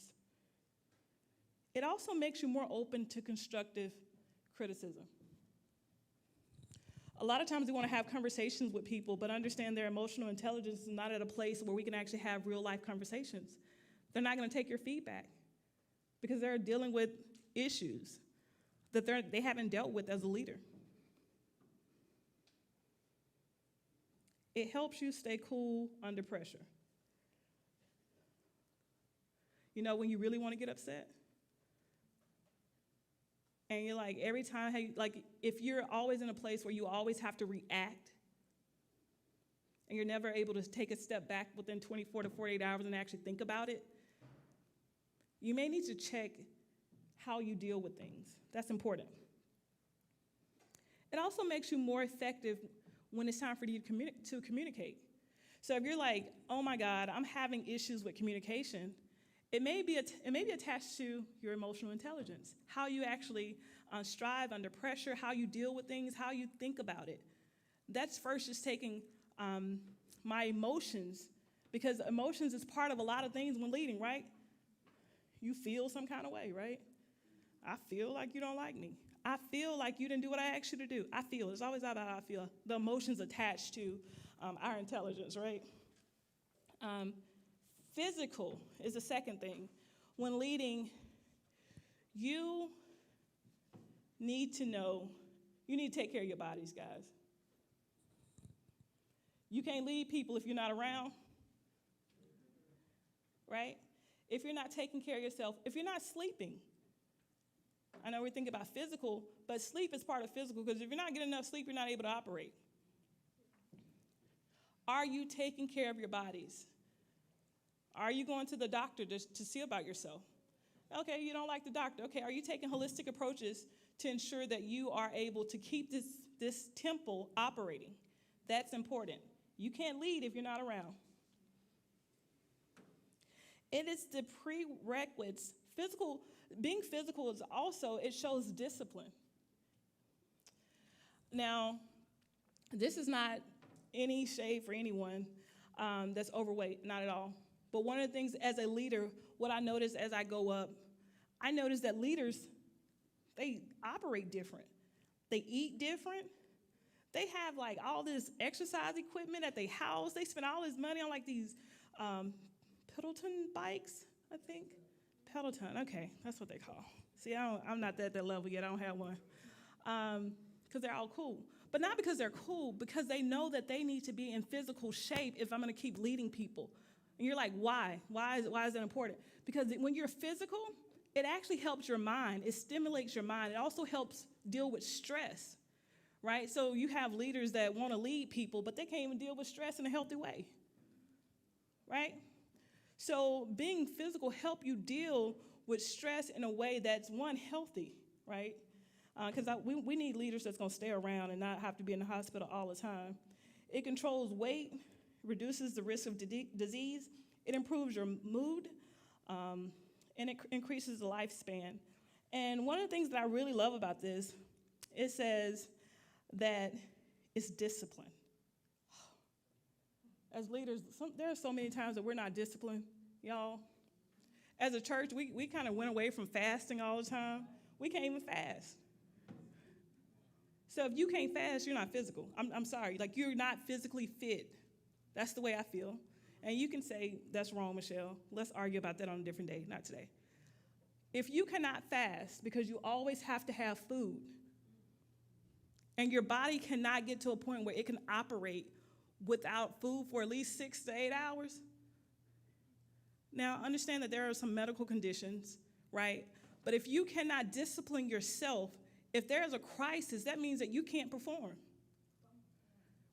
It also makes you more open to constructive criticism. A lot of times we want to have conversations with people, but understand their emotional intelligence is not at a place where we can actually have real life conversations. They're not going to take your feedback because they're dealing with issues that they haven't dealt with as a leader. It helps you stay cool under pressure. You know, when you really want to get upset, and you're like, every time, like if you're always in a place where you always have to react, and you're never able to take a step back within 24 to 48 hours and actually think about it, you may need to check how you deal with things. That's important. It also makes you more effective when it's time for you to communicate. So if you're like, oh my God, I'm having issues with communication, it may be attached to your emotional intelligence, how you actually strive under pressure, how you deal with things, how you think about it. That's first just taking my emotions, because emotions is part of a lot of things when leading, right? You feel some kind of way, right? I feel like you don't like me. I feel like you didn't do what I asked you to do. I feel. It's always about how I feel. The emotions attached to our intelligence, right? Physical is the second thing. When leading, you need to know, you need to take care of your bodies, guys. You can't lead people if you're not around, right? If you're not taking care of yourself, if you're not sleeping. I know we're thinking about physical, but sleep is part of physical, because if you're not getting enough sleep, you're not able to operate. Are you taking care of your bodies? Are you going to the doctor to see about yourself? Okay, you don't like the doctor. Okay, are you taking holistic approaches to ensure that you are able to keep this temple operating? That's important. You can't lead if you're not around. It is the prerequisites. Being physical is also, it shows discipline. Now, this is not any shade for anyone that's overweight, not at all. But one of the things as a leader, what I notice as I go up, I notice that leaders, they operate different. They eat different. They have like all this exercise equipment at their house. They spend all this money on like these Pendleton bikes, I think. Pendleton, okay, that's what they call. See, I'm not at that level yet. I don't have one. Because they're all cool. But not because they're cool, because they know that they need to be in physical shape if I'm going to keep leading people. And you're like, why? Why is that important? Because when you're physical, it actually helps your mind. It stimulates your mind. It also helps deal with stress, right? So you have leaders that want to lead people, but they can't even deal with stress in a healthy way, right? So being physical help you deal with stress in a way that's, one, healthy, right? Because we need leaders that's going to stay around and not have to be in the hospital all the time. It controls weight, reduces the risk of disease. It improves your mood, and it increases the lifespan. And one of the things that I really love about this, it says that it's discipline. As leaders, there are so many times that we're not disciplined, y'all. As a church, we kind of went away from fasting all the time. We can't even fast. So if you can't fast, you're not physical. I'm sorry. Like, you're not physically fit. That's the way I feel. And you can say, that's wrong, Michelle. Let's argue about that on a different day, not today. If you cannot fast because you always have to have food, and your body cannot get to a point where it can operate without food for at least 6 to 8 hours. Now, understand that there are some medical conditions, right? But if you cannot discipline yourself, if there is a crisis, that means that you can't perform,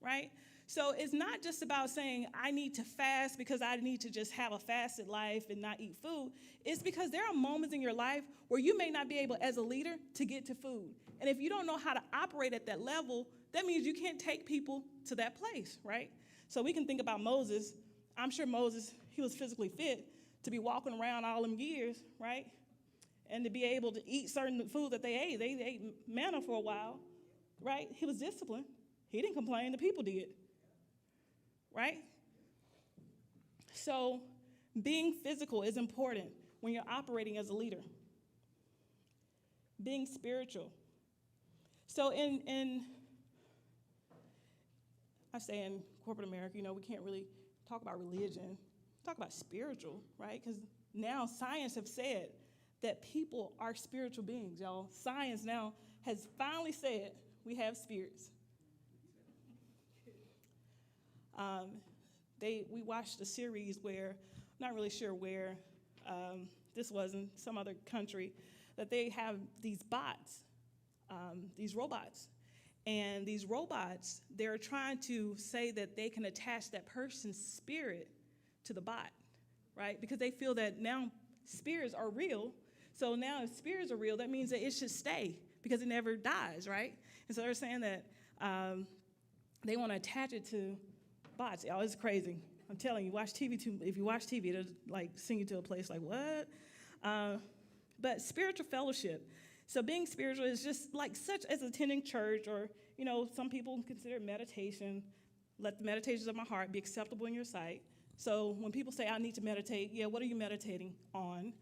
right? So it's not just about saying, I need to fast because I need to just have a fasted life and not eat food. It's because there are moments in your life where you may not be able, as a leader, to get to food. And if you don't know how to operate at that level, that means you can't take people to that place, right? So we can think about Moses. I'm sure Moses, he was physically fit to be walking around all them years, right? And to be able to eat certain food that they ate. They ate manna for a while, right? He was disciplined. He didn't complain. The people did. Right? So being physical is important when you're operating as a leader. Being spiritual. So I say in corporate America, we can't really talk about religion. Talk about spiritual, right? Because now science have said that people are spiritual beings, y'all. Science now has finally said we have spirits. We watched a series where, not really sure where, this was in some other country, that they have these bots, these robots. And these robots, they're trying to say that they can attach that person's spirit to the bot, right? Because they feel that now spirits are real. So now if spirits are real, that means that it should stay because it never dies, right? And so they're saying that they want to attach it to bots. Y'all, it's crazy. I'm telling you, if you watch TV, it'll like send you to a place like, what? But spiritual fellowship. So being spiritual is just like such as attending church, or, some people consider meditation. Let the meditations of my heart be acceptable in your sight. So when people say, I need to meditate, yeah, what are you meditating on?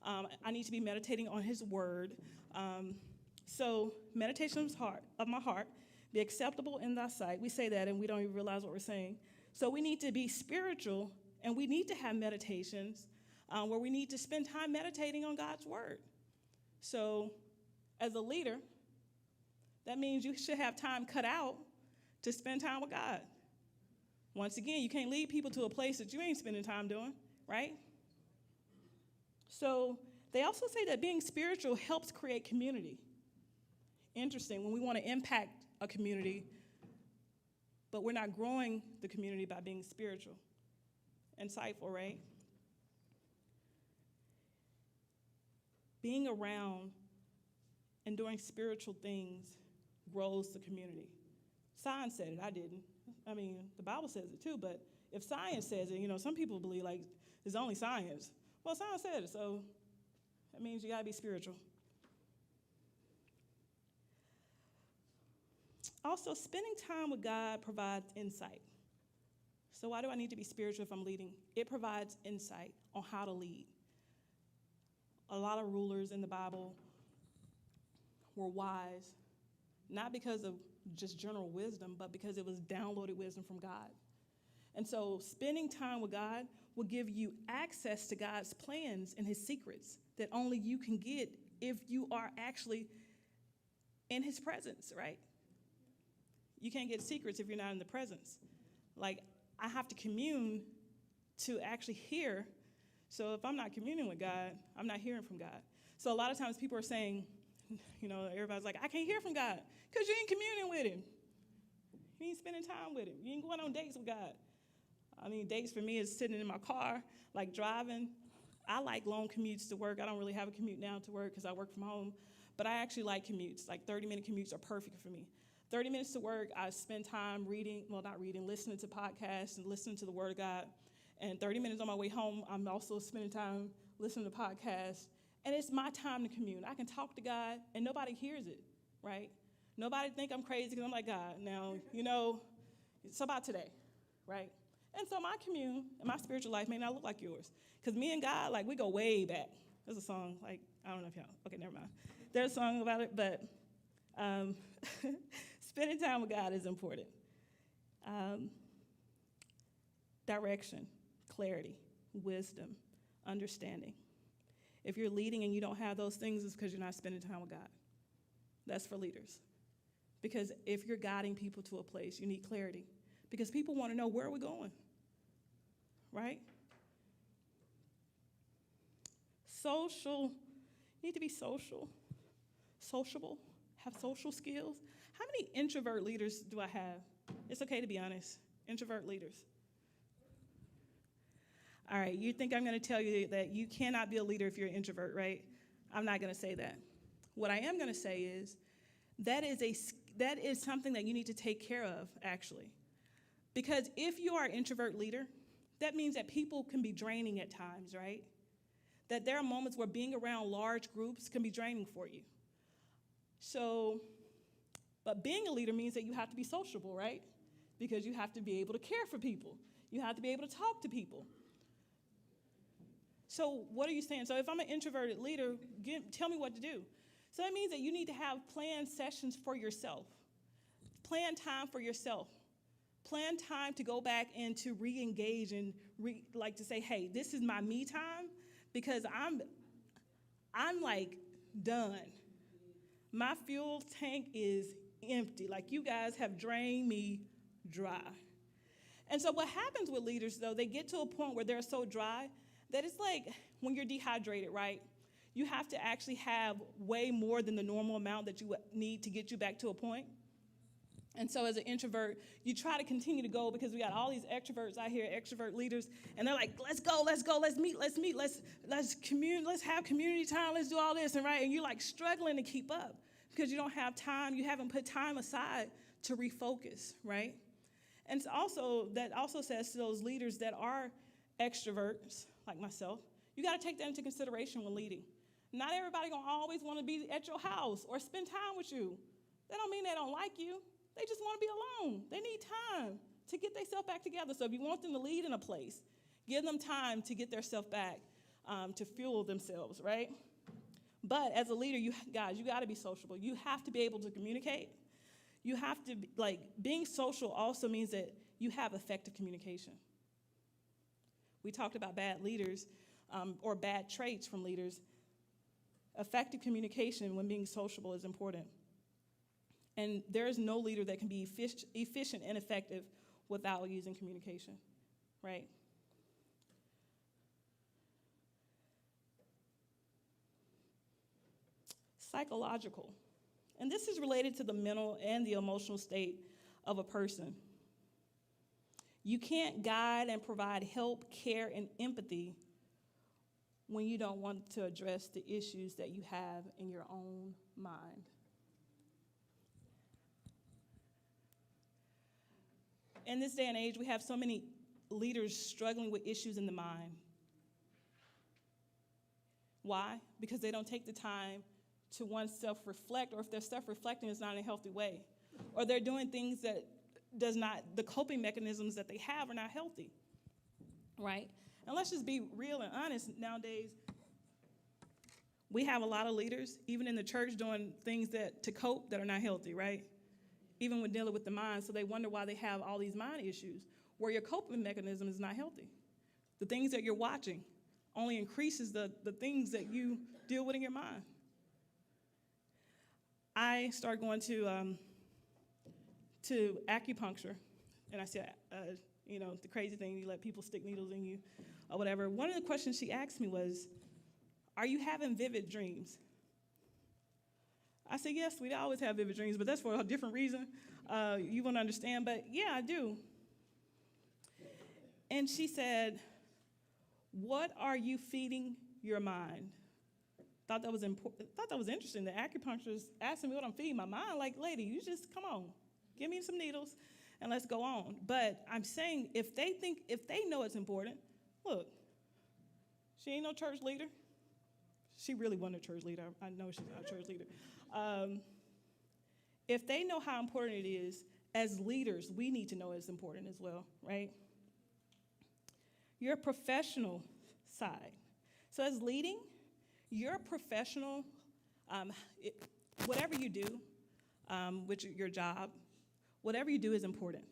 I need to be meditating on his word. So meditation of my heart, be acceptable in thy sight. We say that and we don't even realize what we're saying. So we need to be spiritual, and we need to have meditations where we need to spend time meditating on God's word. So as a leader, that means you should have time cut out to spend time with God. Once again, you can't lead people to a place that you ain't spending time doing, right? So they also say that being spiritual helps create community. Interesting, when we want to impact a community, but we're not growing the community by being spiritual. Insightful, right? Being around and doing spiritual things grows the community. Science said it, I didn't. I mean, the Bible says it too, but if science says it, some people believe like it's only science. Well, science said it, so that means you gotta be spiritual. Also, spending time with God provides insight. So why do I need to be spiritual if I'm leading? It provides insight on how to lead. A lot of rulers in the Bible were wise, not because of just general wisdom, but because it was downloaded wisdom from God. And so spending time with God will give you access to God's plans and his secrets that only you can get if you are actually in his presence, right? You can't get secrets if you're not in the presence. Like, I have to commune to actually hear. So if I'm not communing with God, I'm not hearing from God. So a lot of times people are saying, everybody's like, I can't hear from God because you ain't communing with him. You ain't spending time with him. You ain't going on dates with God. I mean, dates for me is sitting in my car, like driving. I like long commutes to work. I don't really have a commute now to work because I work from home. But I actually like commutes. Like 30-minute commutes are perfect for me. 30 minutes to work, I spend time listening to podcasts and listening to the Word of God. And 30 minutes on my way home, I'm also spending time listening to podcasts. And it's my time to commune. I can talk to God, and nobody hears it, right? Nobody think I'm crazy because I'm like, God, now, it's about today, right? And so my commune and my spiritual life may not look like yours. Because me and God, like, we go way back. There's a song, like, I don't know if y'all, okay, never mind. There's a song about it, but spending time with God is important. Direction, clarity, wisdom, understanding. If you're leading and you don't have those things, it's because you're not spending time with God. That's for leaders. Because if you're guiding people to a place, you need clarity. Because people want to know, where are we going? Right? Social, you need to be sociable, have social skills. How many introvert leaders do I have? It's okay to be honest. Introvert leaders. All right, you think I'm going to tell you that you cannot be a leader if you're an introvert, right? I'm not going to say that. What I am going to say is that is something that you need to take care of, actually. Because if you are an introvert leader, that means that people can be draining at times, right? That there are moments where being around large groups can be draining for you. So, but being a leader means that you have to be sociable, right? Because you have to be able to care for people. You have to be able to talk to people. So what are you saying? So if I'm an introverted leader, tell me what to do. So that means that you need to have planned sessions for yourself. Plan time for yourself. Plan time to go back and to re-engage and like to say, hey, this is my me time because I'm like done. My fuel tank is empty. Like you guys have drained me dry. And so what happens with leaders, though, they get to a point where they're so dry that it's like when you're dehydrated, right? You have to actually have way more than the normal amount that you need to get you back to a point. And so as an introvert, you try to continue to go because we got all these extroverts out here, extrovert leaders, and they're like, let's go, let's meet, let's have community time, let's do all this, and right? And you're like struggling to keep up because you don't have time, you haven't put time aside to refocus, right? And that also says to those leaders that are extroverts, like myself, you got to take that into consideration when leading. Not everybody gonna always want to be at your house or spend time with you. That don't mean they don't like you. They just want to be alone. They need time to get themselves back together. So if you want them to lead in a place, give them time to get themselves back, to fuel themselves, right? But as a leader, you got to be sociable. You have to be able to communicate. You have to, being social also means that you have effective communication. We talked about bad leaders or bad traits from leaders. Effective communication when being sociable is important. And there is no leader that can be efficient and effective without using communication, right? Psychological. And this is related to the mental and the emotional state of a person. You can't guide and provide help, care, and empathy when you don't want to address the issues that you have in your own mind. In this day and age, we have so many leaders struggling with issues in the mind. Why? Because they don't take the time to, one, self-reflect, or if they're self-reflecting, it's not in a healthy way. Or they're doing things that the coping mechanisms that they have are not healthy, right? And let's just be real and honest. Nowadays, we have a lot of leaders, even in the church, doing things to cope that are not healthy, right? Even when dealing with the mind, so they wonder why they have all these mind issues, where your coping mechanism is not healthy. The things that you're watching only increases the things that you deal with in your mind. I started going to acupuncture, and I said, the crazy thing, you let people stick needles in you or whatever. One of the questions she asked me was, are you having vivid dreams? I said, yes, we always have vivid dreams, but that's for a different reason. You won't understand, but yeah, I do. And she said, what are you feeding your mind? Thought that was important. Thought that was interesting. The acupuncturist asking me what I'm feeding my mind. Like, lady, you just come on, give me some needles, and let's go on. But I'm saying if they know it's important, look, she ain't no church leader. She really wasn't a church leader. I know she's not a church leader. If they know how important it is, as leaders, we need to know it's important as well, right? your professional side. So as leading, your professional, whatever you do, which your job, whatever you do is important.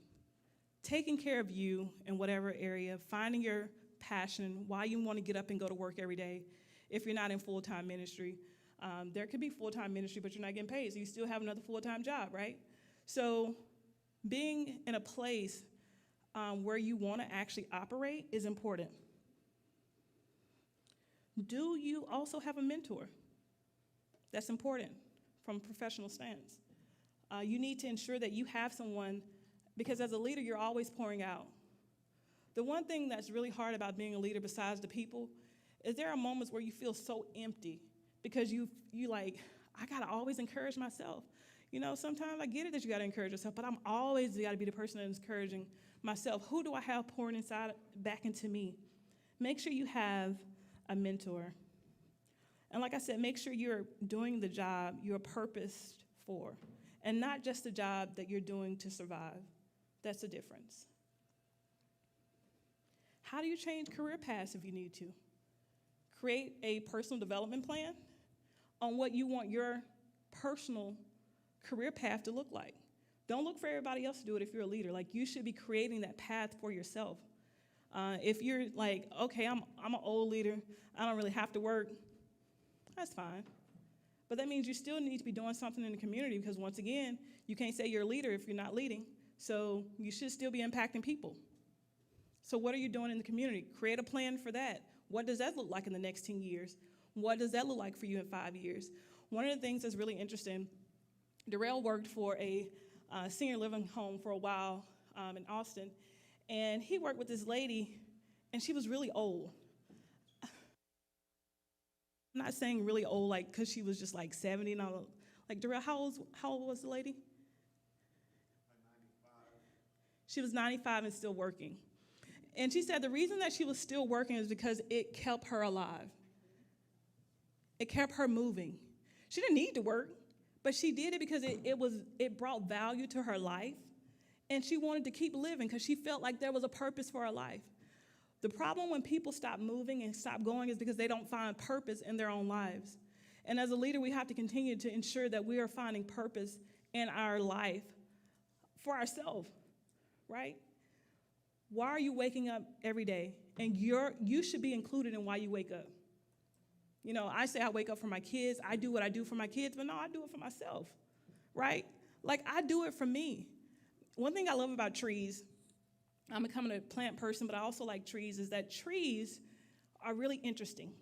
Taking care of you in whatever area, finding your passion, why you want to get up and go to work every day. If you're not in full-time ministry, there could be full-time ministry, but you're not getting paid, so you still have another full-time job, right? So being in a place where you want to actually operate is important. Do you also have a mentor? That's important from a professional stance. You need to ensure that you have someone, because as a leader, you're always pouring out. The one thing that's really hard about being a leader besides the people is there are moments where you feel so empty because you like, I got to always encourage myself. You know, sometimes I get it that you got to encourage yourself, but I'm always got to be the person that's encouraging myself. Who do I have pouring inside back into me? Make sure you have a mentor. And like I said, make sure you're doing the job you're purposed for, and not just the job that you're doing to survive. That's the difference. How do you change career paths if you need to? Create a personal development plan on what you want your personal career path to look like. Don't look for everybody else to do it if you're a leader. Like, you should be creating that path for yourself. If you're like, okay, I'm an old leader, I don't really have to work, that's fine. But that means you still need to be doing something in the community, because once again, you can't say you're a leader if you're not leading. So you should still be impacting people. So what are you doing in the community? Create a plan for that. What does that look like in the next 10 years? What does that look like for you in 5 years? One of the things that's really interesting, Darrell worked for a senior living home for a while in Austin, and he worked with this lady, and she was really old. I'm not saying really old like because she was just like 70. No, like, Darrell, how old was the lady?
95.
She was 95 and still working. And she said the reason that she was still working is because it kept her alive. It kept her moving. She didn't need to work, but she did it because it brought value to her life, and she wanted to keep living because she felt like there was a purpose for her life. The problem when people stop moving and stop going is because they don't find purpose in their own lives. And as a leader, we have to continue to ensure that we are finding purpose in our life for ourselves, right? Why are you waking up every day? And you should be included in why you wake up. You know, I say I wake up for my kids. I do what I do for my kids, but no, I do it for myself, right? Like, I do it for me. One thing I love about trees, I'm becoming a plant person, but I also like trees, is that trees are really interesting.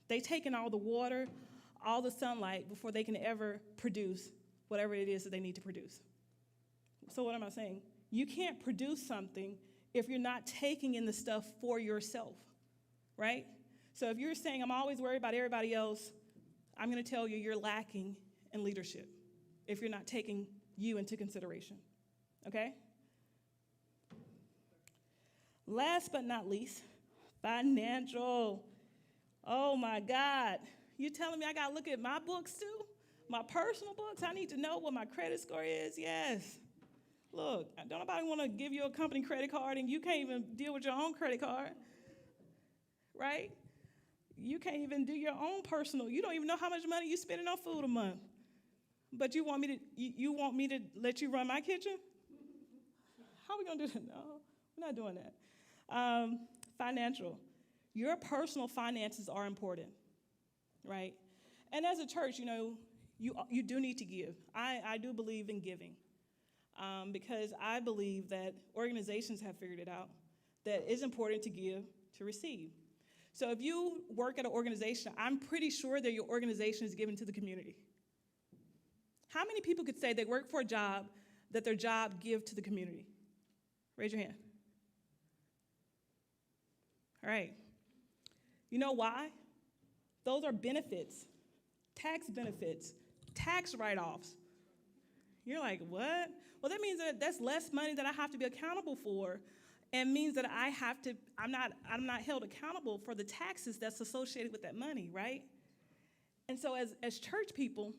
They take in all the water, all the sunlight before they can ever produce whatever it is that they need to produce. So what am I saying? You can't produce something if you're not taking in the stuff for yourself, right? So if you're saying, I'm always worried about everybody else, I'm going to tell you you're lacking in leadership if you're not taking you into consideration, okay? Last but not least, financial. Oh, my God. You telling me I got to look at my books, too? My personal books? I need to know what my credit score is? Yes. Look, don't nobody want to give you a company credit card, and you can't even deal with your own credit card, right? You can't even do your own personal. You don't even know how much money you're spending on food a month. But you want me to let you run my kitchen? How are we going to do that? No, we're not doing that. Financial. Your personal finances are important, right? And as a church, you know, you do need to give. I do believe in giving because I believe that organizations have figured it out, that it's important to give to receive. So if you work at an organization, I'm pretty sure that your organization is giving to the community. How many people could say they work for a job that their job give to the community? Raise your hand. All right. You know why? Those are benefits, tax benefits, tax write-offs. You're like, what? Well, that means that that's less money that I have to be accountable for, and means that I'm not held accountable for the taxes that's associated with that money, right? And so as church people,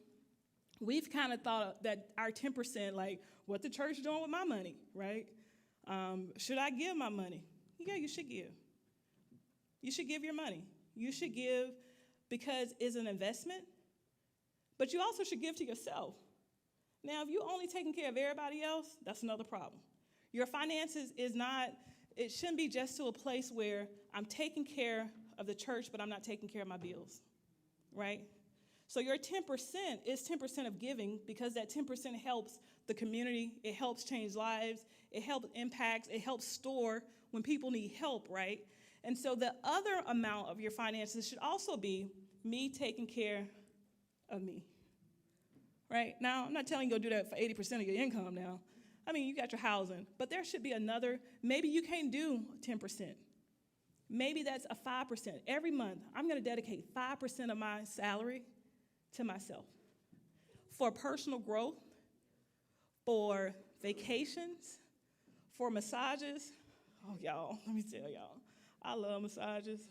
we've kind of thought that our 10%, like, what the church doing with my money, right? Should I give my money? Yeah, you should give. You should give your money. You should give because it's an investment, but you also should give to yourself. Now, if you're only taking care of everybody else, that's another problem. Your finances it shouldn't be just to a place where I'm taking care of the church, but I'm not taking care of my bills, right? So your 10% is 10% of giving because that 10% helps the community. It helps change lives. It helps impacts. It helps store when people need help, right? And so the other amount of your finances should also be me taking care of me, right? Now, I'm not telling you to go do that for 80% of your income now. I mean, you got your housing, but there should be another, maybe you can't do 10%. Maybe that's a 5%. Every month, I'm going to dedicate 5% of my salary to myself for personal growth, for vacations, for massages. Oh, y'all, let me tell y'all, I love massages.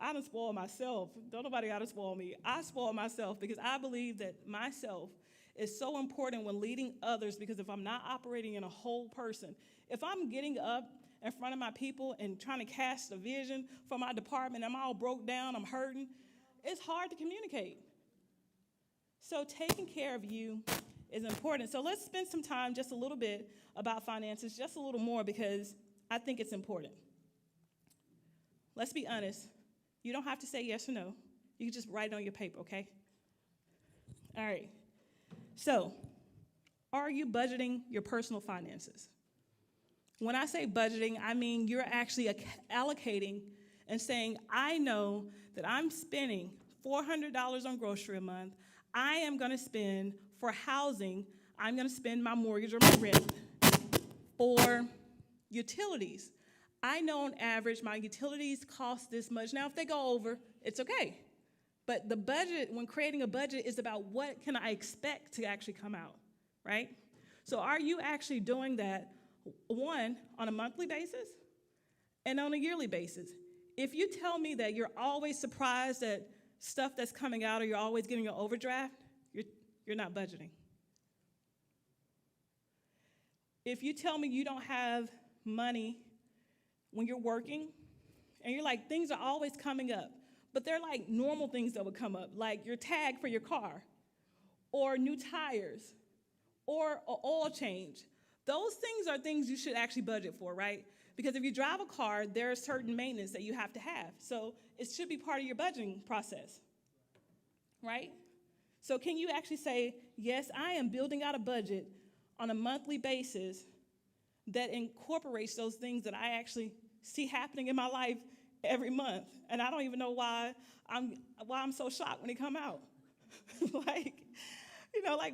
I done spoiled myself. Don't nobody got to spoil me. I spoil myself because I believe that myself is so important when leading others, because if I'm not operating in a whole person, if I'm getting up in front of my people and trying to cast a vision for my department, I'm all broke down, I'm hurting, it's hard to communicate. So taking care of you is important. So let's spend some time just a little bit about finances, just a little more, because I think it's important. Let's be honest. You don't have to say yes or no. You can just write it on your paper, okay? All right. So, are you budgeting your personal finances? When I say budgeting, I mean you're actually allocating and saying, I know that I'm spending $400 on grocery a month. I am going to spend for housing. I'm going to spend my mortgage or my rent. For utilities, I know on average my utilities cost this much. Now, if they go over, it's okay. But the budget, when creating a budget, is about what can I expect to actually come out, right? So are you actually doing that, one, on a monthly basis and on a yearly basis? If you tell me that you're always surprised at stuff that's coming out or you're always getting an overdraft, you're not budgeting. If you tell me you don't have money when you're working, and you're like, things are always coming up, but they're like normal things that would come up, like your tag for your car, or new tires, or an oil change. Those things are things you should actually budget for, right? Because if you drive a car, there are certain maintenance that you have to have. So it should be part of your budgeting process, right? So can you actually say, yes, I am building out a budget on a monthly basis that incorporates those things that I actually see happening in my life every month, and I don't even know why I'm so shocked when they come out. Like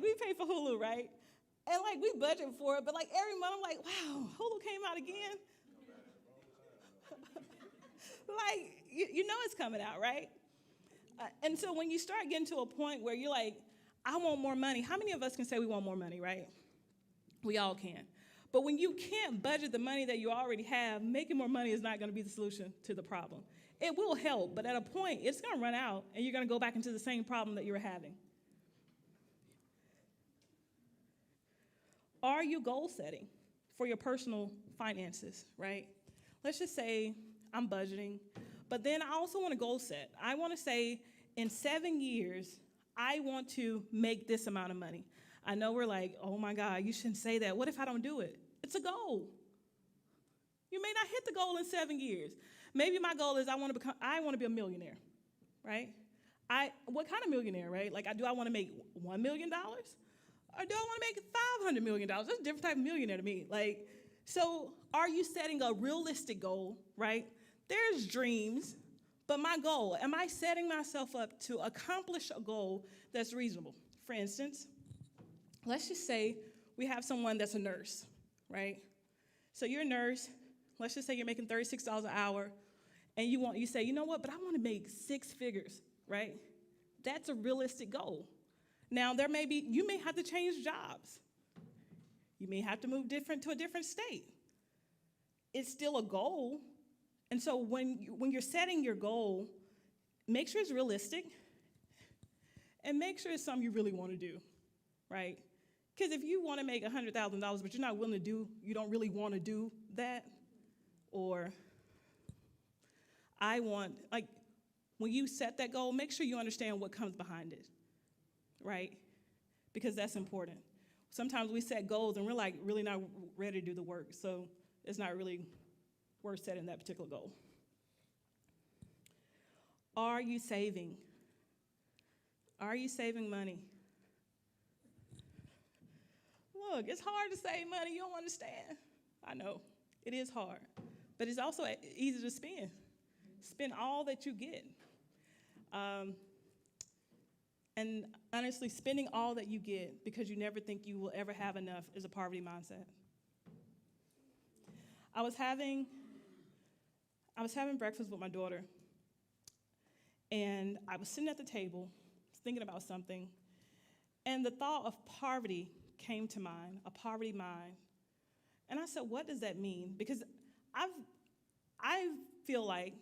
we pay for Hulu, right? And like we budget for it, but like every month I'm like, wow, Hulu came out again. Like you know it's coming out, right? And so when you start getting to a point where you're like, I want more money. How many of us can say we want more money, right? We all can. But when you can't budget the money that you already have, making more money is not going to be the solution to the problem. It will help, but at a point, it's going to run out, and you're going to go back into the same problem that you were having. Are you goal setting for your personal finances, right? Let's just say I'm budgeting, but then I also want to goal set. I want to say in 7 years, I want to make this amount of money. I know we're like, oh my God, you shouldn't say that. What if I don't do it? It's a goal. You may not hit the goal in 7 years. Maybe my goal is I want to be a millionaire, right? What kind of millionaire, right? Like, do I want to make $1 million? Or do I want to make $500 million? That's a different type of millionaire to me. Like, so are you setting a realistic goal, right? There's dreams, but my goal, am I setting myself up to accomplish a goal that's reasonable? For instance, let's just say we have someone that's a nurse, right? So you're a nurse. Let's just say you're making $36 an hour, and you say, you know what, but I want to make 6 figures, right? That's a realistic goal. Now, you may have to change jobs. You may have to move to a different state. It's still a goal. And so when you're setting your goal, make sure it's realistic, and make sure it's something you really want to do, right? Because if you want to make $100,000, but you're not willing to you don't really want to do that, or I want, like, when you set that goal, make sure you understand what comes behind it, right? Because that's important. Sometimes we set goals and we're like really not ready to do the work, so it's not really worth setting that particular goal. Are you saving? Are you saving money? Look, it's hard to save money. You don't understand. I know. It is hard. But it's also easy to spend. Spend all that you get. And honestly, spending all that you get because you never think you will ever have enough is a poverty mindset. I was having breakfast with my daughter, and I was sitting at the table thinking about something, and the thought of poverty came to mind, a poverty mind. And I said, what does that mean? Because I feel like,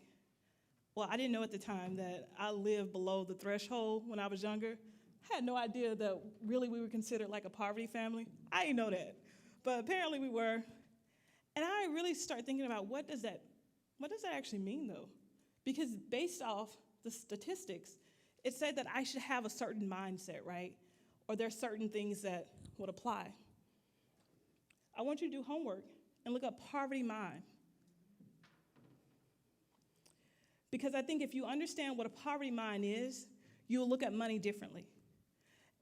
well, I didn't know at the time that I lived below the threshold when I was younger. I had no idea that really we were considered like a poverty family. I didn't know that. But apparently we were. And I really started thinking about what does that actually mean, though? Because based off the statistics, it said that I should have a certain mindset, right? Or there are certain things that would apply. I want you to do homework and look up poverty mind. Because I think if you understand what a poverty mind is, you'll look at money differently.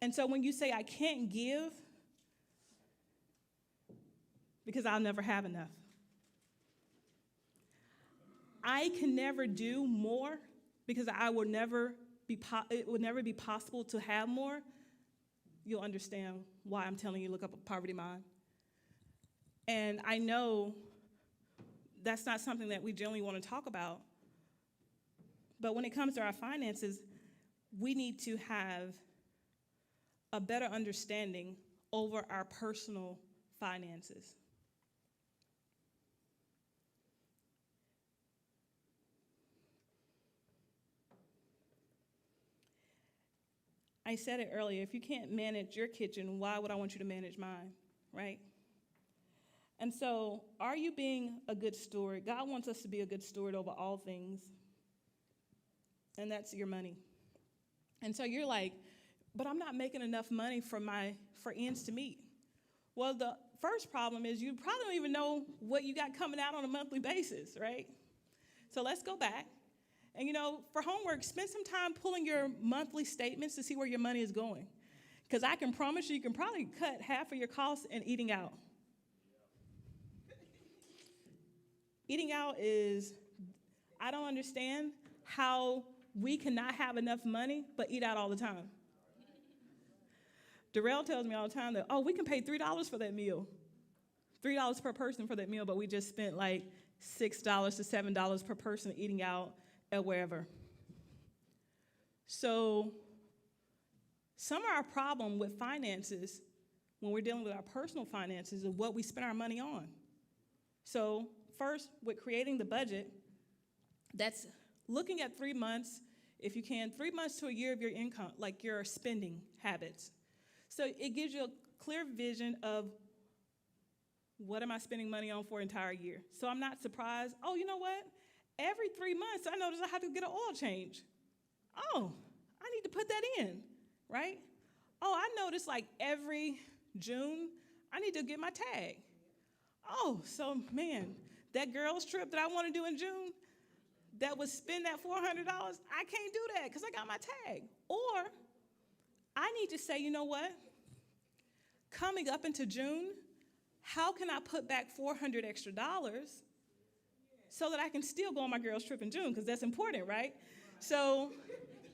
And so when you say, I can't give because I'll never have enough, I can never do more because it would never be possible to have more, you'll understand why I'm telling you look up a poverty mind. And I know that's not something that we generally want to talk about, but when it comes to our finances, we need to have a better understanding over our personal finances. I said it earlier, if you can't manage your kitchen, why would I want you to manage mine, right? And so, are you being a good steward? God wants us to be a good steward over all things, and that's your money. And so you're like, but I'm not making enough money for ends to meet. Well, the first problem is you probably don't even know what you got coming out on a monthly basis, right? So let's go back. And for homework, spend some time pulling your monthly statements to see where your money is going. Because I can promise you can probably cut half of your costs in eating out. Eating out I don't understand how we cannot have enough money but eat out all the time. Darrell tells me all the time that, we can pay $3 for that meal. $3 per person for that meal, but we just spent like $6 to $7 per person eating out at wherever. So some of our problem with finances, when we're dealing with our personal finances, is what we spend our money on. So first, with creating the budget, that's looking at 3 months, if you can, 3 months to a year of your income, like your spending habits. So it gives you a clear vision of what am I spending money on for an entire year. So I'm not surprised. Oh, you know what? Every 3 months, I notice I have to get an oil change. Oh, I need to put that in, right? Oh, I notice like every June, I need to get my tag. Oh, so man, that girl's trip that I want to do in June, that would spend that $400, I can't do that because I got my tag. Or I need to say, you know what? Coming up into June, how can I put back $400 extra so that I can still go on my girl's trip in June, because that's important, right? So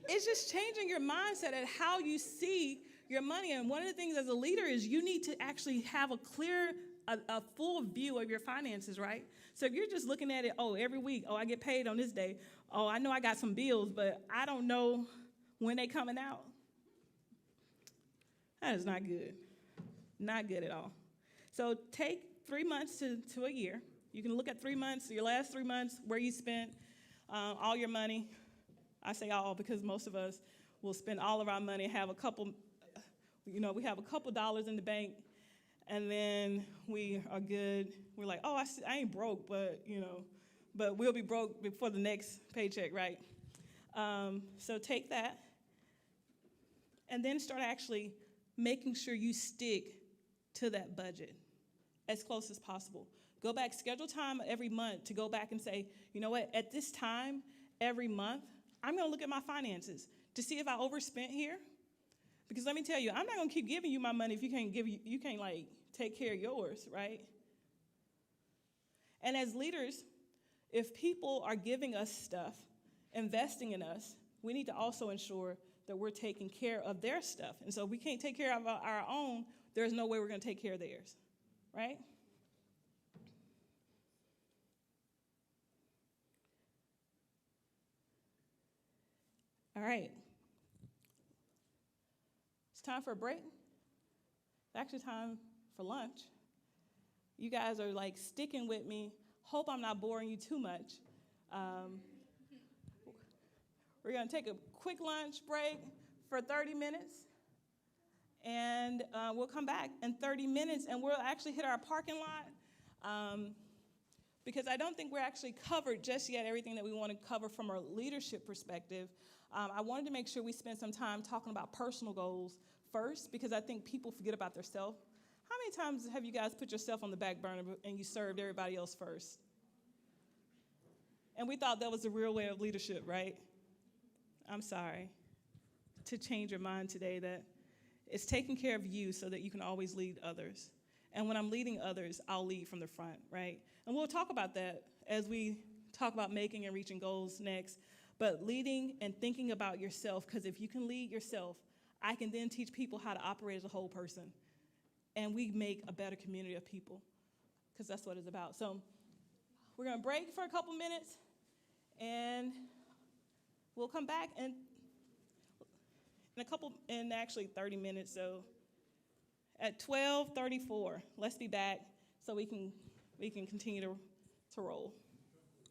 it's just changing your mindset at how you see your money. And one of the things as a leader is you need to actually have a full view of your finances, right? So if you're just looking at it, every week, I get paid on this day. I know I got some bills, but I don't know when they coming out. That is not good. Not good at all. So take 3 months to a year. You can look at 3 months, your last 3 months, where you spent all your money. I say all because most of us will spend all of our money, have a couple, we have a couple dollars in the bank, and then we are good. We're like, I ain't broke, but but we'll be broke before the next paycheck, right? So take that, and then start actually making sure you stick to that budget as close as possible. Go back, schedule time every month to go back and say, you know what, at this time every month, I'm going to look at my finances to see if I overspent here. Because let me tell you, I'm not going to keep giving you my money if you can't like take care of yours, right? And as leaders, if people are giving us stuff, investing in us, we need to also ensure that we're taking care of their stuff. And so if we can't take care of our own, there's no way we're going to take care of theirs, right? All right. It's time for a break. It's actually time for lunch. You guys are like sticking with me. Hope I'm not boring you too much. We're going to take a quick lunch break for 30 minutes. And we'll come back in 30 minutes, and we'll actually hit our parking lot. Because I don't think we're actually covered just yet everything that we want to cover from a leadership perspective. I wanted to make sure we spent some time talking about personal goals first, because I think people forget about themselves. How many times have you guys put yourself on the back burner and you served everybody else first? And we thought that was the real way of leadership, right? I'm sorry to change your mind today that it's taking care of you so that you can always lead others. And when I'm leading others, I'll lead from the front, right? And we'll talk about that as we talk about making and reaching goals next. But leading and thinking about yourself, because if you can lead yourself, I can then teach people how to operate as a whole person. And we make a better community of people, because that's what it's about. So we're going to break for a couple minutes, and we'll come back in actually 30 minutes. So at 12:34, let's be back so we can continue to roll.